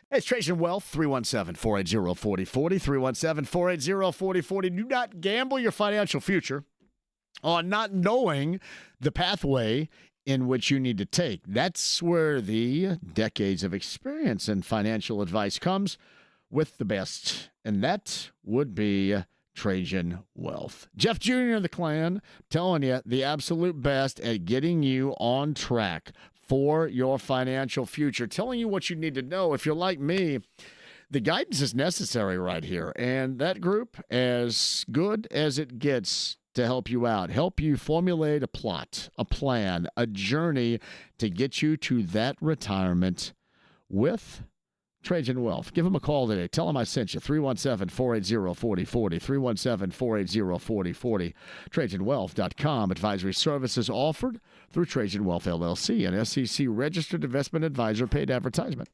It's Trajan Wealth, 317-480-4040, 317-480-4040. Do not gamble your financial future on not knowing the pathway in which you need to take. That's where the decades of experience in financial advice comes with the best, and that would be Trajan Wealth. Jeff Jr. of the Clan, telling you the absolute best at getting you on track for your financial future, telling you what you need to know. If you're like me, the guidance is necessary right here. And that group, as good as it gets to help you out, help you formulate a plot, a plan, a journey to get you to that retirement with Trajan Wealth. Give them a call today. Tell them I sent you. 317-480-4040. 317-480-4040. TrajanWealth.com. Advisory services offered through Trajan Wealth LLC, an SEC registered investment advisor, paid advertisement.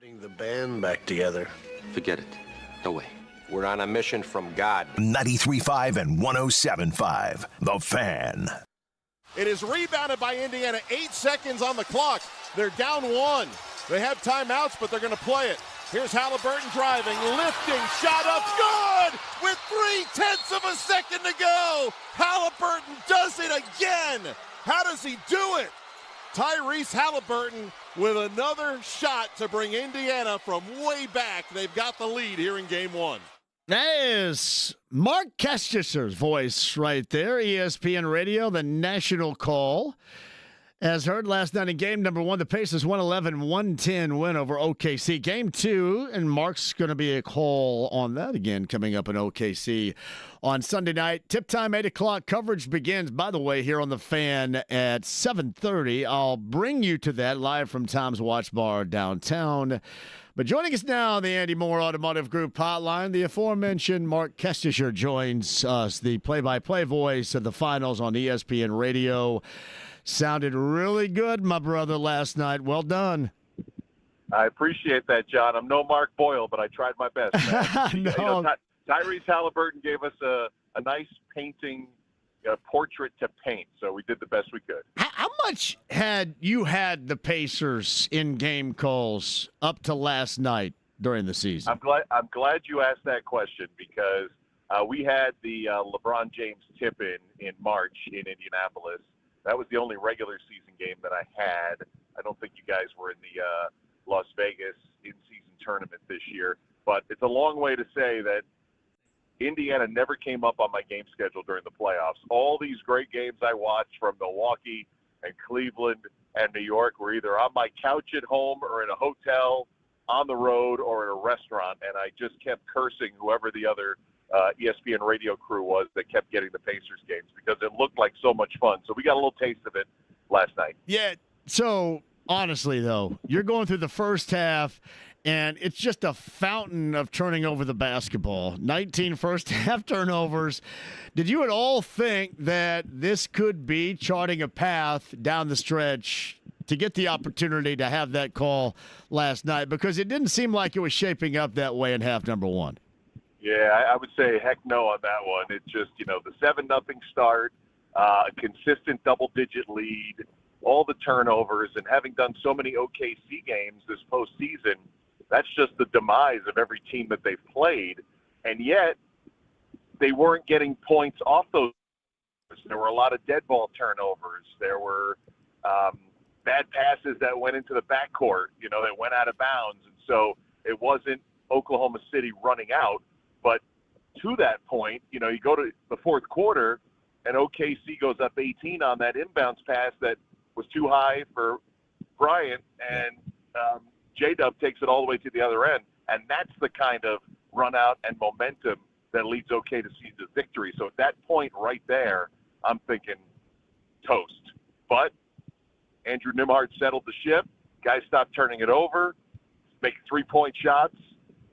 Putting the band back together. Forget it. No way. We're on a mission from God. 93.5 and 107.5. The Fan. It is rebounded by Indiana. 8 seconds on the clock. They're down 1. They have timeouts, but they're going to play it. Here's Haliburton driving, lifting, shot up, good! With 0.3 of a second to go. Haliburton does it again. How does he do it? Tyrese Haliburton with another shot to bring Indiana from way back. They've got the lead here in game 1. That is Mark Kestisher's voice right there. ESPN Radio, the national call. As heard last night in game number 1, the Pacers 111-110 win over OKC. Game 2, and Mark's going to be a call on that again coming up in OKC on Sunday night. Tip time, 8 o'clock. Coverage begins, by the way, here on The Fan at 7:30. I'll bring you to that live from Tom's Watch Bar downtown. But joining us now on the Andy Moore Automotive Group hotline, the aforementioned Mark Kestisher joins us, the play-by-play voice of the finals on ESPN Radio. Sounded really good, my brother, last night. Well done. I appreciate that, John. I'm no Mark Boyle, but I tried my best. No. Tyrese Haliburton gave us a nice painting, portrait to paint, so we did the best we could. How much had you had the Pacers in game calls up to last night during the season? I'm glad you asked that question because we had the LeBron James tip-in March in Indianapolis. That was the only regular season game that I had. I don't think you guys were in the Las Vegas in-season tournament this year. But it's a long way to say that Indiana never came up on my game schedule during the playoffs. All these great games I watched from Milwaukee and Cleveland and New York were either on my couch at home or in a hotel, on the road, or in a restaurant. And I just kept cursing whoever the other ESPN radio crew was that kept getting the Pacers games because it looked like so much fun. So we got a little taste of it last night. Yeah. So honestly, though, you're going through the first half, and it's just a fountain of turning over the basketball. 19 first half turnovers. Did you at all think that this could be charting a path down the stretch to get the opportunity to have that call last night? Because it didn't seem like it was shaping up that way in half number 1. Yeah, I would say heck no on that one. It's just, the 7-0 start, a consistent double-digit lead, all the turnovers, and having done so many OKC games this postseason, that's just the demise of every team that they've played. And yet, they weren't getting points off those. There were a lot of dead ball turnovers. There were bad passes that went into the backcourt, that went out of bounds. And so it wasn't Oklahoma City running out. But to that point, you go to the fourth quarter, and OKC goes up 18 on that inbounds pass that was too high for Bryant, and J-Dub takes it all the way to the other end. And that's the kind of run out and momentum that leads OK to see the victory. So at that point right there, I'm thinking toast. But Andrew Nembhard settled the ship. Guys stopped turning it over, making 3-point shots,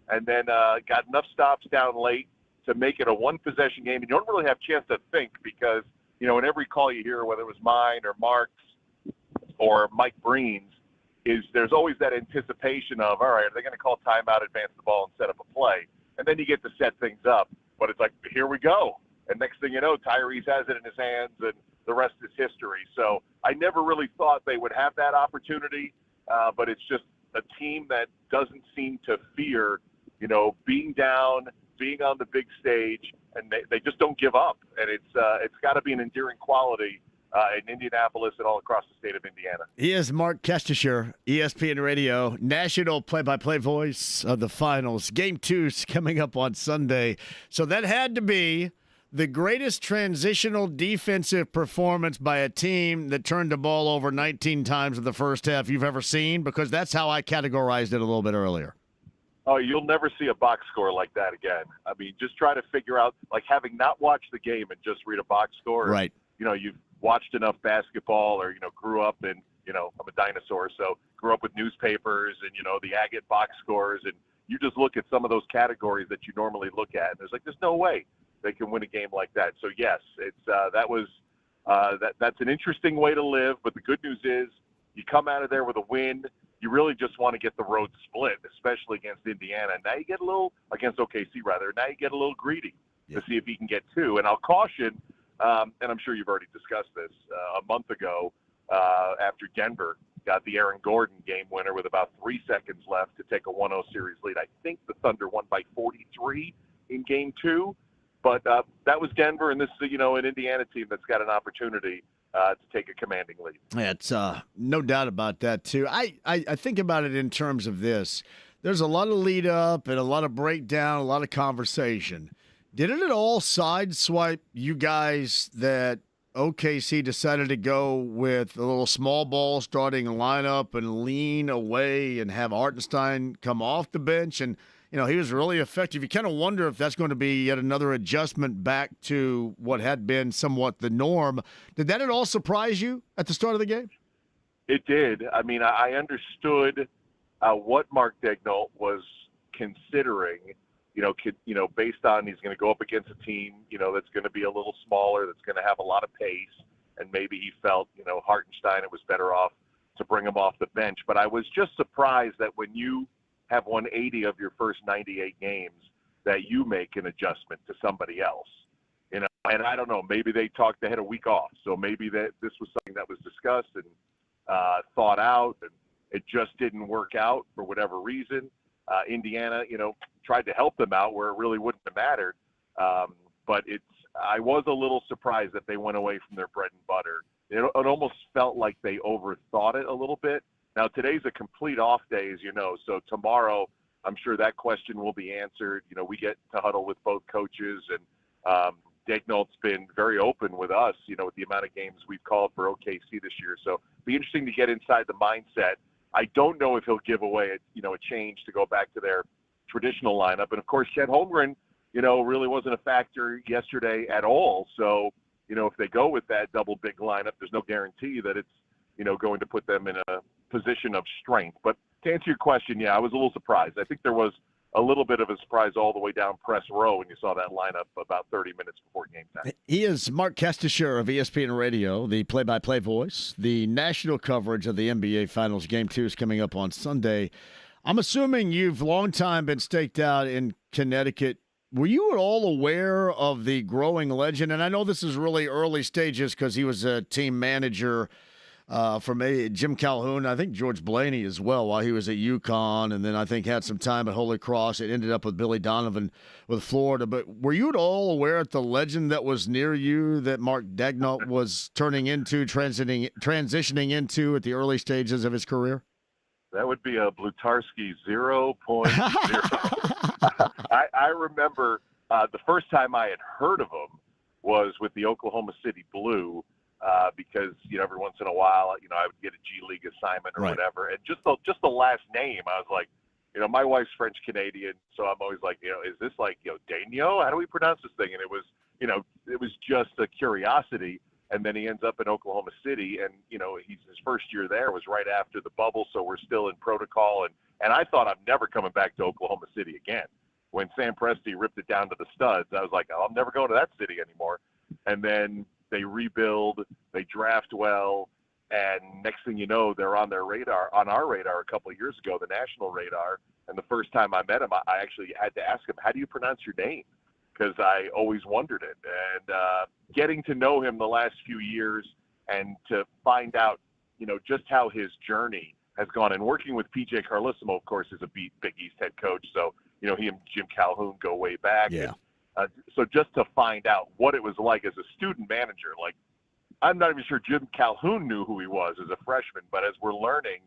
and then got enough stops down late to make it a one-possession game. And you don't really have a chance to think because, in every call you hear, whether it was mine or Mark's or Mike Breen's, there's always that anticipation of, all right, are they going to call timeout, advance the ball, and set up a play? And then you get to set things up. But it's like, here we go. And next thing you know, Tyrese has it in his hands, and the rest is history. So I never really thought they would have that opportunity, but it's just a team that doesn't seem to fear being down, being on the big stage, and they just don't give up. And it's got to be an endearing quality in Indianapolis and all across the state of Indiana. He is Mark Kestisher, ESPN Radio, national play-by-play voice of the finals. Game 2's coming up on Sunday. So that had to be the greatest transitional defensive performance by a team that turned the ball over 19 times in the first half you've ever seen, because that's how I categorized it a little bit earlier. Oh, you'll never see a box score like that again. I mean, just try to figure out, having not watched the game and just read a box score. Right. You've watched enough basketball or, grew up in, I'm a dinosaur, so grew up with newspapers and, the Agate box scores. And you just look at some of those categories that you normally look at, and there's no way they can win a game like that. So, yes, it's that's an interesting way to live. But the good news is you come out of there with a win. you really just want to get the road split, especially against Indiana. Now you get a little against OKC rather. Now you get a little greedy to see if he can get 2. And I'll caution, and I'm sure you've already discussed this a month ago after Denver got the Aaron Gordon game winner with about 3 seconds left to take a 1-0 series lead. I think the Thunder won by 43 in Game 2, but that was Denver, and this is an Indiana team that's got an opportunity to take a commanding lead. Yeah, it's no doubt about that, too. I think about it in terms of this. There's a lot of lead up and a lot of breakdown, a lot of conversation. Did it at all sideswipe you guys that OKC decided to go with a little small ball starting lineup and lean away and have Hartenstein come off the bench? And, he was really effective. You kind of wonder if that's going to be yet another adjustment back to what had been somewhat the norm. Did that at all surprise you at the start of the game? It did. I mean, I understood what Mark Daigneault was considering, based on he's going to go up against a team, that's going to be a little smaller, that's going to have a lot of pace, and maybe he felt, Hartenstein, it was better off to bring him off the bench. But I was just surprised that when you have 180 of your first 98 games, that you make an adjustment to somebody else. And I don't know, maybe they had a week off, so maybe that this was something that was discussed and thought out, and it just didn't work out for whatever reason. Indiana, tried to help them out where it really wouldn't have mattered. But I was a little surprised that they went away from their bread and butter. It almost felt like they overthought it a little bit. Now, today's a complete off day, as you know. So tomorrow, I'm sure that question will be answered. We get to huddle with both coaches, and Daigneault's been very open with us, with the amount of games we've called for OKC this year. So it'll be interesting to get inside the mindset. I don't know if he'll give away a change to go back to their traditional lineup. And of course, Chet Holmgren, really wasn't a factor yesterday at all. So, if they go with that double big lineup, there's no guarantee that it's, going to put them in a position of strength. But to answer your question, yeah, I was a little surprised. I think there was a little bit of a surprise all the way down press row when you saw that lineup about 30 minutes before game time. He is Mark Kestisher of ESPN Radio, the play-by-play voice. The national coverage of the NBA Finals Game 2 is coming up on Sunday. I'm assuming you've long time been staked out in Connecticut. Were you at all aware of the growing legend? And I know this is really early stages because he was a team manager from Jim Calhoun, I think George Blaney as well, while he was at UConn, and then I think had some time at Holy Cross. It ended up with Billy Donovan with Florida. But were you at all aware of the legend that was near you that Mark Daigneault was transitioning into at the early stages of his career? That would be a Blutarski 0.0. I remember the first time I had heard of him was with the Oklahoma City Blue. Because every once in a while, I would get a G League assignment or whatever, and just the last name, I was like, my wife's French Canadian, so I'm always like, is this like Daigneault? How do we pronounce this thing? And it was, it was just a curiosity. And then he ends up in Oklahoma City, and his first year there was right after the bubble, so we're still in protocol. And I thought I'm never coming back to Oklahoma City again. When Sam Presti ripped it down to the studs, I was like, I'm never going to that city anymore. And then they rebuild, they draft well, and next thing you know, they're on our radar a couple of years ago, the national radar. And the first time I met him, I actually had to ask him, how do you pronounce your name? Because I always wondered it. And getting to know him the last few years and to find out, just how his journey has gone. And working with PJ Carlissimo, of course, is a Big East head coach. So, he and Jim Calhoun go way back. Yeah. So just to find out what it was like as a student manager, like I'm not even sure Jim Calhoun knew who he was as a freshman, but as we're learning,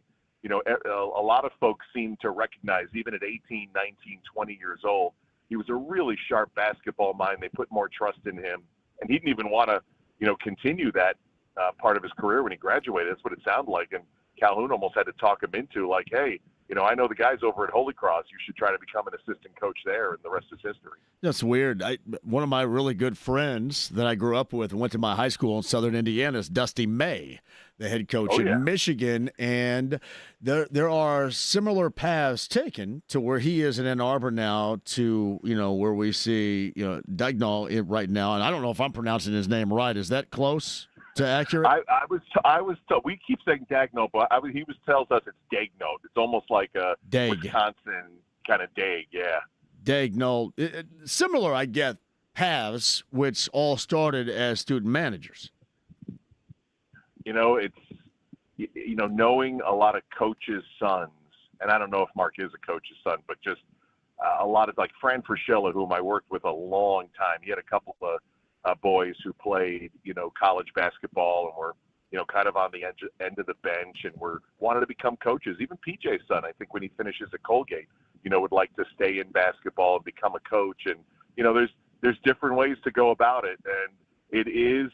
a lot of folks seem to recognize even at 18, 19, 20 years old, he was a really sharp basketball mind. They put more trust in him, and he didn't even want to, continue that part of his career when he graduated. That's what it sounded like. And Calhoun almost had to talk him into like, hey, I know the guys over at Holy Cross. You should try to become an assistant coach there, and the rest is history. That's weird. One of my really good friends that I grew up with and went to my high school in Southern Indiana is Dusty May, the head coach in Michigan. And there are similar paths taken to where he is in Ann Arbor now to, where we see, Daigneault right now. And I don't know if I'm pronouncing his name right. Is that close? Is that accurate? I was told, we keep saying Dagnall, but he tells us it's Dagnall. It's almost like a Wisconsin kind of Dag, yeah. Dagnall. Similar, I get, halves, which all started as student managers. It's, knowing a lot of coaches' sons, and I don't know if Mark is a coach's son, but just a lot of, like Fran Fraschilla, whom I worked with a long time. He had a couple of boys who played, college basketball and were, kind of on the end of the bench and wanted to become coaches. Even PJ's son, I think when he finishes at Colgate, would like to stay in basketball and become a coach. And, there's different ways to go about it. And it is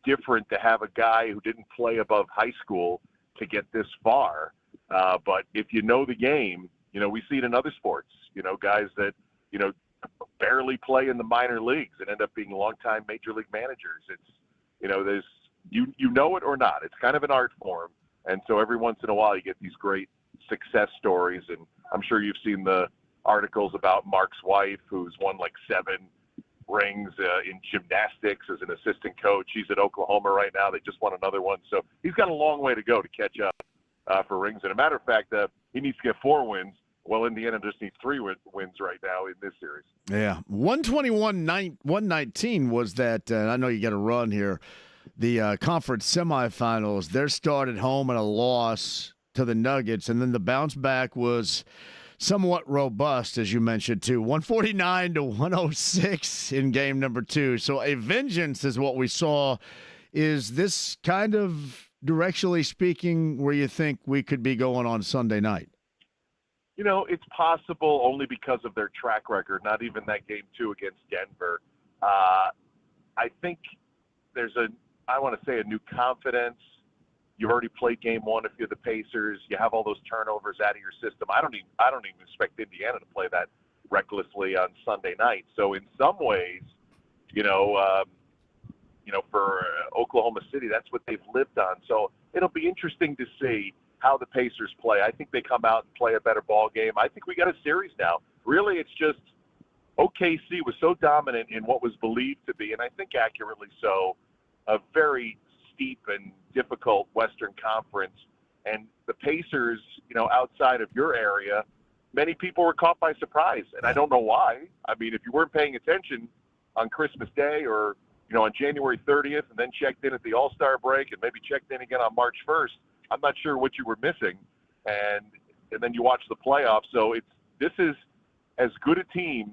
different to have a guy who didn't play above high school to get this far. But if you know the game, we see it in other sports, guys that, barely play in the minor leagues and end up being longtime major league managers. It's, there's, you know it or not. It's kind of an art form. And so every once in a while you get these great success stories. And I'm sure you've seen the articles about Mark's wife, who's won like 7 rings in gymnastics as an assistant coach. He's at Oklahoma right now. They just won another one. So he's got a long way to go to catch up for rings. And a matter of fact, he needs to get 4 wins. Well, Indiana just needs 3 wins right now in this series. Yeah. 121-119 was that, I know you got to run here, the conference semifinals. Their start at home and a loss to the Nuggets, and then the bounce back was somewhat robust, as you mentioned, too. 149-106 in game number 2. So a vengeance is what we saw. Is this kind of, directionally speaking, where you think we could be going on Sunday night? It's possible only because of their track record, not even that game 2 against Denver. I think there's a new confidence. You've already played game 1 if you're the Pacers. You have all those turnovers out of your system. I don't even expect Indiana to play that recklessly on Sunday night. So in some ways, for Oklahoma City, that's what they've lived on. So it'll be interesting to see how the Pacers play. I think they come out and play a better ball game. I think we got a series now. Really, it's just OKC was so dominant in what was believed to be, and I think accurately so, a very steep and difficult Western Conference. And the Pacers, outside of your area, many people were caught by surprise, and I don't know why. I mean, if you weren't paying attention on Christmas Day or, on January 30th and then checked in at the All-Star break and maybe checked in again on March 1st, I'm not sure what you were missing. And then you watch the playoffs. So this is as good a team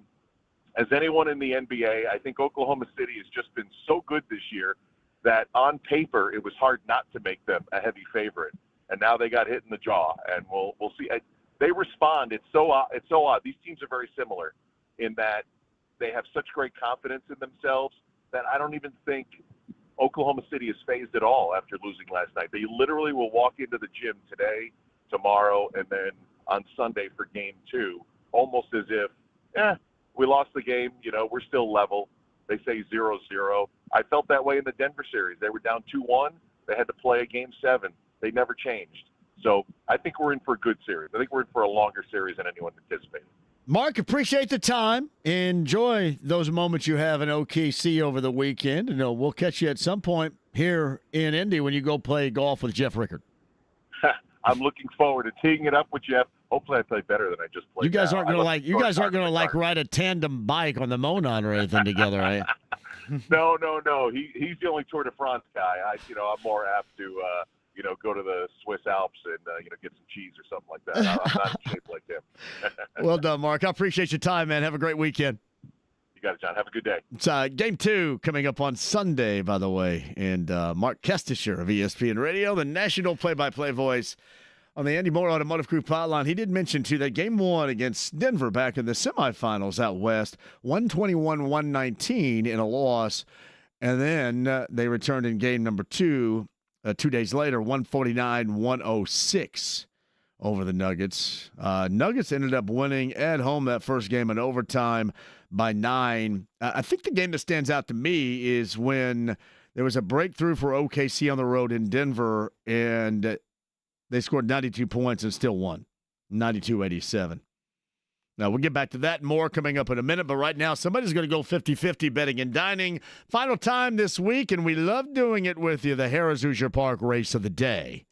as anyone in the NBA. I think Oklahoma City has just been so good this year that on paper it was hard not to make them a heavy favorite. And now they got hit in the jaw, and we'll see. They respond. It's so odd. These teams are very similar in that they have such great confidence in themselves that I don't even think Oklahoma City is phased at all after losing last night. They literally will walk into the gym today, tomorrow, and then on Sunday for game 2, almost as if, we lost the game, we're still level. They say 0-0. I felt that way in the Denver series. They were down 2-1. They had to play a game 7. They never changed. So I think we're in for a good series. I think we're in for a longer series than anyone anticipated. Mark, appreciate the time. Enjoy those moments you have in OKC over the weekend. And we'll catch you at some point here in Indy when you go play golf with Jeff Rickard. I'm looking forward to teeing it up with Jeff. Hopefully I play better than I just played. You guys aren't going to ride a tandem bike on the Monon or anything together, right? No. He's the only Tour de France guy. I'm more apt to go to the Swiss Alps and get some cheese or something like that. I'm not in shape like him. Well done, Mark. I appreciate your time, man. Have a great weekend. You got it, John. Have a good day. It's game 2 coming up on Sunday, by the way. And Mark Kestisher of ESPN Radio, the national play-by-play voice on the Andy Moore Automotive Group hotline. He did mention, too, that game 1 against Denver back in the semifinals out west, 121-119 in a loss. And then they returned in game number 2, 2 days later, 149-106 over the Nuggets. Nuggets ended up winning at home that first game in overtime by 9. I think the game that stands out to me is when there was a breakthrough for OKC on the road in Denver, and they scored 92 points and still won, 92-87. Now, we'll get back to that and more coming up in a minute, but right now, somebody's going to go 50-50 betting and dining. Final time this week, and we love doing it with you, the Harrah's Hoosier Park Race of the Day.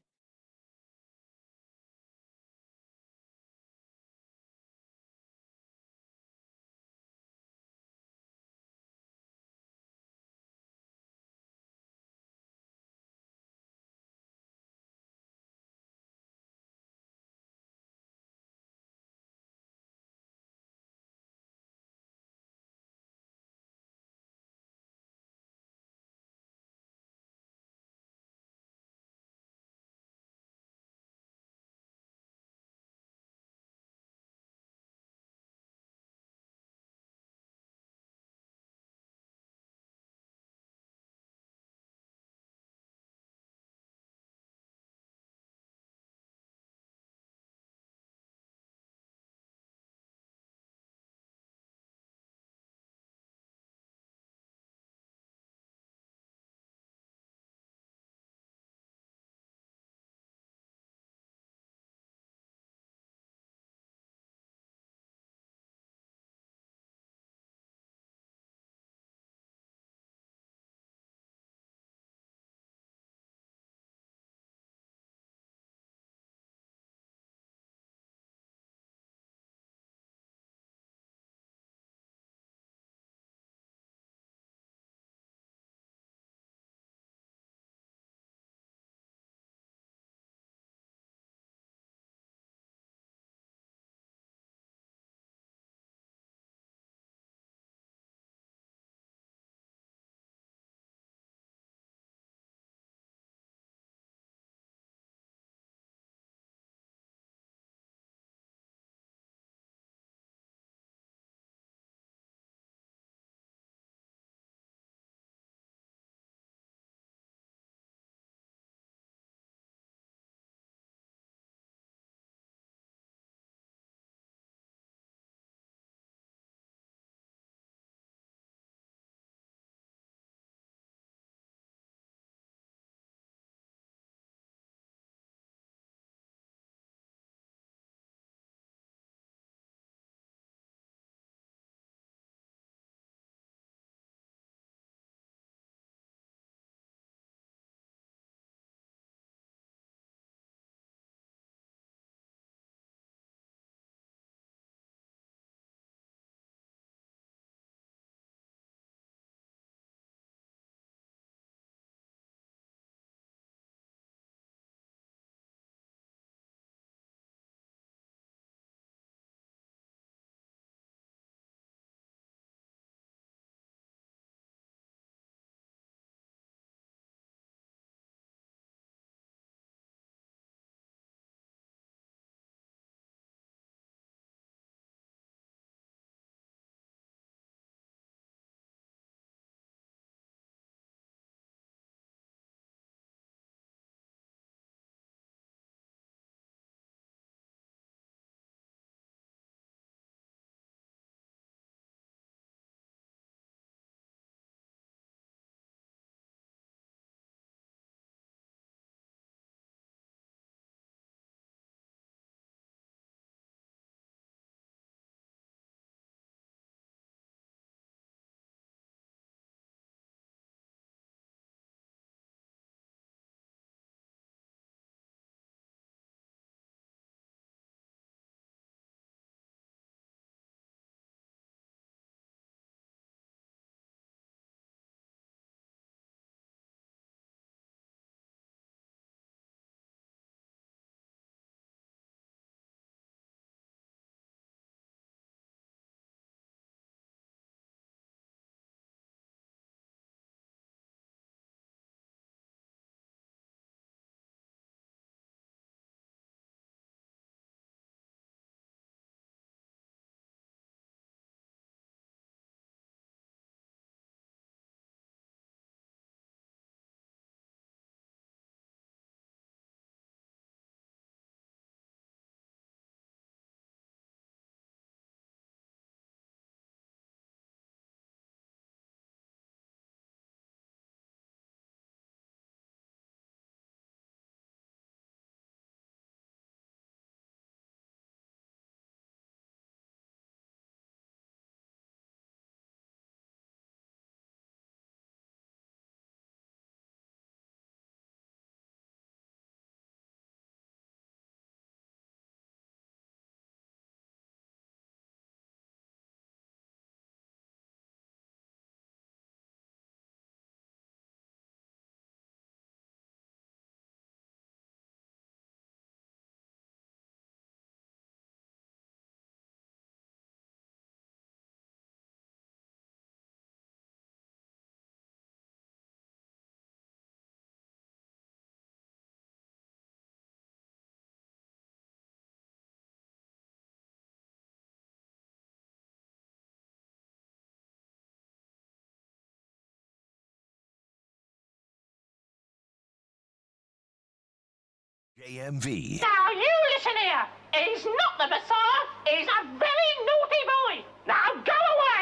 JMV. Now you listen here. He's not the Messiah. He's a very naughty boy. Now go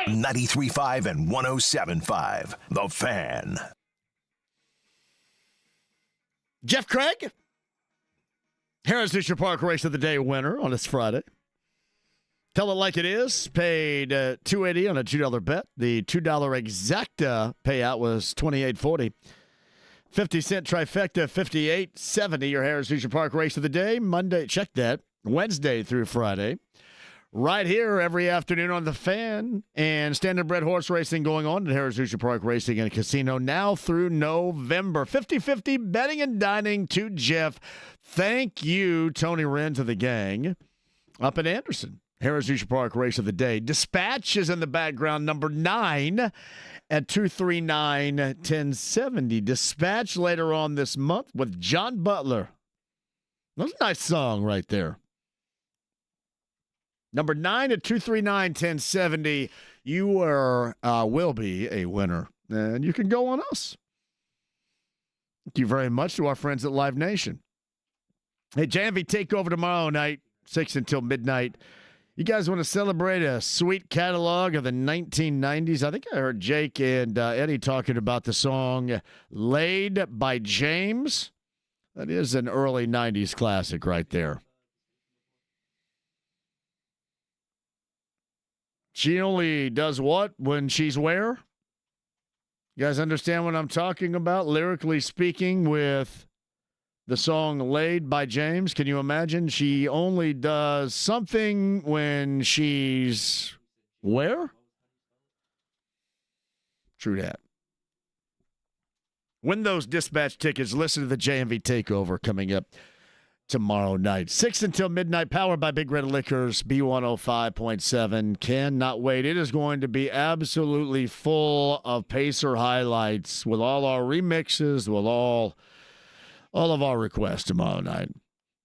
away. 93.5 and 107.5. The Fan. Jeff Craig, Harris Fisher Park Race of the Day winner on this Friday. Tell it like it is. Paid $2.80 on a $2 bet. The $2 exacta payout was $28.40. 50-cent trifecta, $58.70. Your Harris Fisher Park Race of the Day. Monday, check that. Wednesday through Friday. Right here every afternoon on The Fan. And standardbred horse racing going on at Harris Fisher Park Racing and Casino now through November. 50-50 betting and dining to Jeff. Thank you, Tony Wren, to the gang up in Anderson. Harris Fisher Park Race of the Day. Dispatch is in the background, number 9 at 239-1070. Dispatch later on this month with John Butler. That's a nice song right there. Number 9 at 239-1070. You will be a winner, and you can go on us. Thank you very much to our friends at Live Nation. Hey, JMV Takeover tomorrow night, 6 until midnight. You guys want to celebrate a sweet catalog of the 1990s? I think I heard Jake and Eddie talking about the song Laid by James. That is an early 90s classic right there. She only does what when she's where? You guys understand what I'm talking about, lyrically speaking, with the song Laid by James? Can you imagine? She only does something when she's where? True that. Win those dispatch tickets. Listen to the JMV Takeover coming up tomorrow night. 6 until midnight, powered by Big Red Liquors, B105.7. Cannot wait. It is going to be absolutely full of Pacer highlights with all our remixes, with all of our requests tomorrow night.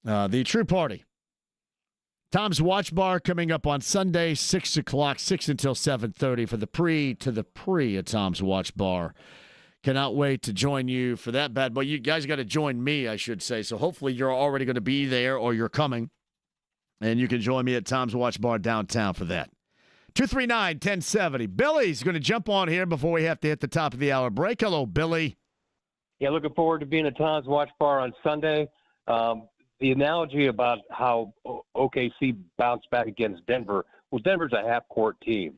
The True Party. Tom's Watch Bar coming up on Sunday, 6 o'clock, 6 until 7:30 for the pre at Tom's Watch Bar. Cannot wait to join you for that bad boy. You guys got to join me, I should say. So hopefully you're already going to be there or you're coming. And you can join me at Tom's Watch Bar downtown for that. 239-1070. Billy's going to jump on here before we have to hit the top of the hour break. Hello, Billy. Yeah, looking forward to being at Tom's Watch Bar on Sunday. The analogy about how OKC bounced back against Denver, well, Denver's a half-court team.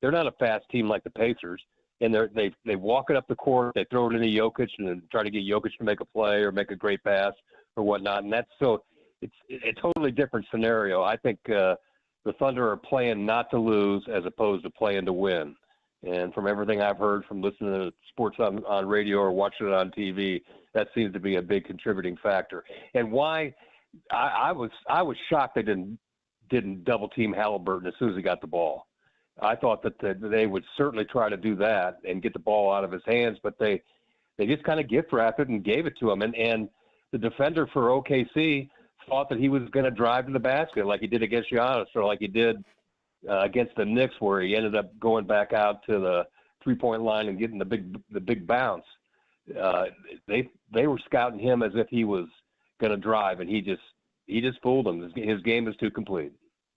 They're not a fast team like the Pacers. And they walk it up the court, they throw it into Jokic, and then try to get Jokic to make a play or make a great pass or whatnot. And that's so it's a totally different scenario. I think the Thunder are playing not to lose as opposed to playing to win. And from everything I've heard from listening to sports on radio or watching it on TV, that seems to be a big contributing factor. And why I was shocked they didn't double team Haliburton as soon as he got the ball. I thought that they would certainly try to do that and get the ball out of his hands, but they just kind of gift wrapped it and gave it to him. And the defender for OKC thought that he was going to drive to the basket like he did against Giannis or like he did against the Knicks, where he ended up going back out to the three-point line and getting the big bounce. They were scouting him as if he was going to drive, and he just fooled them. His game is too complete.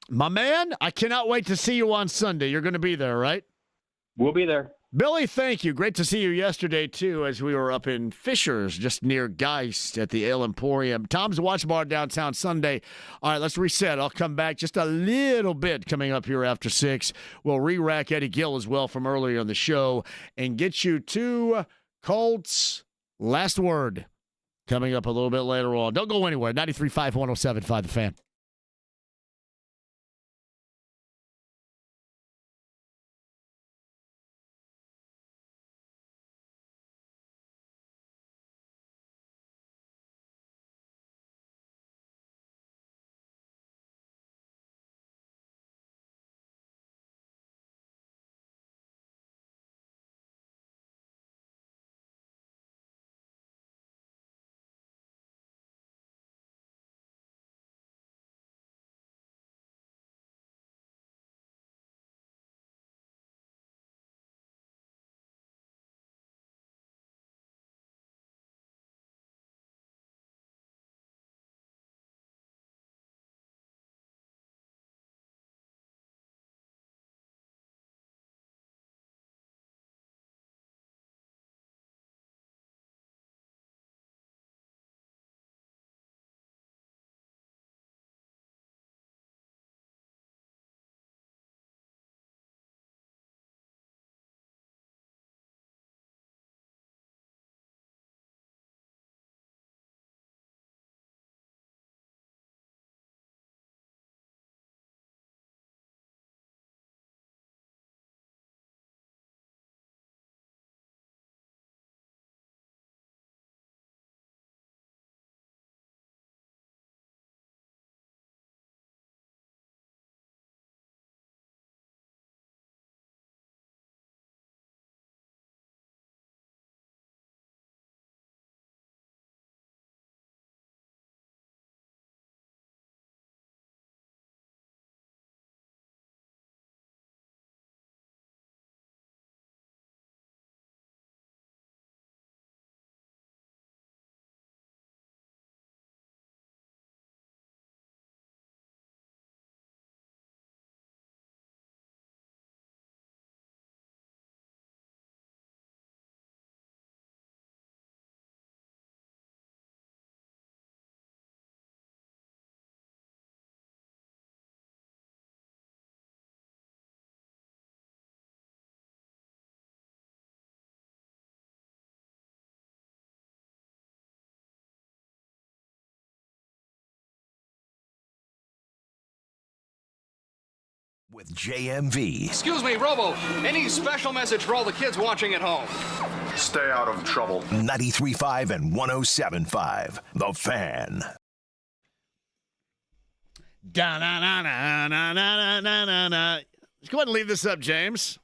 My man, I cannot wait to see you on Sunday. You're going to be there, right? We'll be there. Billy, thank you. Great to see you yesterday, too, as we were up in Fishers, just near Geist at the Ale Emporium. Tom's Watch Bar downtown Sunday. All right, let's reset. I'll come back just a little bit coming up here after 6. We'll re-rack Eddie Gill as well from earlier in the show and get you to Colts' last word coming up a little bit later on. Don't go anywhere. 93.5, 107.5 The Fan. With JMV. Excuse me, Robo, any special message for all the kids watching at home? Stay out of trouble. 93.5 and 107.5. The Fan. Da-na-na-na-na-na-na-na. Let's go ahead and leave this up, James.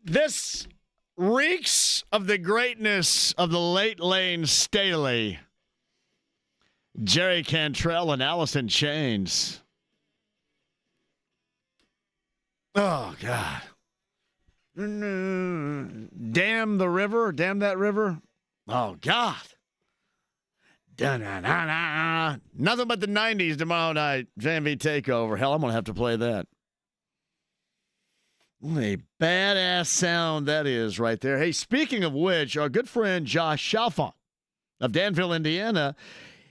This reeks of the greatness of the late Lane Staley, Jerry Cantrell, and Allison Chains. Oh, God. Damn the river. Damn that river. Oh, God. Da-na-na-na. Nothing but the 90s tomorrow night. JMV Takeover. Hell, I'm going to have to play that. What a badass sound that is right there. Hey, speaking of which, our good friend Josh Chalfant of Danville, Indiana,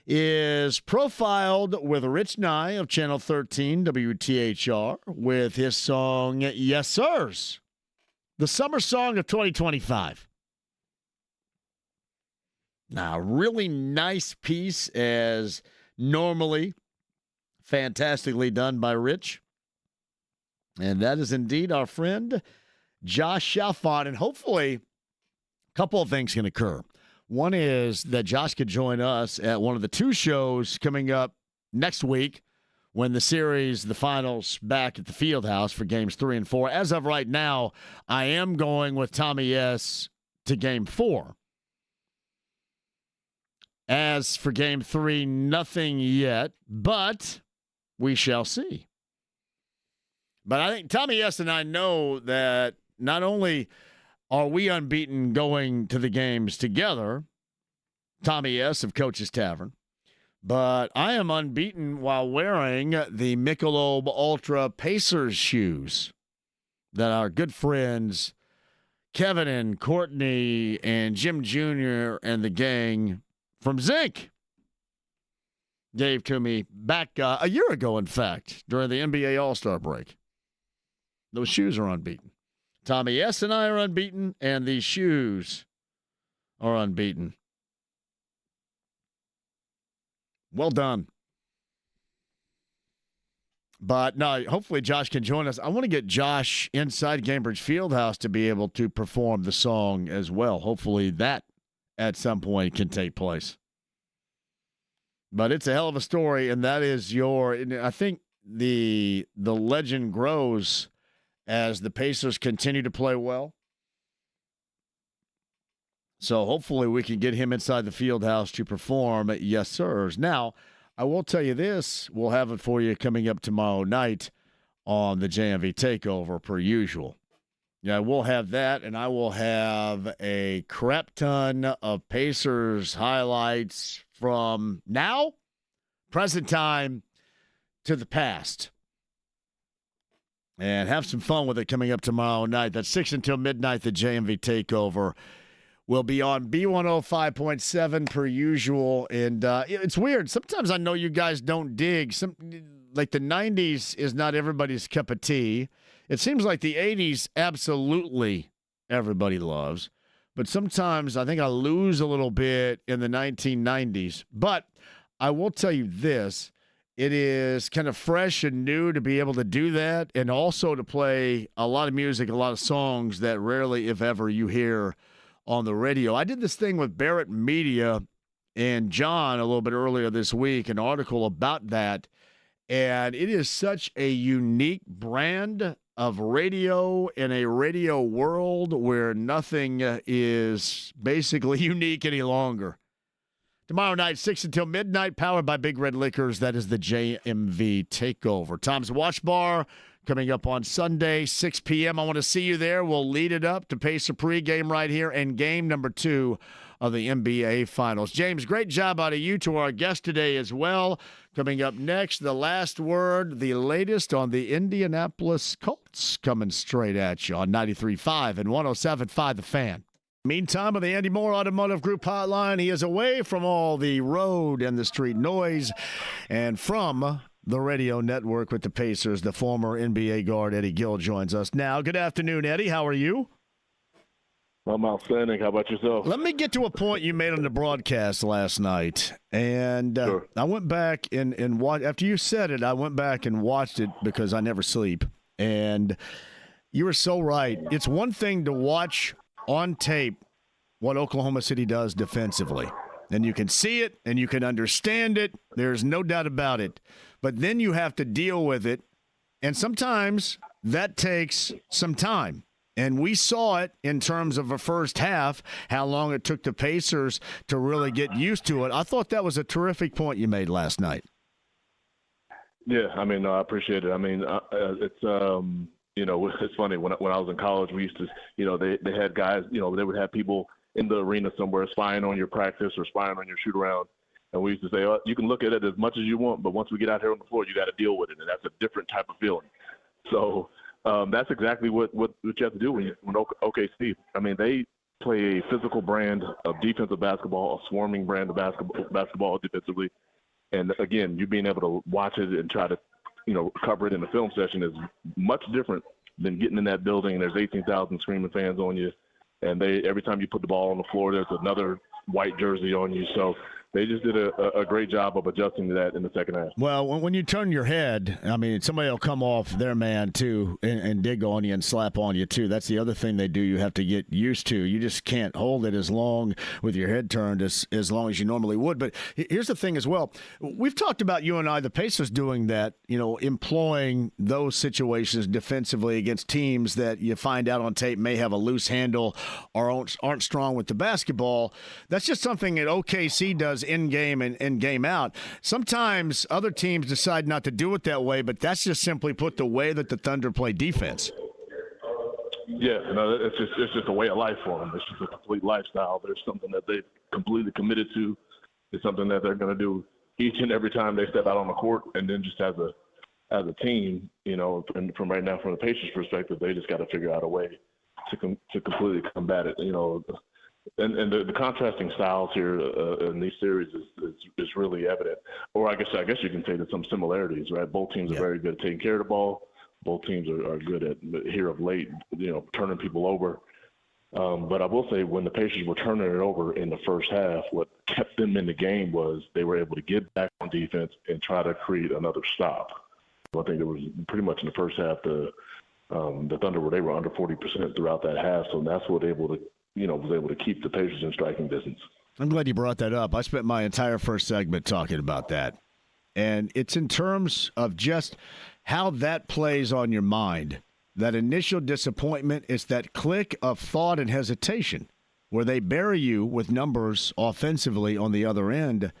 is profiled with Rich Nye of Channel 13 WTHR with his song Yes Sirs, the summer song of 2025. Now, really nice piece, as normally fantastically done by Rich. And that is indeed our friend Josh Chalfant. And hopefully a couple of things can occur. One is that Josh could join us at one of the two shows coming up next week when the series, the finals, back at the Fieldhouse for games 3 and 4. As of right now, I am going with Tommy S. to game 4. As for game 3, nothing yet, but we shall see. But I think Tommy S. and I know that not only are we unbeaten going to the games together, Tommy S. of Coach's Tavern, but I am unbeaten while wearing the Michelob Ultra Pacers shoes that our good friends Kevin and Courtney and Jim Jr. and the gang from Zinc gave to me back a year ago, in fact, during the NBA All-Star break. Those shoes are unbeaten. Tommy S. and I are unbeaten, and these shoes are unbeaten. Well done. But no, hopefully Josh can join us. I want to get Josh inside Cambridge Fieldhouse to be able to perform the song as well. Hopefully that at some point can take place. But it's a hell of a story, and that is I think the legend grows as the Pacers continue to play well. So hopefully we can get him inside the Fieldhouse to perform Yes Sirs. Now, I will tell you this. We'll have it for you coming up tomorrow night on the JMV Takeover, per usual. Yeah, we'll have that, and I will have a crap ton of Pacers highlights from now, present time, to the past. And have some fun with it coming up tomorrow night. That's 6 until midnight, the JMV Takeover. We'll be on B105.7 per usual. And it's weird. Sometimes I know you guys don't dig. Like the 90s is not everybody's cup of tea. It seems like the 80s absolutely everybody loves. But sometimes I think I lose a little bit in the 1990s. But I will tell you this. It is kind of fresh and new to be able to do that, and also to play a lot of music, a lot of songs that rarely, if ever, you hear on the radio. I did this thing with Barrett Media and John a little bit earlier this week, an article about that, and it is such a unique brand of radio in a radio world where nothing is basically unique any longer. Tomorrow night, 6 until midnight, powered by Big Red Liquors. That is the JMV Takeover. Tom's Watch Bar coming up on Sunday, 6 p.m. I want to see you there. We'll lead it up to Pacer pregame right here and game number 2 of the NBA Finals. James, great job out of you, to our guest today as well. Coming up next, the last word, the latest on the Indianapolis Colts, coming straight at you on 93.5 and 107.5 The Fan. Meantime, on the Andy Moore Automotive Group hotline, he is away from all the road and the street noise and from the radio network with the Pacers. The former NBA guard Eddie Gill joins us now. Good afternoon, Eddie. How are you? I'm outstanding. How about yourself? Let me get to a point you made on the broadcast last night. And Sure. I went back and watched. After you said it, I went back and watched it because I never sleep. And you were so right. It's one thing to watch on tape what Oklahoma City does defensively. And you can see it and you can understand it. There's no doubt about it. But then you have to deal with it. And sometimes that takes some time. And we saw it in terms of a first half, how long it took the Pacers to really get used to it. I thought that was a terrific point you made last night. Yeah, I mean, I appreciate it. I mean, it's it's funny. When I was in college, we used to, they had guys, they would have people in the arena somewhere spying on your practice or spying on your shoot around. And we used to say, oh, you can look at it as much as you want, but once we get out here on the floor, you got to deal with it. And that's a different type of feeling. So that's exactly what you have to do when OKC. I mean, they play a physical brand of defensive basketball, a swarming brand of basketball defensively. And, again, you being able to watch it and try to, cover it in the film session is much different than getting in that building and there's 18,000 screaming fans on you. And every time you put the ball on the floor, there's another white jersey on you. So they just did a great job of adjusting to that in the second half. Well, when you turn your head, I mean, somebody will come off their man, too, and dig on you and slap on you, too. That's the other thing they do you have to get used to. You just can't hold it as long with your head turned as long as you normally would. But here's the thing as well. We've talked about, you and I, the Pacers doing that, employing those situations defensively against teams that you find out on tape may have a loose handle or aren't strong with the basketball. That's just something that OKC does in-game and game out. Sometimes other teams decide not to do it that way, but that's just simply put the way that the Thunder play defense. Yeah, it's just a way of life for them. It's just a complete lifestyle. There's something that they've completely committed to. It's something that they're going to do each and every time they step out on the court, and then just as a team, and from right now, from the Pacers' perspective, they just got to figure out a way to completely combat it. And the contrasting styles here in these series is really evident. Or I guess you can say there's some similarities, right? Both teams are very good at taking care of the ball. Both teams are good at, here of late, turning people over. But I will say when the Pacers were turning it over in the first half, what kept them in the game was they were able to get back on defense and try to create another stop. So I think it was pretty much in the first half the Thunder they were under 40% throughout that half, so that's what was able to keep the Pacers in striking distance. I'm glad you brought that up. I spent my entire first segment talking about that. And it's in terms of just how that plays on your mind. That initial disappointment is that click of thought and hesitation where they bury you with numbers offensively on the other end.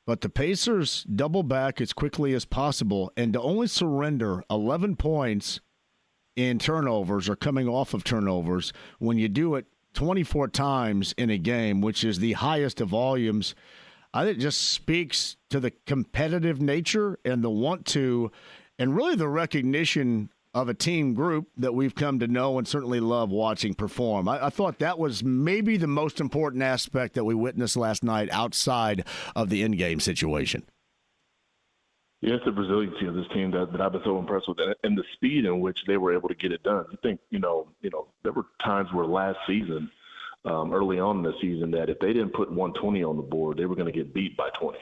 But the Pacers double back as quickly as possible, and to only surrender 11 points in turnovers or coming off of turnovers when you do it 24 times in a game, which is the highest of volumes, I think it just speaks to the competitive nature and the want to, and really the recognition of a team group that we've come to know and certainly love watching perform. I thought that was maybe the most important aspect that we witnessed last night outside of the in-game situation. Yeah, it's the resiliency of this team that I've been so impressed with, and the speed in which they were able to get it done. You think, there were times where last season, early on in the season, that if they didn't put 120 on the board, they were going to get beat by 20.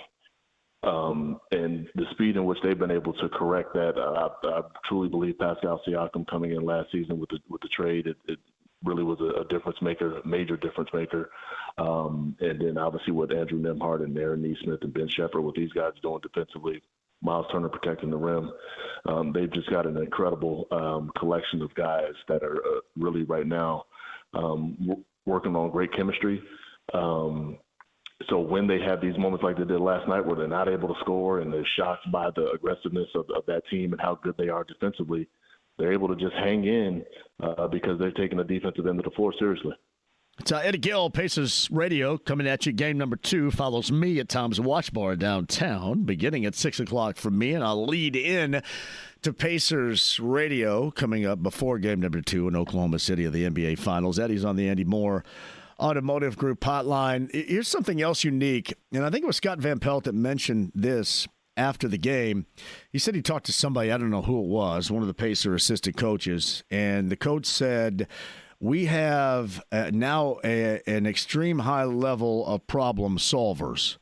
And the speed in which they've been able to correct that, I truly believe Pascal Siakam coming in last season with the trade, it really was a difference maker, a major difference maker. And then obviously with Andrew Nembhard and Aaron Nesmith and Ben Shepherd, what these guys are doing defensively, Miles Turner protecting the rim. They've just got an incredible collection of guys that are really right now working on great chemistry. So when they have these moments like they did last night where they're not able to score and they're shocked by the aggressiveness of that team and how good they are defensively, they're able to just hang in because they're taking the defensive end of the floor seriously. It's Eddie Gill, Pacers Radio, coming at you. Game number 2 follows me at Tom's Watch Bar downtown, beginning at 6 o'clock for me, and I'll lead in to Pacers Radio coming up before game number 2 in Oklahoma City of the NBA Finals. Eddie's on the Andy Moore Automotive Group hotline. Here's something else unique, and I think it was Scott Van Pelt that mentioned this after the game. He said he talked to somebody, I don't know who it was, one of the Pacer assistant coaches, and the coach said, we have now an extreme high level of problem solvers.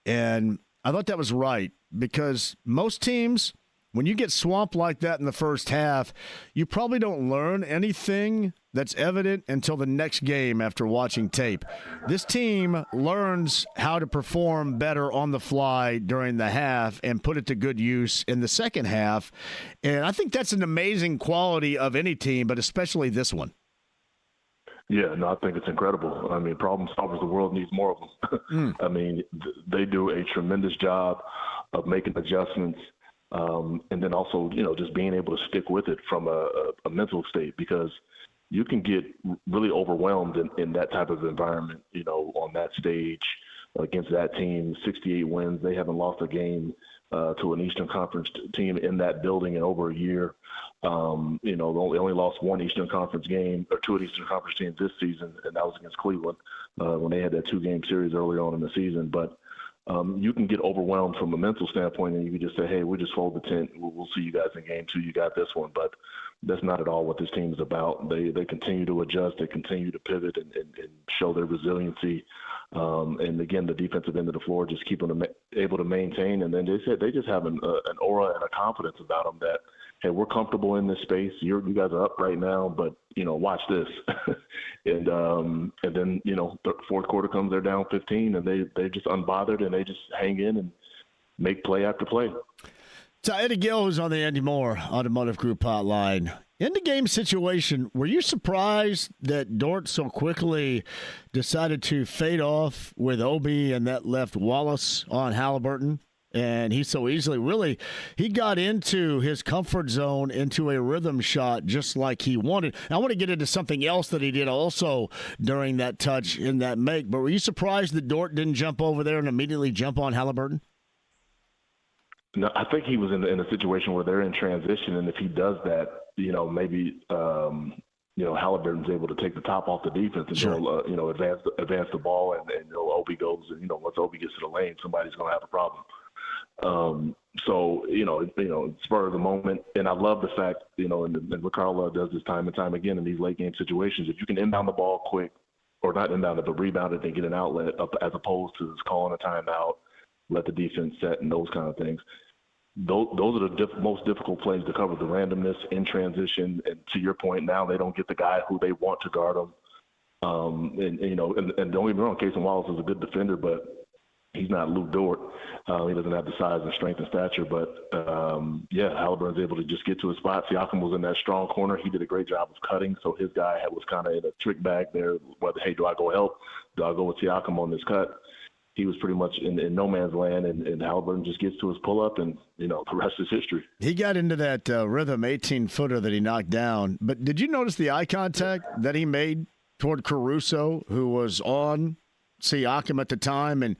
And I thought that was right because most teams, when you get swamped like that in the first half, you probably don't learn anything that's evident until the next game after watching tape. This team learns how to perform better on the fly during the half and put it to good use in the second half. And I think that's an amazing quality of any team, but especially this one. Yeah, no, I think it's incredible. I mean, problem solvers, the world needs more of them. I mean, they do a tremendous job of making adjustments. And then also, just being able to stick with it from a mental state, because you can get really overwhelmed in that type of environment, on that stage against that team. 68 wins. They haven't lost a game to an Eastern Conference team in that building in over a year. They only lost one Eastern Conference game, or two Eastern Conference teams this season, and that was against Cleveland when they had that 2-game series early on in the season. But you can get overwhelmed from a mental standpoint, and you can just say, hey, we just fold the tent. We'll see you guys in game 2. You got this one. But that's not at all what this team is about. They continue to adjust. They continue to pivot and show their resiliency. And, again, the defensive end of the floor, just keeping them able to maintain. And then they just have an aura and a confidence about them that, hey, we're comfortable in this space. You guys are up right now, but, watch this. and then, the fourth quarter comes, they're down 15, and they just unbothered, and they just hang in and make play after play. So Eddie Gill is on the Andy Moore Automotive Group hotline. In the game situation, were you surprised that Dort so quickly decided to fade off with Obi and that left Wallace on Haliburton? And he so easily, he got into his comfort zone, into a rhythm shot just like he wanted. I want to get into something else that he did also during that touch in that make, but were you surprised that Dort didn't jump over there and immediately jump on Haliburton? No, I think he was in a situation where they're in transition, and if he does that, maybe Haliburton's able to take the top off the defense and go, advance the ball, and Obi goes, and once Obi gets to the lane, somebody's going to have a problem. Spur of the moment, and I love the fact, and Ricardo does this time and time again in these late game situations. If you can inbound the ball quick, or not inbound it, but rebound it and get an outlet, as opposed to just calling a timeout, let the defense set, and those kind of things. Those are the most difficult plays to cover, the randomness in transition. And to your point, now they don't get the guy who they want to guard them. And don't get me wrong, Casey Wallace is a good defender, but he's not Luke Dort. He doesn't have the size and strength and stature. But, Haliburton's able to just get to his spot. Siakam was in that strong corner. He did a great job of cutting, so his guy was kind of in a trick bag there. Whether, hey, do I go help? Do I go with Siakam on this cut? He was pretty much in no man's land, and Haliburton just gets to his pull-up, and, the rest is history. He got into that rhythm 18-footer that he knocked down. But did you notice the eye contact that he made toward Caruso, who was on Siakam at the time, and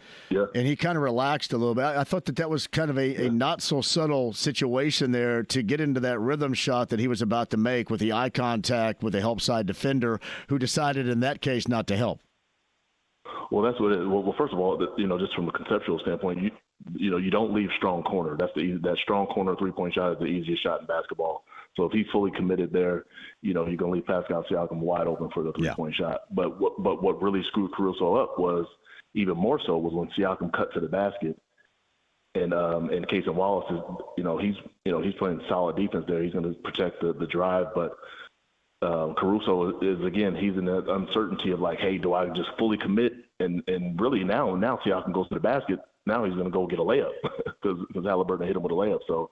he kind of relaxed a little bit? I thought that was kind of a not-so-subtle situation there to get into that rhythm shot that he was about to make with the eye contact with a help-side defender who decided in that case not to help. Well, that's what it is. Well, first of all, just from a conceptual standpoint, you don't leave strong corner. That strong corner three-point shot is the easiest shot in basketball. So if he's fully committed there, you're going to leave Pascal Siakam wide open for the three-point shot. But what really screwed Caruso up was, even more so, was when Siakam cut to the basket. And Casey Wallace is, he's playing solid defense there. He's going to protect the drive, but Caruso is, again, he's in that uncertainty of like, hey, do I just fully commit? And really now Siakam goes to the basket. Now he's going to go get a layup because Haliburton hit him with a layup. So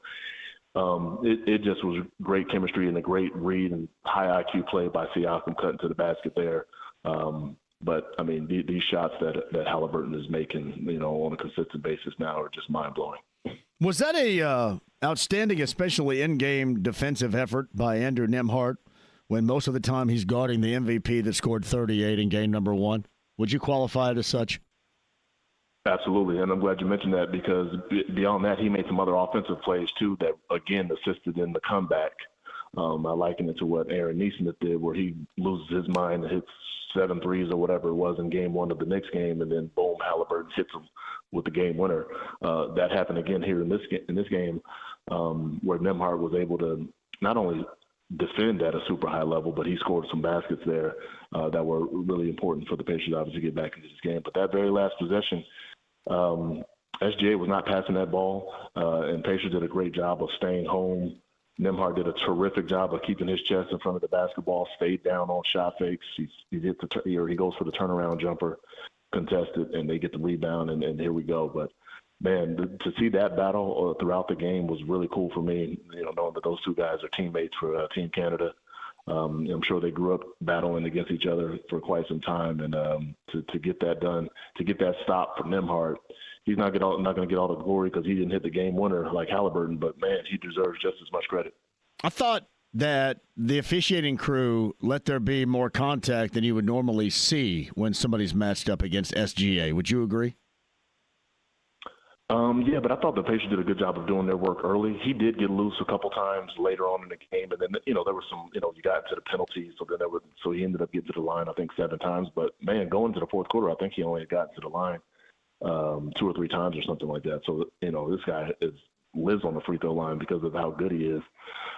it just was great chemistry and a great read and high IQ play by Siakam cutting to the basket there. But, I mean, these shots that Haliburton is making, on a consistent basis now are just mind-blowing. Was that a outstanding, especially in-game defensive effort by Andrew Nembhard when most of the time he's guarding the MVP that scored 38 in game number 1? Would you qualify it as such? Absolutely, and I'm glad you mentioned that because beyond that, he made some other offensive plays too that, again, assisted in the comeback. I liken it to what Aaron Neesmith did where he loses his mind and hits 7 threes or whatever it was in game 1 of the Knicks game, and then, boom, Haliburton hits him with the game winner. That happened again here in this game where Nembhard was able to not only defend at a super high level, but he scored some baskets there that were really important for the Pacers obviously to get back into this game. But that very last possession, SGA was not passing that ball, and Pacers did a great job of staying home. Nembhard did a terrific job of keeping his chest in front of the basketball, stayed down on shot fakes. He goes for the turnaround jumper, contested, and they get the rebound, and here we go. But, man, to see that battle throughout the game was really cool for me, knowing that those two guys are teammates for Team Canada. I'm sure they grew up battling against each other for quite some time, and to get that done, to get that stop from Nembhard, he's not going to get all the glory because he didn't hit the game winner like Haliburton, but, man, he deserves just as much credit. I thought that the officiating crew let there be more contact than you would normally see when somebody's matched up against SGA. Would you agree? Yeah, but I thought the Pacers did a good job of doing their work early. He did get loose a couple times later on in the game, and then there were some, you got into the penalties, so he ended up getting to the line I think 7 times. But man, going to the fourth quarter, I think he only got to the line 2 or 3 times or something like that. So this guy lives on the free throw line because of how good he is,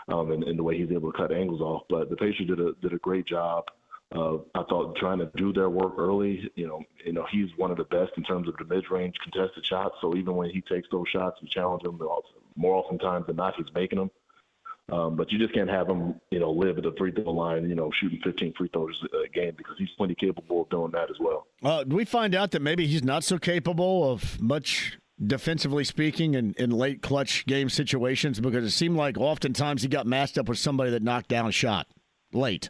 and the way he's able to cut angles off. But the Pacers did a great job. I thought trying to do their work early, he's one of the best in terms of the mid-range contested shots. So even when he takes those shots and challenge them, more oftentimes than not, he's making them. But you just can't have him, live at the free throw line, shooting 15 free throws a game because he's plenty capable of doing that as well. Do we find out that maybe he's not so capable of much defensively speaking in late clutch game situations? Because it seemed like oftentimes he got matched up with somebody that knocked down a shot late.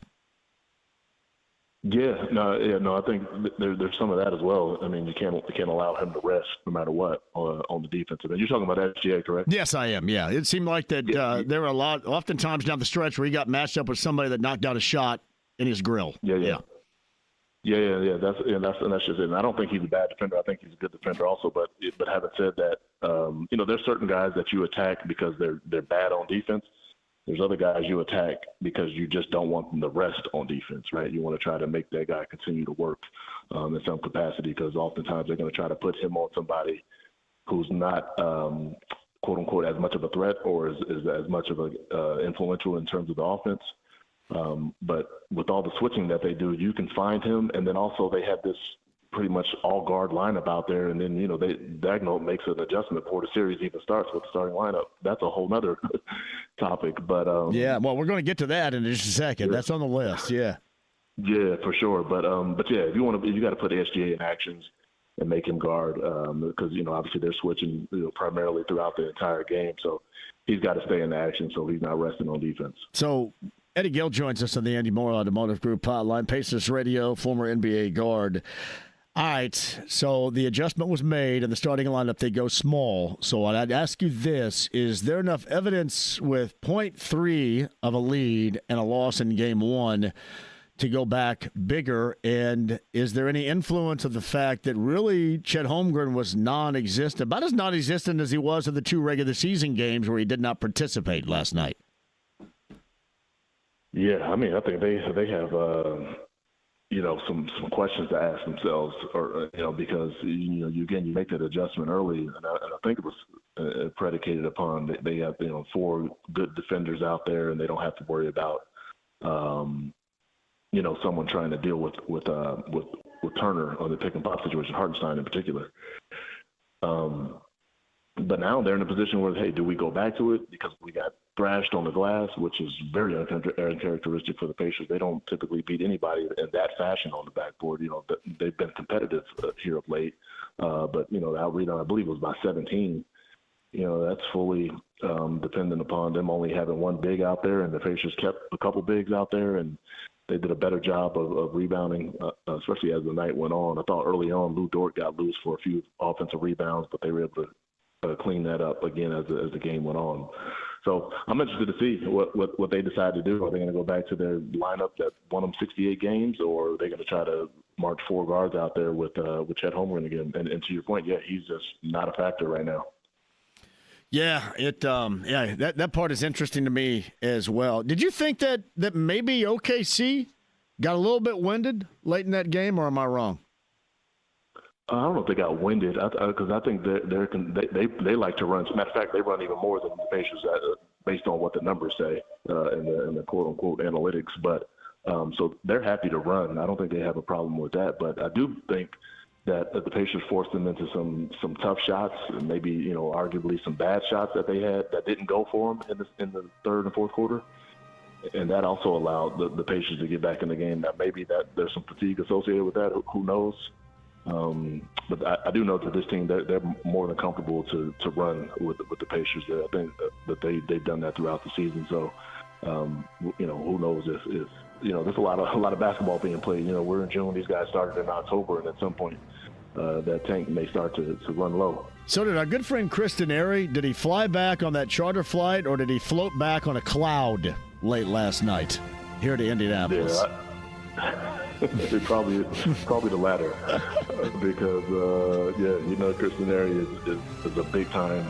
Yeah, I think there's some of that as well. I mean, you can't allow him to rest no matter what on the defensive end. You're talking about SGA, correct? Yes, I am. Yeah, it seemed like that there were oftentimes down the stretch where he got matched up with somebody that knocked down a shot in his grill. Yeah. That's just it. And I don't think he's a bad defender. I think he's a good defender also. But having said that, there's certain guys that you attack because they're bad on defense. There's other guys you attack because you just don't want them to rest on defense, right? You want to try to make that guy continue to work in some capacity because oftentimes they're going to try to put him on somebody who's not, quote unquote, as much of a threat or is as much of a influential in terms of the offense. But with all the switching that they do, you can find him, and then also they have this pretty much all guard lineup out there, and then Daigneault makes an adjustment before the series even starts with the starting lineup. That's a whole nother topic. But yeah, well, we're going to get to that in just a second. Yeah. That's on the list. Yeah, for sure. But yeah, if you got to put SGA in actions and make him guard because obviously they're switching primarily throughout the entire game, so he's got to stay in action so he's not resting on defense. So Eddie Gill joins us on the Andy Moore Automotive Group hotline. Pacers Radio, former NBA guard. All right, so the adjustment was made in the starting lineup. They go small. So I'd ask you this. Is there enough evidence with 0.3 of a lead and a loss in game 1 to go back bigger? And is there any influence of the fact that really Chet Holmgren was non-existent, about as non-existent as he was in the 2 regular season games where he did not participate last night? Yeah, I mean, I think they have some questions to ask themselves, or because you make that adjustment early, and I think it was predicated upon they have 4 good defenders out there, and they don't have to worry about someone trying to deal with Turner on the pick and pop situation, Hartenstein in particular. But now they're in a position where, hey, do we go back to it because we got thrashed on the glass, which is very uncharacteristic for the Pacers. They don't typically beat anybody in that fashion on the backboard. They've been competitive here of late, but the out rebound, I believe, was by 17. That's fully dependent upon them only having 1 big out there, and the Pacers kept a couple bigs out there, and they did a better job of rebounding, especially as the night went on. I thought early on Lou Dort got loose for a few offensive rebounds, but they were able to clean that up again as the game went on. So I'm interested to see what they decide to do. Are they going to go back to their lineup that won them 68 games, or are they going to try to march 4 guards out there with Chet Holmgren again? And to your point, yeah, he's just not a factor right now. Yeah, that part is interesting to me as well. Did you think that maybe OKC got a little bit winded late in that game, or am I wrong? I don't know if they got winded because I think they like to run. As a matter of fact, they run even more than the Pacers based on what the numbers say in the quote unquote analytics. But so they're happy to run. I don't think they have a problem with that. But I do think that the Pacers forced them into some tough shots, and maybe arguably some bad shots that they had that didn't go for them in the third and fourth quarter. And that also allowed the Pacers to get back in the game. Now, maybe that there's some fatigue associated with that. Who knows? But I do know that this team, they're more than comfortable to run with the Pacers. I think that they've done that throughout the season. So, who knows if there's a lot of basketball being played. We're in June. These guys started in October, and at some point, that tank may start to run low. So did our good friend Chris Denari. Did he fly back on that charter flight, or did he float back on a cloud late last night here to Indianapolis? Yeah, probably the latter, because Chris Denari is a big time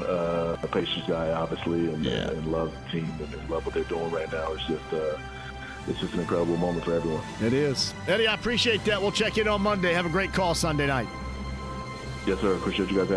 Pacers guy, obviously, and loves the team and love what they're doing right now. It's just an incredible moment for everyone. It is. Eddie, I appreciate that. We'll check in on Monday. Have a great call Sunday night. Yes, sir. Appreciate you guys.